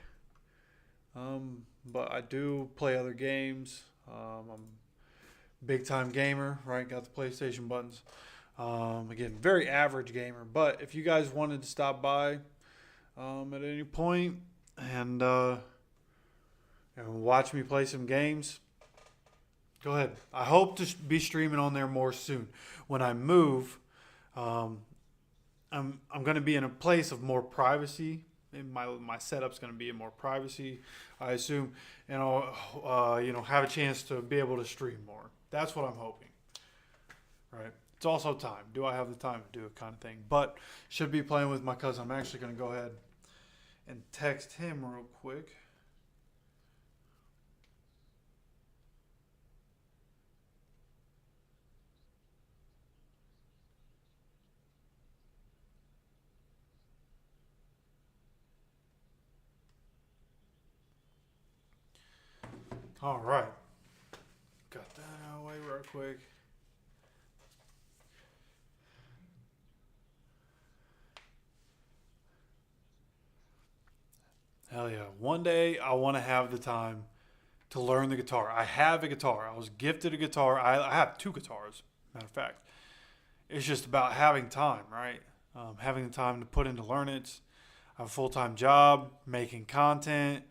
but I do play other games. I'm a big time gamer, right? Got the PlayStation buttons. Again, very average gamer, but if you guys wanted to stop by at any point and watch me play some games, go ahead. I hope to be streaming on there more soon. When I move, I'm going to be in a place of more privacy. My setup's going to be in more privacy, I assume, and I'll have a chance to be able to stream more. That's what I'm hoping. Right? It's also time. Do I have the time to do it, kind of thing? But should be playing with my cousin. I'm actually going to go ahead and text him real quick. All right. Got that out of the way real quick. Hell yeah. One day I want to have the time to learn the guitar. I have a guitar. I was gifted a guitar. I have 2 guitars, matter of fact. It's just about having time, right? Having the time to put into learning it. I have a full-time job, making content,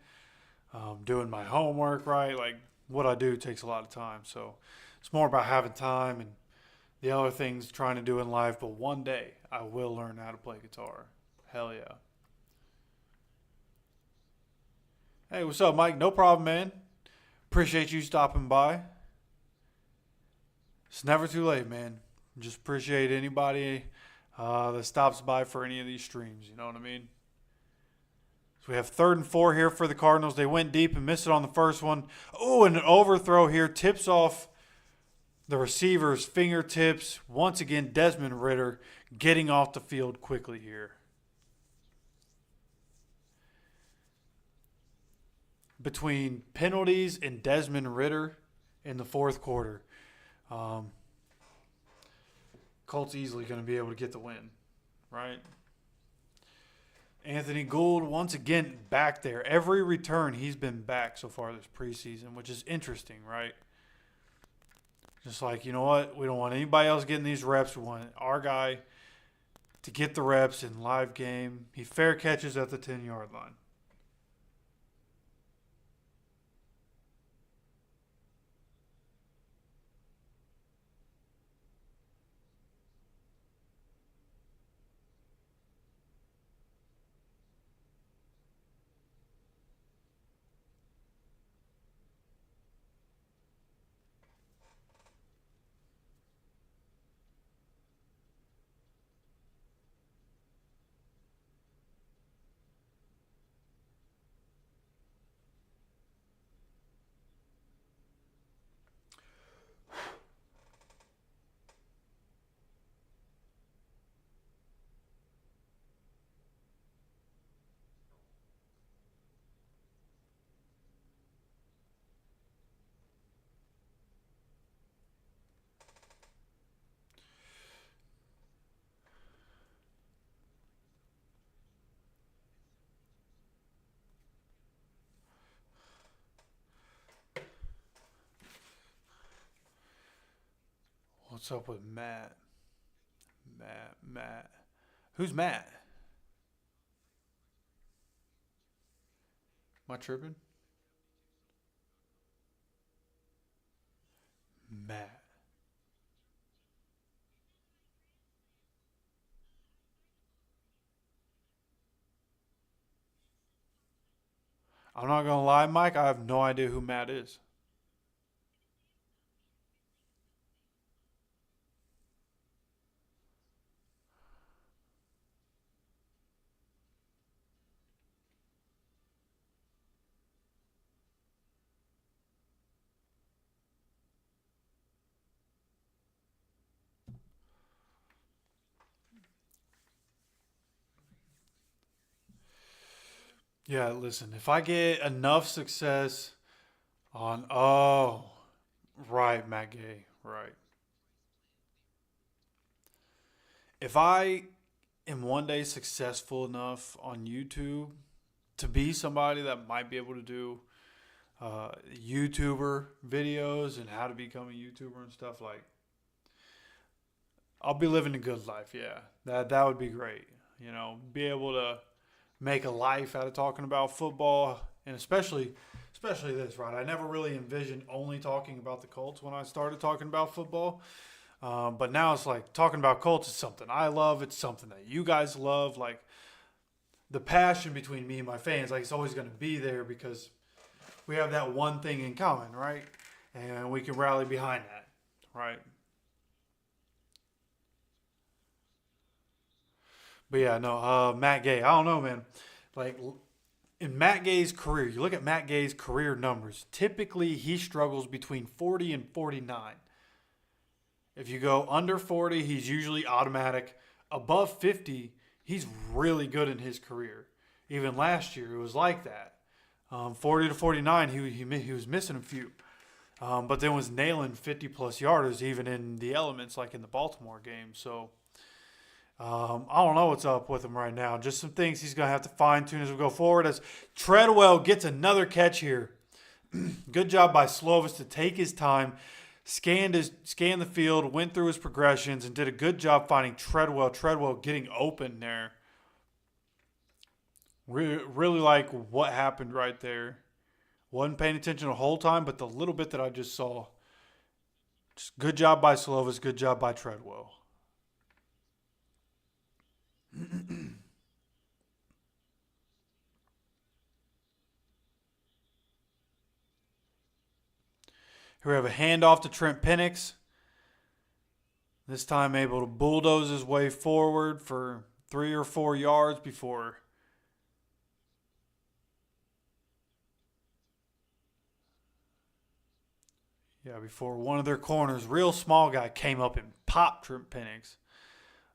doing my homework, right? Like, what I do takes a lot of time. So it's more about having time and the other things trying to do in life. But one day I will learn how to play guitar. Hell yeah. Hey, what's up, Mike? No problem, man. Appreciate you stopping by. It's never too late, man. Just appreciate anybody that stops by for any of these streams. You know what I mean? So we have 3rd and 4 here for the Cardinals. They went deep and missed it on the first one. Oh, and an overthrow here. Tips off the receiver's fingertips. Once again, Desmond Ridder getting off the field quickly here. Between penalties and Desmond Ridder in the 4th quarter, Colts easily going to be able to get the win, right? Anthony Gould, once again, back there. Every return, he's been back so far this preseason, which is interesting, right? Just like, you know what? We don't want anybody else getting these reps. We want our guy to get the reps in live game. He fair catches at the 10-yard line. What's up with Matt? Matt. Who's Matt? Am I tripping? Matt. I'm not going to lie, Mike. I have no idea who Matt is. Yeah, listen, if I get enough success on, right, Matt Gay, right. If I am one day successful enough on YouTube to be somebody that might be able to do YouTuber videos and how to become a YouTuber and stuff, like, I'll be living a good life, yeah. That would be great. You know, be able to make a life out of talking about football, and especially this, right? I never really envisioned only talking about the Colts when I started talking about football. But now it's like talking about Colts is something I love. It's something that you guys love. Like, the passion between me and my fans, like, it's always going to be there because we have that one thing in common, right? And we can rally behind that, right? But yeah, no, Matt Gay. I don't know, man. Like, in Matt Gay's career, you look at Matt Gay's career numbers. Typically, he struggles between 40 and 49. If you go under 40, he's usually automatic. Above 50, he's really good in his career. Even last year, it was like that. 40 to 49, he was missing a few. But then was nailing 50-plus yarders, even in the elements, like in the Baltimore game. So, I don't know what's up with him right now. Just some things he's going to have to fine-tune as we go forward. As Treadwell gets another catch here. Good job by Slovis to take his time, scanned the field, went through his progressions, and did a good job finding Treadwell. Treadwell getting open there. Really like what happened right there. Wasn't paying attention the whole time, but the little bit that I just saw. Just good job by Slovis. Good job by Treadwell. Here we have a handoff to Trent Penix. This time able to bulldoze his way forward for 3 or 4 yards before one of their corners, real small guy, came up and popped Trent Penix.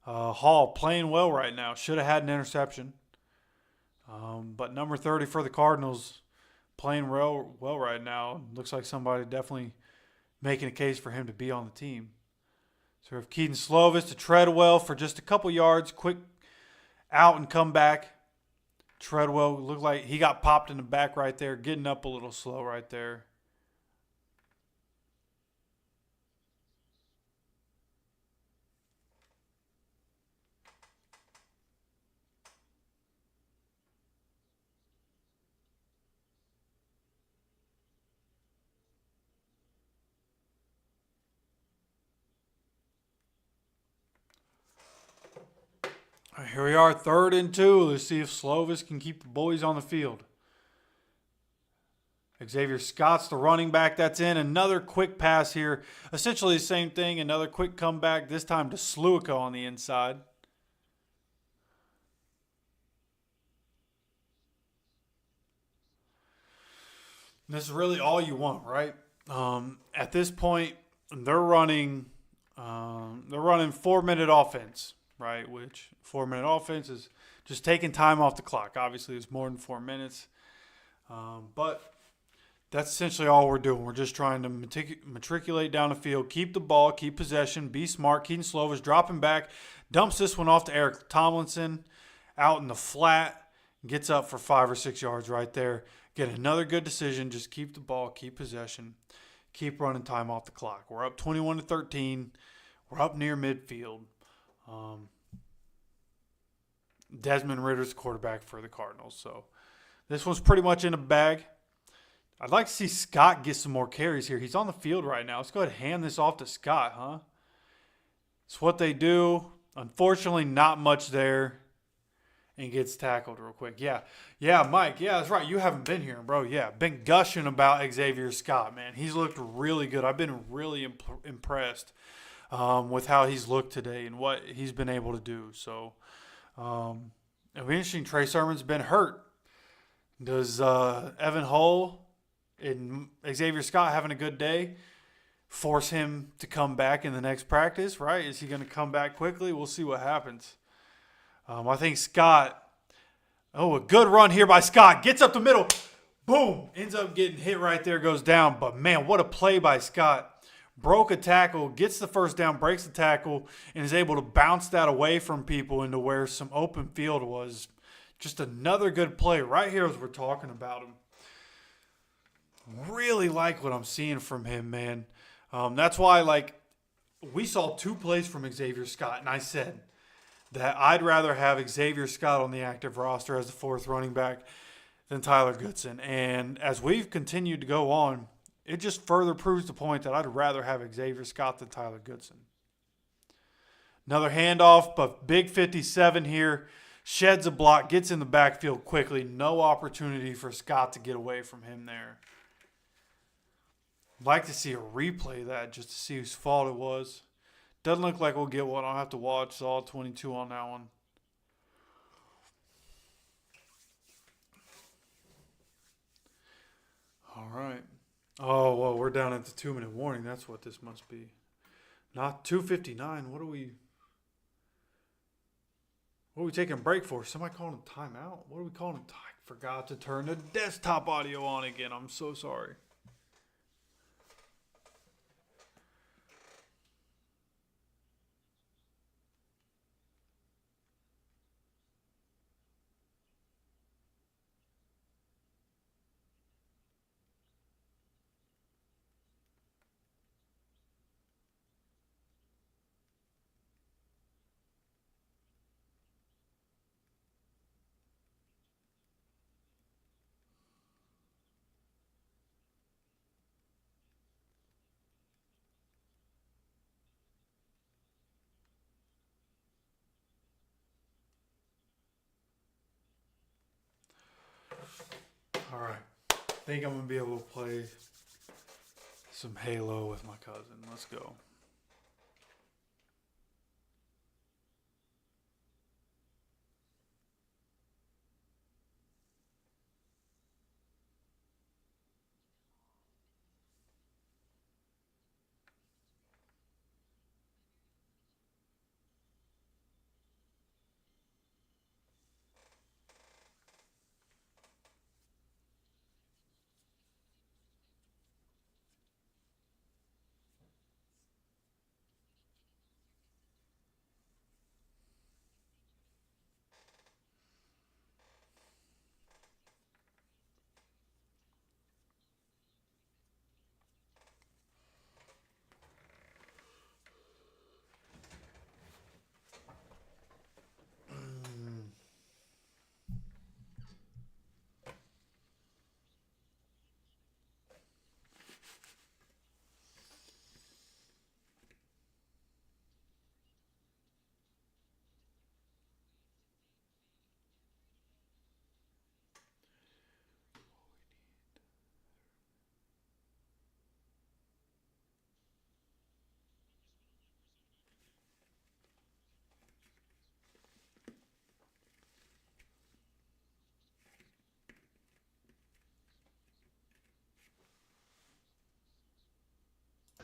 Hall playing well right now. Should have had an interception. But number 30 for the Cardinals playing well right now. Looks like somebody definitely making a case for him to be on the team. So we have Keaton Slovis to Treadwell for just a couple yards. Quick out and come back. Treadwell looked like he got popped in the back right there. Getting up a little slow right there. Here we are, 3rd and 2. Let's see if Slovis can keep the boys on the field. Xavier Scott's the running back that's in. Another quick pass here. Essentially the same thing. Another quick comeback, this time to Sluico on the inside. This is really all you want, right? At this point, they're running 4-minute offense, right? Which 4-minute offense is just taking time off the clock. Obviously, it's more than 4 minutes. But that's essentially all we're doing. We're just trying to matriculate down the field, keep the ball, keep possession, be smart. Keaton Slovis dropping back, dumps this one off to Eric Tomlinson out in the flat, gets up for 5 or 6 yards right there. Get another good decision. Just keep the ball, keep possession, keep running time off the clock. We're up 21-13. We're up near midfield. Desmond Ritter's the quarterback for the Cardinals. So this one's pretty much in a bag. I'd like to see Scott get some more carries here. He's on the field right now. Let's go ahead and hand this off to Scott, huh? It's what they do. Unfortunately, not much there. And gets tackled real quick. Yeah, Mike. Yeah, that's right. You haven't been here, bro. Yeah, been gushing about Xavier Scott, man. He's looked really good. I've been really impressed with how he's looked today and what he's been able to do. So it'll be interesting. Trey Sermon's been hurt. Does Evan Hull and Xavier Scott having a good day force him to come back in the next practice, right? Is he going to come back quickly? We'll see what happens. I think Scott, a good run here by Scott. Gets up the middle. Boom. Ends up getting hit right there, goes down. But, man, what a play by Scott. Broke a tackle, gets the first down, breaks the tackle, and is able to bounce that away from people into where some open field was. Just another good play right here as we're talking about him. Really like what I'm seeing from him, man. That's why, we saw 2 plays from Xavier Scott, and I said that I'd rather have Xavier Scott on the active roster as the 4th running back than Tyler Goodson. And as we've continued to go on, it just further proves the point that I'd rather have Xavier Scott than Tyler Goodson. Another handoff, but big 57 here. Sheds a block, gets in the backfield quickly. No opportunity for Scott to get away from him there. I'd like to see a replay of that just to see whose fault it was. Doesn't look like we'll get one. I'll have to watch all 22 on that one. All right. Oh, well, we're down at the 2-minute warning. That's what this must be. Not 2:59. What are we taking a break for? Somebody calling a timeout? What are we calling a time? Forgot to turn the desktop audio on again. I'm so sorry. All right. I think I'm going to be able to play some Halo with my cousin. Let's go.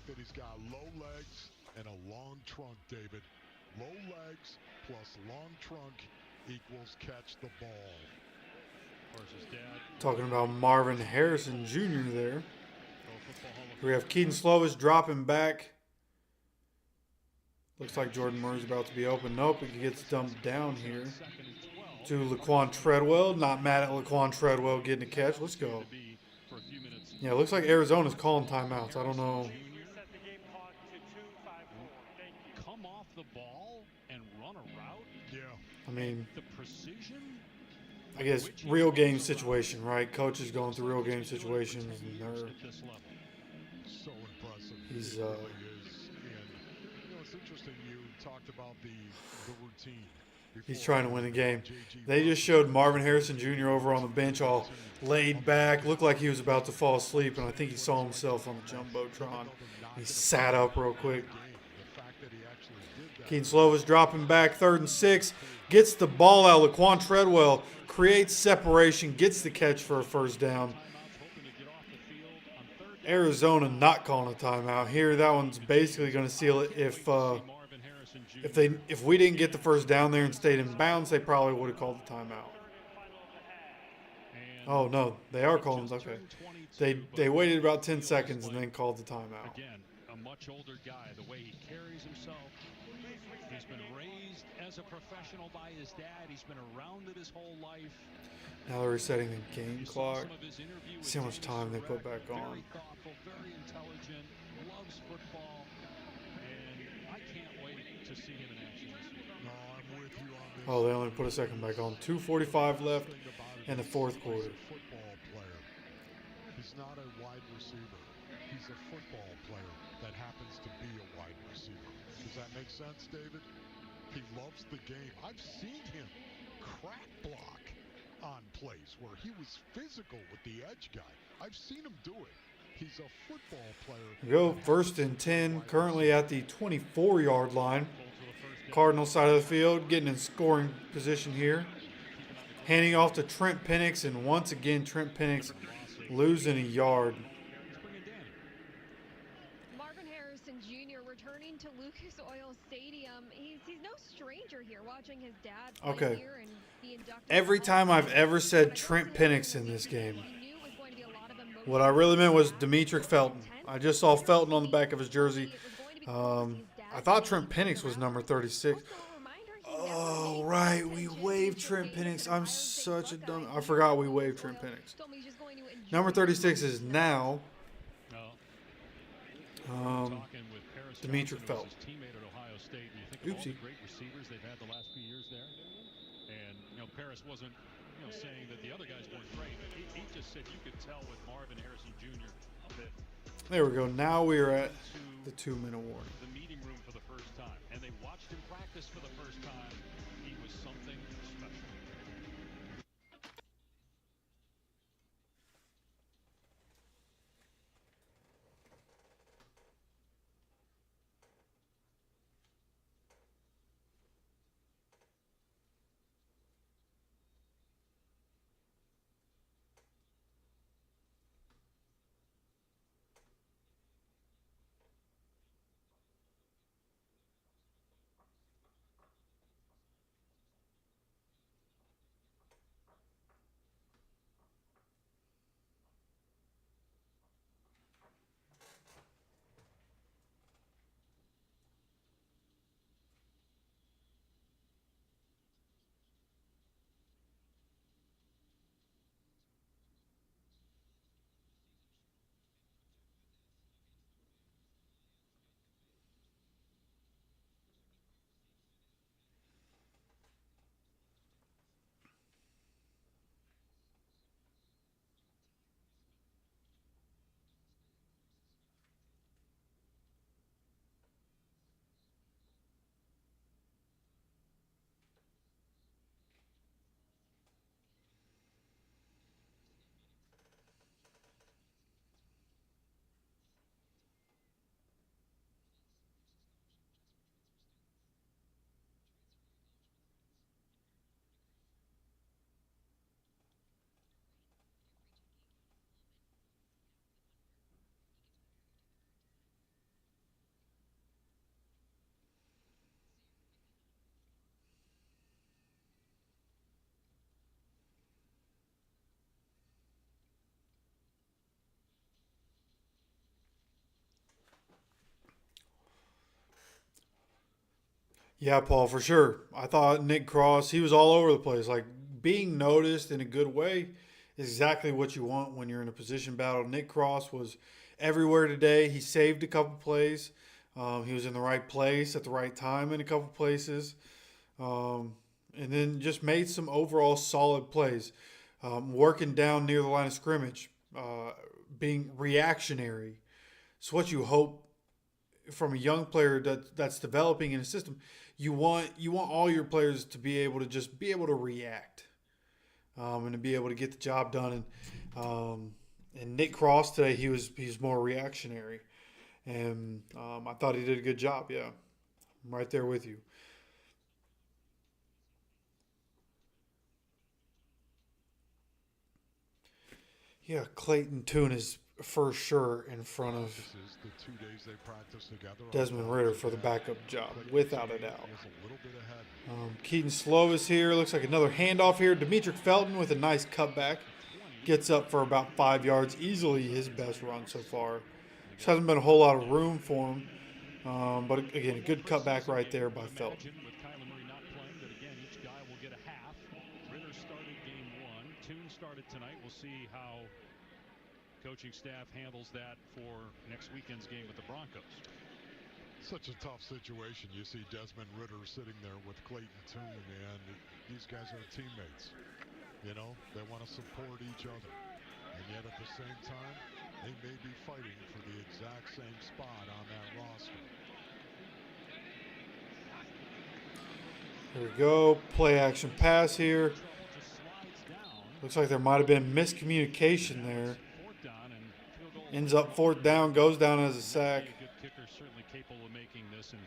fact that he's got low legs and a long trunk, David. Low legs plus long trunk equals catch the ball. Of course, his dad. Talking about Marvin Harrison Jr. there. We have Keaton Slovis dropping back. Looks like Jordan Murray's about to be open. Nope, he gets dumped down here to Laquan Treadwell. Not mad at Laquan Treadwell getting a catch. Let's go. Yeah, it looks like Arizona's calling timeouts. I don't know. Set the game clock to 2:54. Thank you. Come off the ball and run a route. Yeah. I mean, The precision. I guess real game situation, right? Coach is going through real game situations, and they're At this level. So impressive. He's, It really is. And, it's interesting you talked about the routine. he's trying to win the game. They just showed Marvin Harrison Jr. over on the bench all laid back. Looked like he was about to fall asleep, and I think he saw himself on the Jumbotron. He sat up real quick. Keaton Slovis dropping back, 3rd and 6. Gets the ball out. Laquan Treadwell creates separation, gets the catch for a first down. Arizona not calling a timeout here. That one's basically going to seal it. If we didn't get the first down there and stayed in bounds, they probably would have called the timeout. Oh no, they are calling. Okay, they waited about 10 seconds and then called the timeout. Again, a much older guy. The way he carries himself. He's been raised as a professional by his dad. He's been around it his whole life. Now they're resetting the game clock. See how much time they put back on. Very thoughtful, very intelligent, loves football, and I can't wait to see him in action this year. No, I'm with you on this. Oh, they only put a second back on. 2:45 left in the fourth quarter. He's a football player. He's not a wide receiver. He's a football player that happens to be a wide receiver. Does that make sense, David? He loves the game. I've seen him crack block on plays where he was physical with the edge guy. I've seen him do it. He's a football player. We go 1st and 10, currently at the 24-yard line. Cardinals side of the field, getting in scoring position here. Handing off to Trent Penix, and once again Trent Penix losing a yard. Marvin Harrison Jr. returning to Lucas Oil Stadium. He's no stranger here, watching his dad play Okay. here and be inducted. Every time I've ever said Trent Penix in this game, what I really meant was Demetric Felton. I just saw Felton on the back of his jersey. I thought Trent Penix was number 36. Oh, right. We waived Trent Penix. I'm such a dumb. I forgot we waived Trent Penix. Number 36 is now Demetric Felton. Oopsie. Great receivers they've had the last few years there. And, Paris wasn't, saying that the other guys weren't great. He just said you could tell with Marvin Harrison Jr. that There we go. Now we are at the 2-minute warning. the meeting room for the first time. And they watched him practice for the first time. He was something special. Yeah, Paul, for sure. I thought Nick Cross, he was all over the place. Like, being noticed in a good way is exactly what you want when you're in a position battle. Nick Cross was everywhere today. He saved a couple plays. He was in the right place at the right time in a couple places. And then just made some overall solid plays. Working down near the line of scrimmage, being reactionary. It's what you hope from a young player that's developing in a system. You want all your players to be able to just be able to react, and to be able to get the job done. And Nick Cross today, he was more reactionary, and I thought he did a good job. Yeah, I'm right there with you. Yeah, Clayton Tune is for sure in front of Desmond Ridder for the backup job, without a doubt. Keaton Slovis here. Looks like another handoff here. Demetric Felton with a nice cutback. Gets up for about 5 yards. Easily his best run so far. Just hasn't been a whole lot of room for him. But again, a good cutback right there by Felton. Started tonight. We'll see how coaching staff handles that for next weekend's game with the Broncos. Such a tough situation. You see Desmond Ridder sitting there with Clayton Tune, and these guys are teammates. You know, they want to support each other. And yet at the same time, they may be fighting for the exact same spot on that roster. Here we go. Play action pass here. Looks like there might have been miscommunication there. Ends up 4th down, goes down as a sack. A good kicker, certainly capable of making this and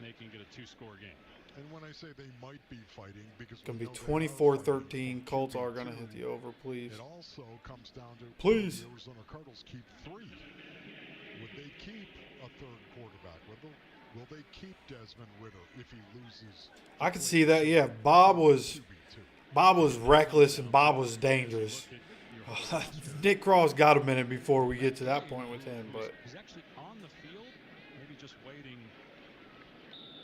making it a 2-score game. And when I say they might be fighting, because it's going to be 24-13. Colts are going to hit the over, please. It also comes down to please. The Arizona Cardinals keep 3. Would they keep a 3rd quarterback? Will they keep Desmond Ridder if he loses? I could see that. Yeah, Bob was reckless and Bob was dangerous. Nick Cross got a minute before we get to that point with him, but he's actually on the field, maybe just waiting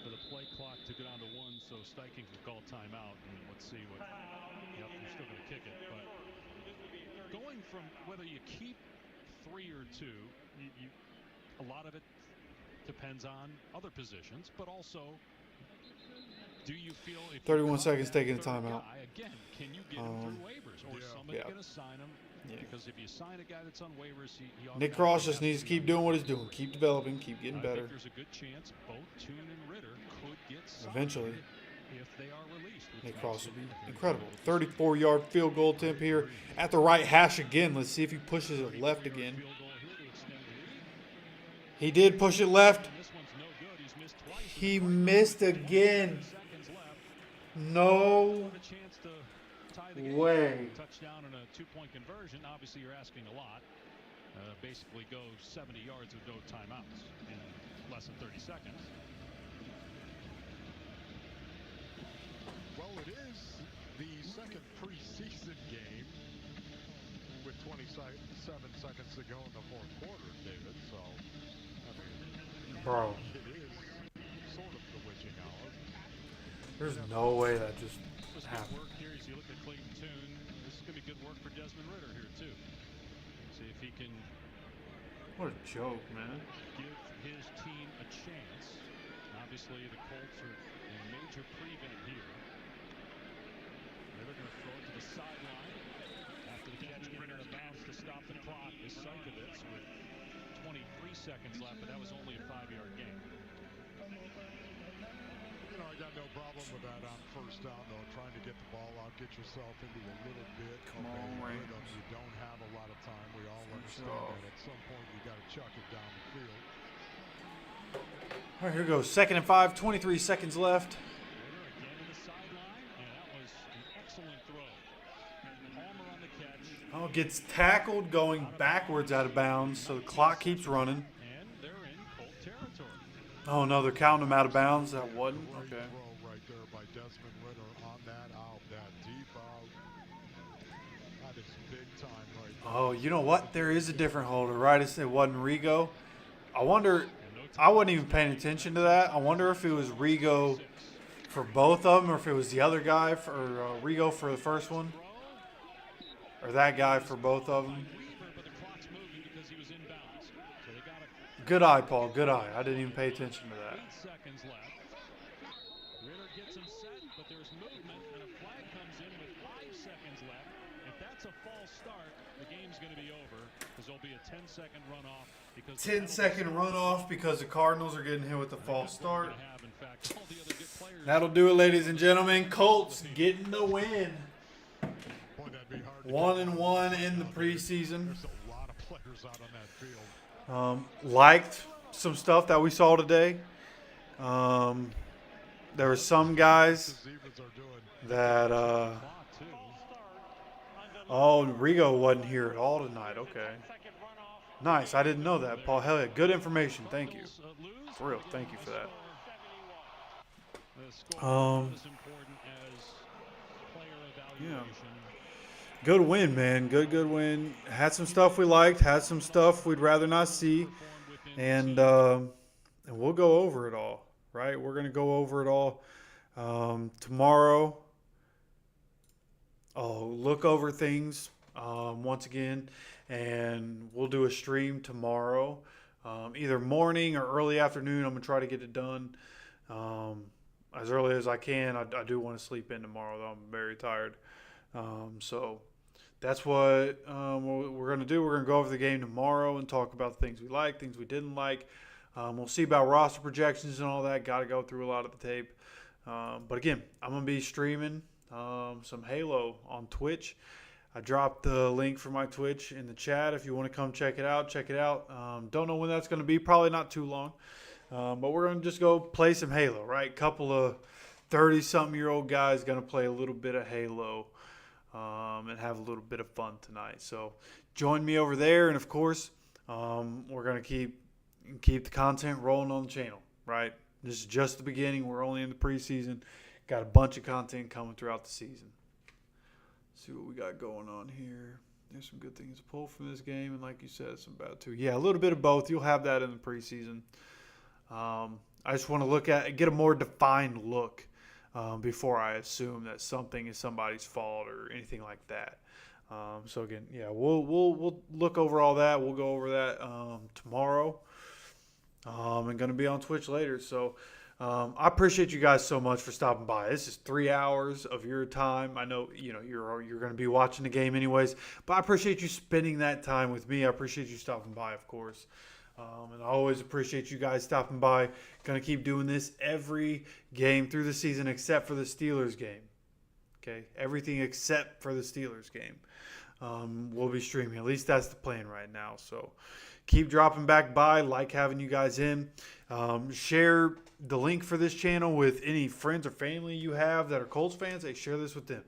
for the play clock to get on to 1, so Steichen can call timeout, and let's see what. Yep, they're still going to kick it, but going from whether you keep 3 or 2, a lot of it depends on other positions, but also. Do you feel 31 seconds taking a timeout. Again, can you get him through waivers, or is somebody going to sign him? Yeah. Because if you sign a guy that's on waivers, he Nick Cross just needs to keep doing what he's doing, keep developing, keep getting better. I think there's a good chance both Tune and Ridder could get signed eventually. If they are released. Nick Cross would be incredible. 34-yard field goal attempt here at the right hash again. Let's see if he pushes it left again. He did push it left. He missed again. No way. Touchdown and a 2-point conversion. Obviously, you're asking a lot. Basically, go 70 yards with no timeouts in less than 30 seconds. Well, it is the second preseason game with 27 seconds to go in the 4th quarter, David. So, I mean, bro, it is sort of the witching hour. There's no way that just happened. Work here as you look at Clayton Tune. This is going to be good work for Desmond Ridder here too. See if he can. What a joke, man. Give his team a chance. Obviously, the Colts are in major prevent here. Ridder going to throw it to the sideline after the catch, getting out of bounds to stop the clock. Is Syndicate with 23 seconds left, but that was only a 5-yard gain. You know, I got no problem with that on 1st down, though. Trying to get the ball out, get yourself into a little bit of a rhythm. You don't have a lot of time. We all understand that. At some point, you got to chuck it down the field. All right, here goes. 2nd and 5, 23 seconds left. Again to the sideline, and that was an excellent throw. Palmer on the catch. Oh, gets tackled going backwards out of bounds, so the clock keeps running. And they're in Colt territory. Oh no, they're counting him out of bounds. That wasn't okay. Throw right there by Desmond Ridder on that out, that deep out. That is big time right there. Oh, you know what? There is a different holder, right? It wasn't Rigo. I wonder. I wasn't even paying attention to that. I wonder if it was Rigo for both of them, or if it was the other guy for Rigo for the first one, or that guy for both of them. Good eye, Paul. Good eye. I didn't even pay attention to that. Ritter gets him set, but there's movement, and a flag comes in with 5 seconds left. If that's a false start, the game's going to be over because there'll be a 10-second runoff. 10-second runoff because the Cardinals are getting hit with the false start. That'll do it, ladies and gentlemen. Colts getting the win. 1-1 in the preseason. There's a lot of players out on that field. Liked some stuff that we saw today. There were some guys that Rigo wasn't here at all tonight. Okay. Nice. I didn't know that, Paul. Hell yeah. Good information. Thank you. For real. Thank you for that. Yeah. Good win, man. Good win. Had some stuff we liked. Had some stuff we'd rather not see. And we'll go over it all, right? We're going to go over it all tomorrow. I'll look over things once again, and we'll do a stream tomorrow, either morning or early afternoon. I'm going to try to get it done as early as I can. I do want to sleep in tomorrow, though. I'm very tired. So that's what we're going to do. We're going to go over the game tomorrow and talk about the things we liked, things we didn't like. We'll see about roster projections and all that. Got to go through a lot of the tape. But again, I'm going to be streaming some Halo on Twitch. I dropped the link for my Twitch in the chat. If you want to come check it out, check it out. Don't know when that's going to be. Probably not too long. But we're going to just go play some Halo, right? Couple of 30-something-year-old guys going to play a little bit of Halo and have a little bit of fun tonight. So join me over there. And, of course, we're going to keep the content rolling on the channel, right? This is just the beginning. We're only in the preseason. Got a bunch of content coming throughout the season. See what we got going on here. There's some good things to pull from this game, and like you said, some bad too. Yeah, a little bit of both. You'll have that in the preseason. I just want to get a more defined look before I assume that something is somebody's fault or anything like that. So again, yeah, we'll look over all that. We'll go over that tomorrow. And going to be on Twitch later. So I appreciate you guys so much for stopping by. This is 3 hours of your time. I know you're going to be watching the game anyways, but I appreciate you spending that time with me. I appreciate you stopping by, of course. And I always appreciate you guys stopping by. Going to keep doing this every game through the season except for the Steelers game. Okay, everything except for the Steelers game. We'll be streaming. At least that's the plan right now. So keep dropping back by. Like having you guys in. Share the link for this channel with any friends or family you have that are Colts fans. Hey, share this with them.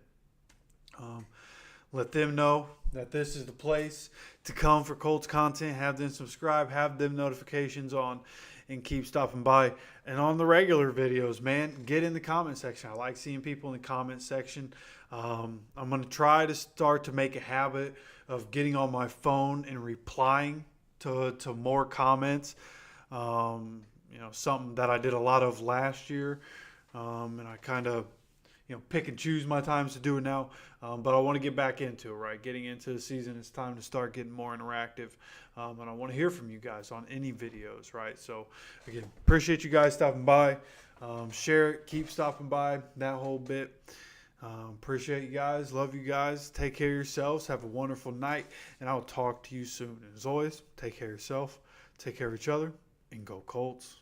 Let them know that this is the place to come for Colts content. Have them subscribe. Have them notifications on. And keep stopping by. And on the regular videos, man, get in the comment section. I like seeing people in the comment section. I'm going to try to start to make a habit of getting on my phone and replying to more comments. Something that I did a lot of last year. And I kind of, pick and choose my times to do it now. But I want to get back into it, right? Getting into the season, it's time to start getting more interactive. And I want to hear from you guys on any videos, right? So, again, appreciate you guys stopping by. Share it. Keep stopping by, that whole bit. Appreciate you guys. Love you guys. Take care of yourselves. Have a wonderful night. And I'll talk to you soon. And as always, take care of yourself. Take care of each other. And go Colts.